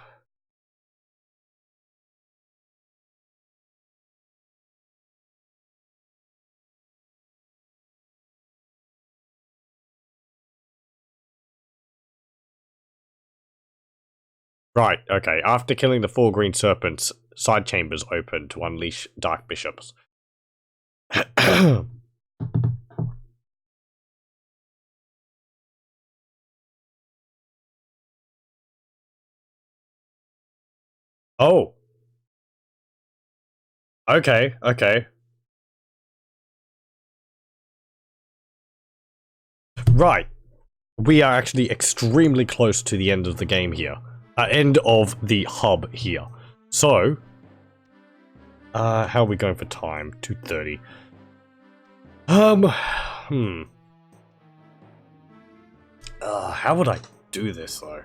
Right, okay. After killing the 4 green serpents, side chambers open to unleash dark bishops. Oh. Okay. Right. We are actually extremely close to the end of the game here. End of the hub here. So, how are we going for time? 2:30. How would I do this though?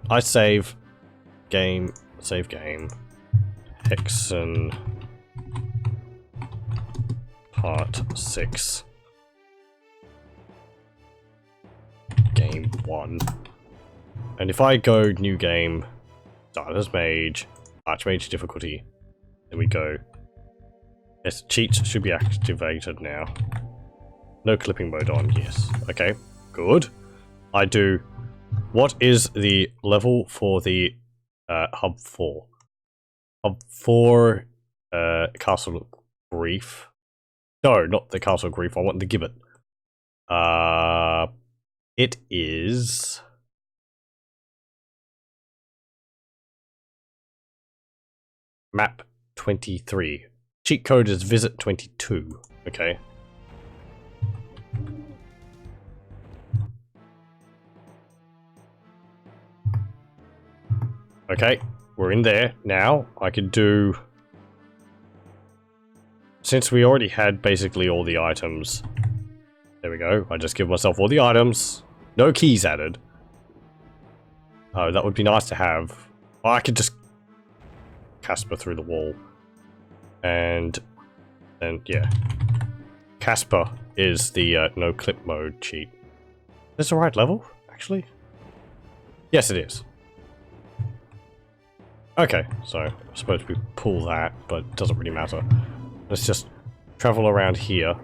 I save game, Hexen Part 6. Game 1. And if I go new game, start as mage, archmage difficulty, there we go. Yes, cheats should be activated now. No clipping mode on, yes. Okay, good. I do. What is the level for the hub 4? Hub 4, Castle Grief. No, not the Castle Grief, I want the Gibbet. It is... Map 23. Cheat code is visit 22. Okay. Okay, we're in there now. I can do... Since we already had basically all the items... There we go. I just give myself all the items. No keys added. Oh, that would be nice to have. Oh, I could just... Casper through the wall. And then, yeah. Casper is the no clip mode cheat. Is this the right level, actually? Yes, it is. Okay, so I suppose we pull that, but it doesn't really matter. Let's just travel around here,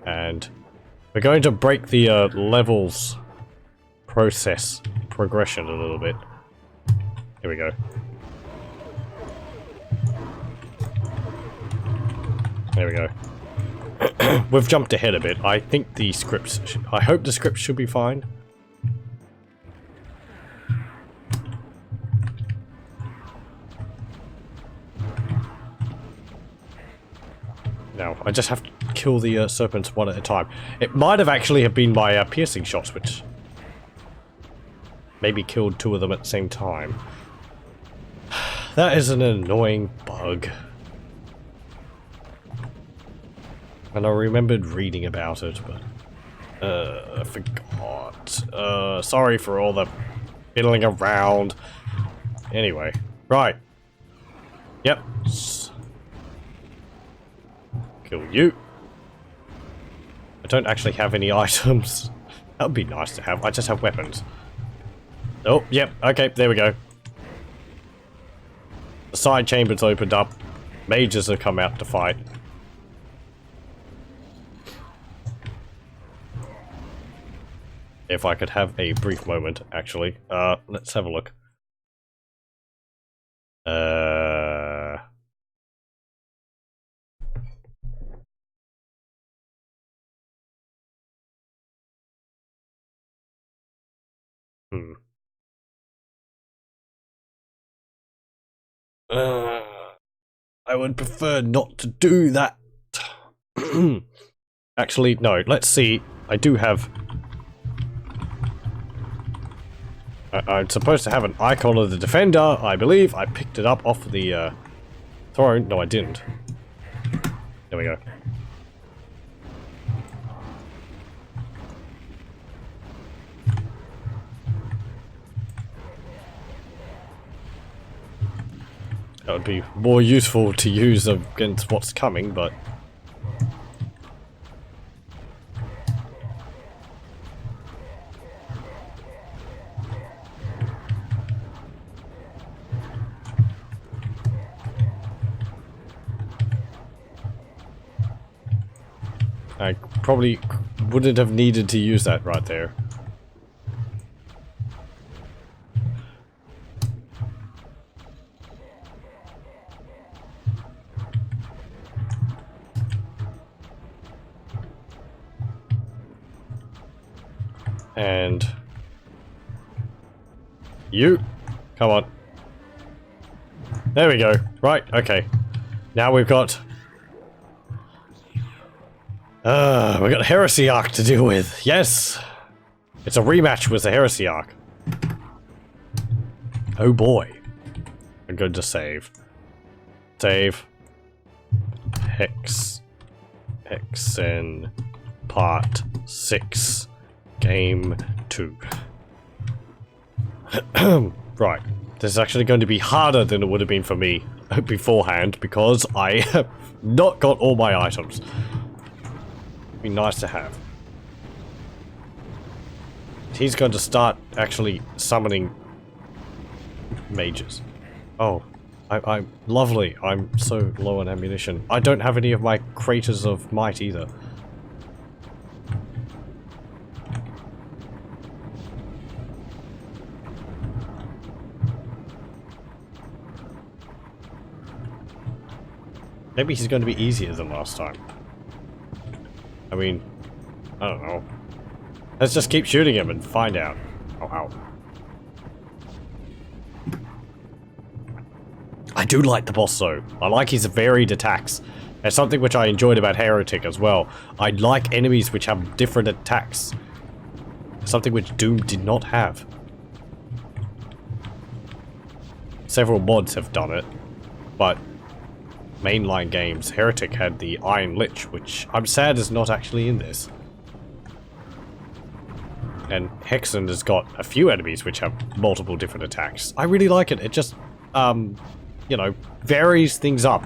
and we're going to break the levels progression a little bit. Here we go. There we go. We've jumped ahead a bit. I think the scripts... I hope the scripts should be fine. Now, I just have to kill the serpents one at a time. It might have actually have been my piercing shots, which... maybe killed 2 of them at the same time. That is an annoying bug. And I remembered reading about it, but... I forgot. Sorry for all the fiddling around. Anyway. Right. Yep. Kill you. I don't actually have any items. That would be nice to have. I just have weapons. Oh, yep. Okay, there we go. The side chamber's opened up. Mages have come out to fight. If I could have a brief moment, actually. Let's have a look. Hmm. I would prefer not to do that. Actually, no, let's see. I do have... I'm supposed to have an icon of the defender, I believe. I picked it up off the throne. No, I didn't. There we go. That would be more useful to use against what's coming, but... I probably wouldn't have needed to use that right there. And... you! Come on. There we go. Right, okay. Now we've got... we got Heresy Arc to deal with. Yes! It's a rematch with the Heresy Arc. Oh boy. I'm going to save. Save. Hexen Part 6. Game 2. Right. This is actually going to be harder than it would have been for me beforehand because I have not got all my items. Be nice to have. He's going to start actually summoning mages. Oh, I'm lovely. I'm so low on ammunition. I don't have any of my craters of might either. Maybe he's going to be easier than last time. I mean, I don't know. Let's just keep shooting him and find out. Oh, ow. I do like the boss though. I like his varied attacks. That's something which I enjoyed about Heretic as well. I like enemies which have different attacks. Something which Doom did not have. Several mods have done it, but mainline games, Heretic had the Iron Lich, which I'm sad is not actually in this. And Hexen has got a few enemies which have multiple different attacks. I really like it. It just, you know, varies things up.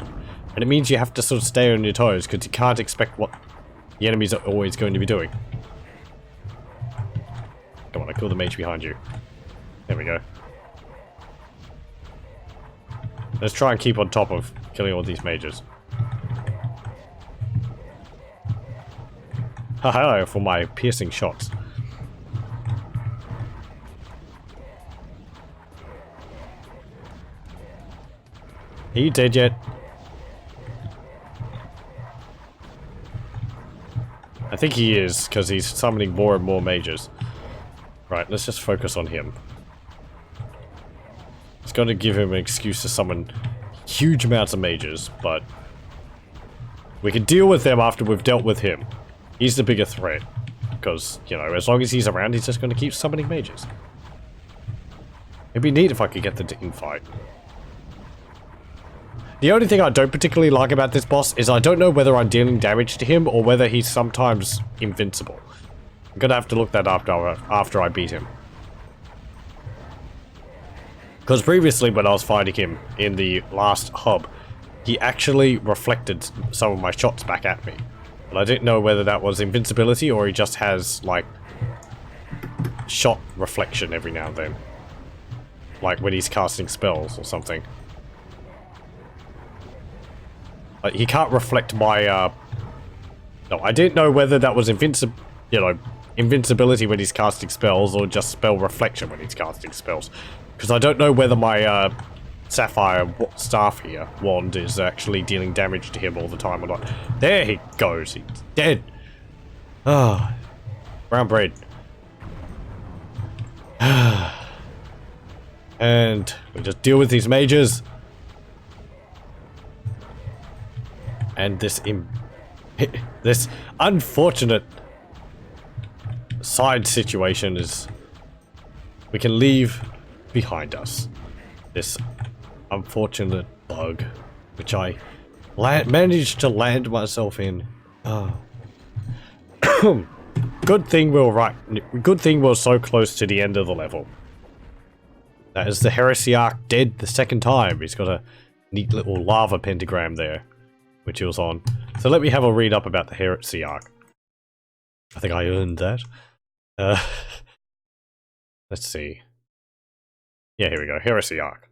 And it means you have to sort of stay on your toes, because you can't expect what the enemies are always going to be doing. Come on, I kill the mage behind you. There we go. Let's try and keep on top of killing all these mages. Haha, for my piercing shots. Are you dead yet? I think he is, because he's summoning more and more mages. Right, let's just focus on him. It's going to give him an excuse to summon huge amounts of mages, but we can deal with them after we've dealt with him. He's the bigger threat, because, you know, as long as he's around, he's just going to keep summoning mages. It'd be neat if I could get them to infight. The only thing I don't particularly like about this boss is I don't know whether I'm dealing damage to him or whether he's sometimes invincible. I'm gonna have to look that up after I beat him. Because previously when I was fighting him in the last hub, he actually reflected some of my shots back at me. But I didn't know whether that was invincibility or he just has, like, shot reflection every now and then. Like when he's casting spells or something. He can't reflect my, no, I didn't know whether that was invincible, you know, invincibility when he's casting spells, or just spell reflection when he's casting spells. Because I don't know whether my sapphire staff here, wand, is actually dealing damage to him all the time or not. There he goes. He's dead. Ah, brown bread. And we just deal with these mages. And this unfortunate side situation is we can leave behind us. This unfortunate bug, which I managed to land myself in. Oh. Good thing we're so close to the end of the level. That is the Heresiarch dead the second time. He's got a neat little lava pentagram there, which he was on. So let me have a read up about the Heresiarch. I think I earned that. Let's see. Yeah, here we go. Heresiarch.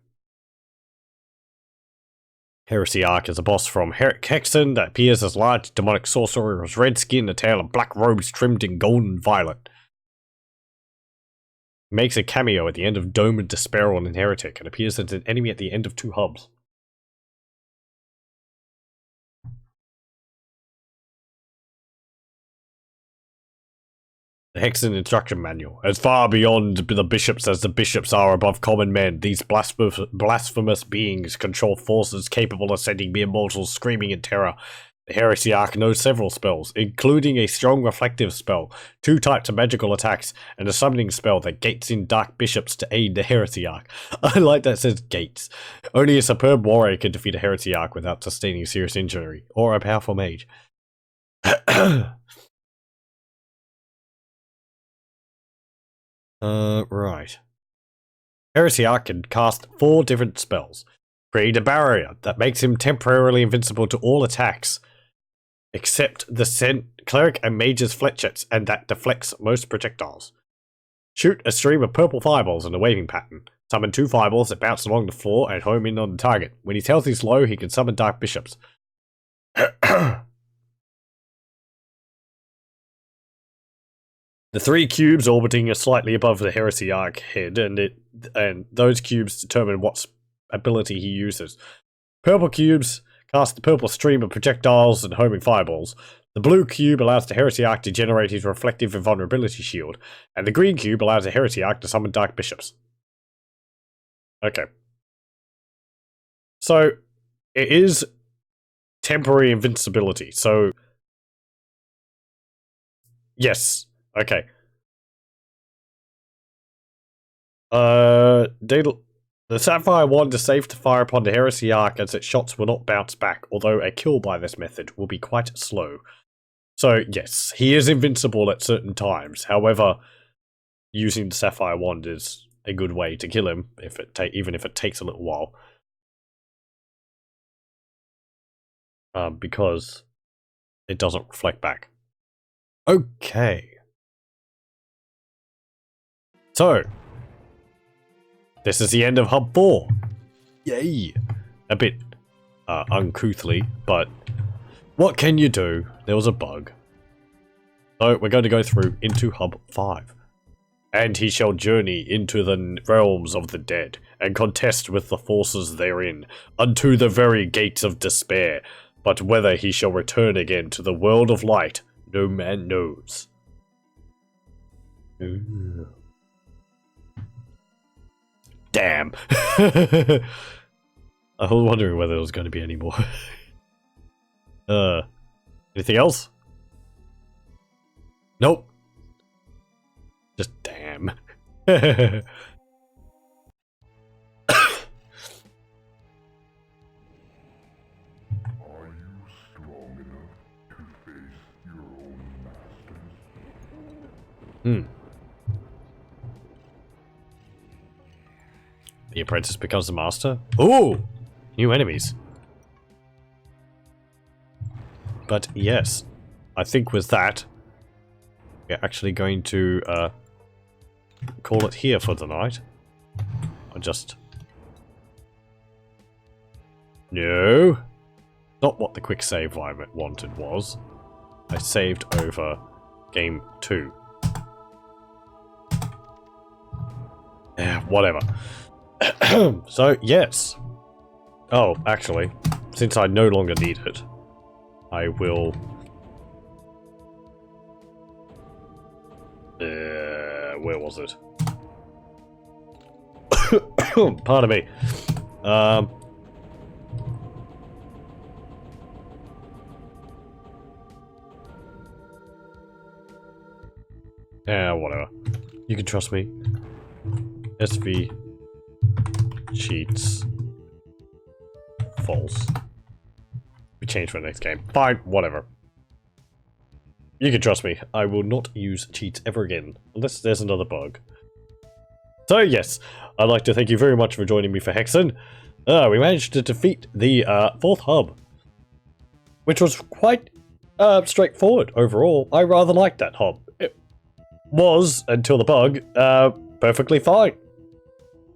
Heresiarch is a boss from Hexen that appears as large demonic sorcerer with red skin, a tail, and black robes trimmed in gold and violet. Makes a cameo at the end of Dome and Despair on Heretic and appears as an enemy at the end of 2 hubs. The Hexen Instruction Manual. As far beyond the bishops as the bishops are above common men, these blasphemous beings control forces capable of sending mere mortals screaming in terror. The Heresiarch knows several spells, including a strong reflective spell, 2 types of magical attacks, and a summoning spell that gates in dark bishops to aid the Heresiarch. I like that it says gates. Only a superb warrior can defeat a Heresiarch without sustaining serious injury, or a powerful mage. Right. Heresiarch can cast 4 different spells. Create a barrier that makes him temporarily invincible to all attacks, except the cleric and mage's fletchets, and that deflects most projectiles. Shoot a stream of purple fireballs in a waving pattern. Summon 2 fireballs that bounce along the floor and home in on the target. When he tells he's low, he can summon dark bishops. The 3 cubes orbiting slightly above the Heresiarch head, and those cubes determine what ability he uses. Purple cubes cast the purple stream of projectiles and homing fireballs. The blue cube allows the Heresiarch to generate his reflective invulnerability shield, and the green cube allows the Heresiarch to summon dark bishops. Okay. So, it is temporary invincibility, so... Yes. Okay. The Sapphire Wand is safe to fire upon the Heresiarch as its shots will not bounce back, although a kill by this method will be quite slow. So, yes, he is invincible at certain times. However, using the Sapphire Wand is a good way to kill him, even if it takes a little while. Because it doesn't reflect back. Okay. So, this is the end of Hub 4. Yay! A bit uncouthly, but what can you do? There was a bug. So, we're going to go through into Hub 5. And he shall journey into the realms of the dead, and contest with the forces therein, unto the very gates of despair. But whether he shall return again to the world of light, no man knows. Ooh. Damn. I was wondering whether there was going to be any more. Anything else? Nope. Just damn. The apprentice becomes the master? Ooh! New enemies. But yes, I think with that, we're actually going to call it here for the night. I'll just... No! Not what the quick save I wanted was. I saved over game 2. Whatever. So, yes. Oh, actually, since I no longer need it, I will... where was it? Pardon me. Yeah, whatever. You can trust me. SV cheats false. We change for the next game. Fine, whatever. You can trust me. I will not use cheats ever again, unless there's another bug. So yes, I'd like to thank you very much for joining me for Hexen. We managed to defeat the 4th hub, which was quite straightforward overall. I rather liked that hub. It was, until the bug, perfectly fine.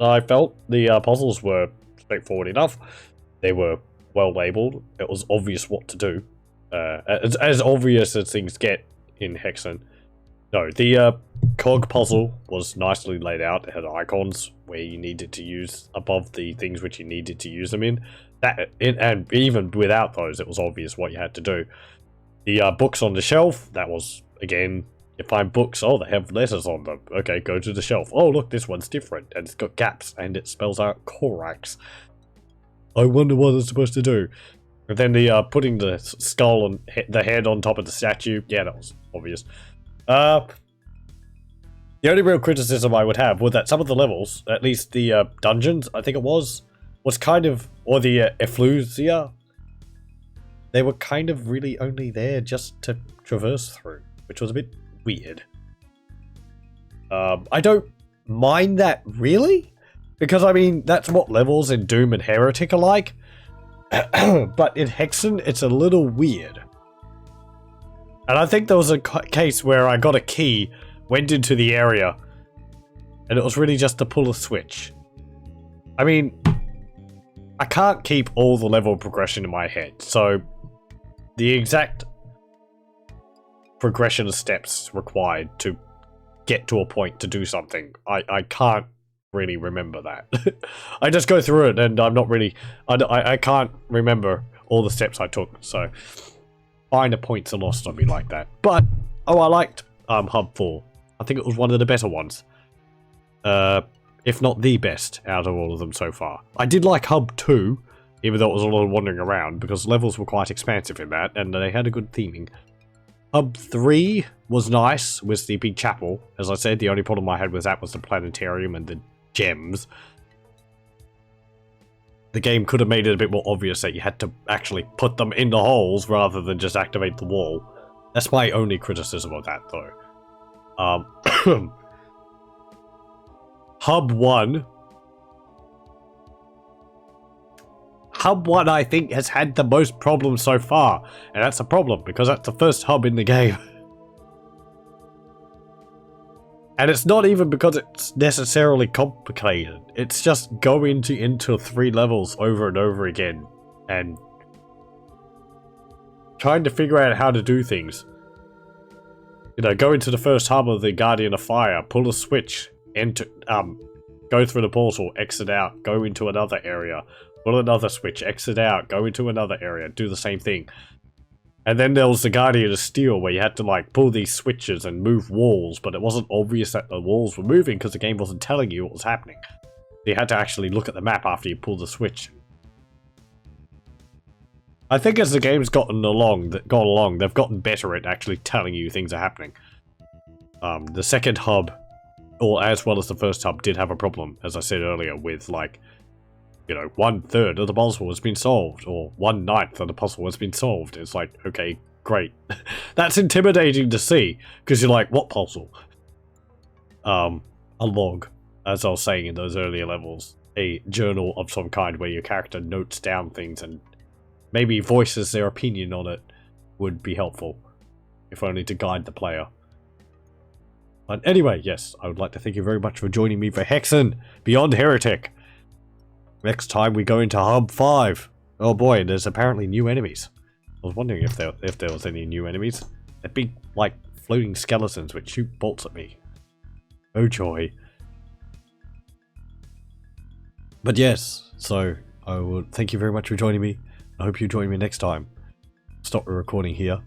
I felt the puzzles were straightforward enough. They were well labelled. It was obvious what to do. As obvious as things get in Hexen. No, the cog puzzle was nicely laid out. It had icons where you needed to use above the things which you needed to use them in. And even without those, it was obvious what you had to do. The books on the shelf, that was, again, you find books, oh, they have letters on them. Okay, go to the shelf. Oh, look, this one's different, and it's got gaps, and it spells out Korax. I wonder what it's supposed to do. And then the putting the skull and the head on top of the statue, yeah, that was obvious. The only real criticism I would have was that some of the levels, at least the dungeons, I think it was kind of, or the effluvia, they were kind of really only there just to traverse through, which was a bit weird. I don't mind that, really, because, I mean, that's what levels in Doom and Heretic are like. But in Hexen, it's a little weird. And I think there was a case where I got a key, went into the area, and it was really just to pull a switch. I mean, I can't keep all the level progression in my head, so the exact progression of steps required to get to a point to do something, I can't really remember that. I just go through it and I'm not really, I can't remember all the steps I took, so minor points are lost on me like that. But oh, I liked Hub 4. I think it was one of the better ones, if not the best out of all of them so far. I did like Hub 2, even though it was a lot of wandering around, because levels were quite expansive in that and they had a good theming. Hub 3 was nice with the big chapel. As I said, the only problem I had with that was the planetarium and the gems. The game could have made it a bit more obvious that you had to actually put them in the holes rather than just activate the wall. That's my only criticism of that, though. Hub 1. Hub 1, I think, has had the most problems so far. And that's a problem, because that's the first hub in the game. And it's not even because it's necessarily complicated. It's just go into 3 levels over and over again. And trying to figure out how to do things. You know, go into the first hub of the Guardian of Fire, pull a switch, enter, go through the portal, exit out, go into another area, pull another switch, exit out, go into another area, do the same thing. And then there was the Guardian of Steel, where you had to, like, pull these switches and move walls, but it wasn't obvious that the walls were moving because the game wasn't telling you what was happening. You had to actually look at the map after you pulled the switch. I think as the game's gone along, they've gotten better at actually telling you things are happening. The second hub, or as well as the first hub, did have a problem, as I said earlier, with, like, you know, 1/3 of the puzzle has been solved, or 1/9 of the puzzle has been solved. It's like, okay, great. That's intimidating to see, because you're like, what puzzle? A log, as I was saying in those earlier levels. A journal of some kind where your character notes down things and maybe voices their opinion on it would be helpful, if only to guide the player. But anyway, yes, I would like to thank you very much for joining me for Hexen Beyond Heretic. Next time we go into Hub 5. Oh boy, there's apparently new enemies. I was wondering if there was any new enemies. They're big, like, floating skeletons which shoot bolts at me. Oh joy. But yes, so I will thank you very much for joining me. I hope you join me next time. Stop the recording here.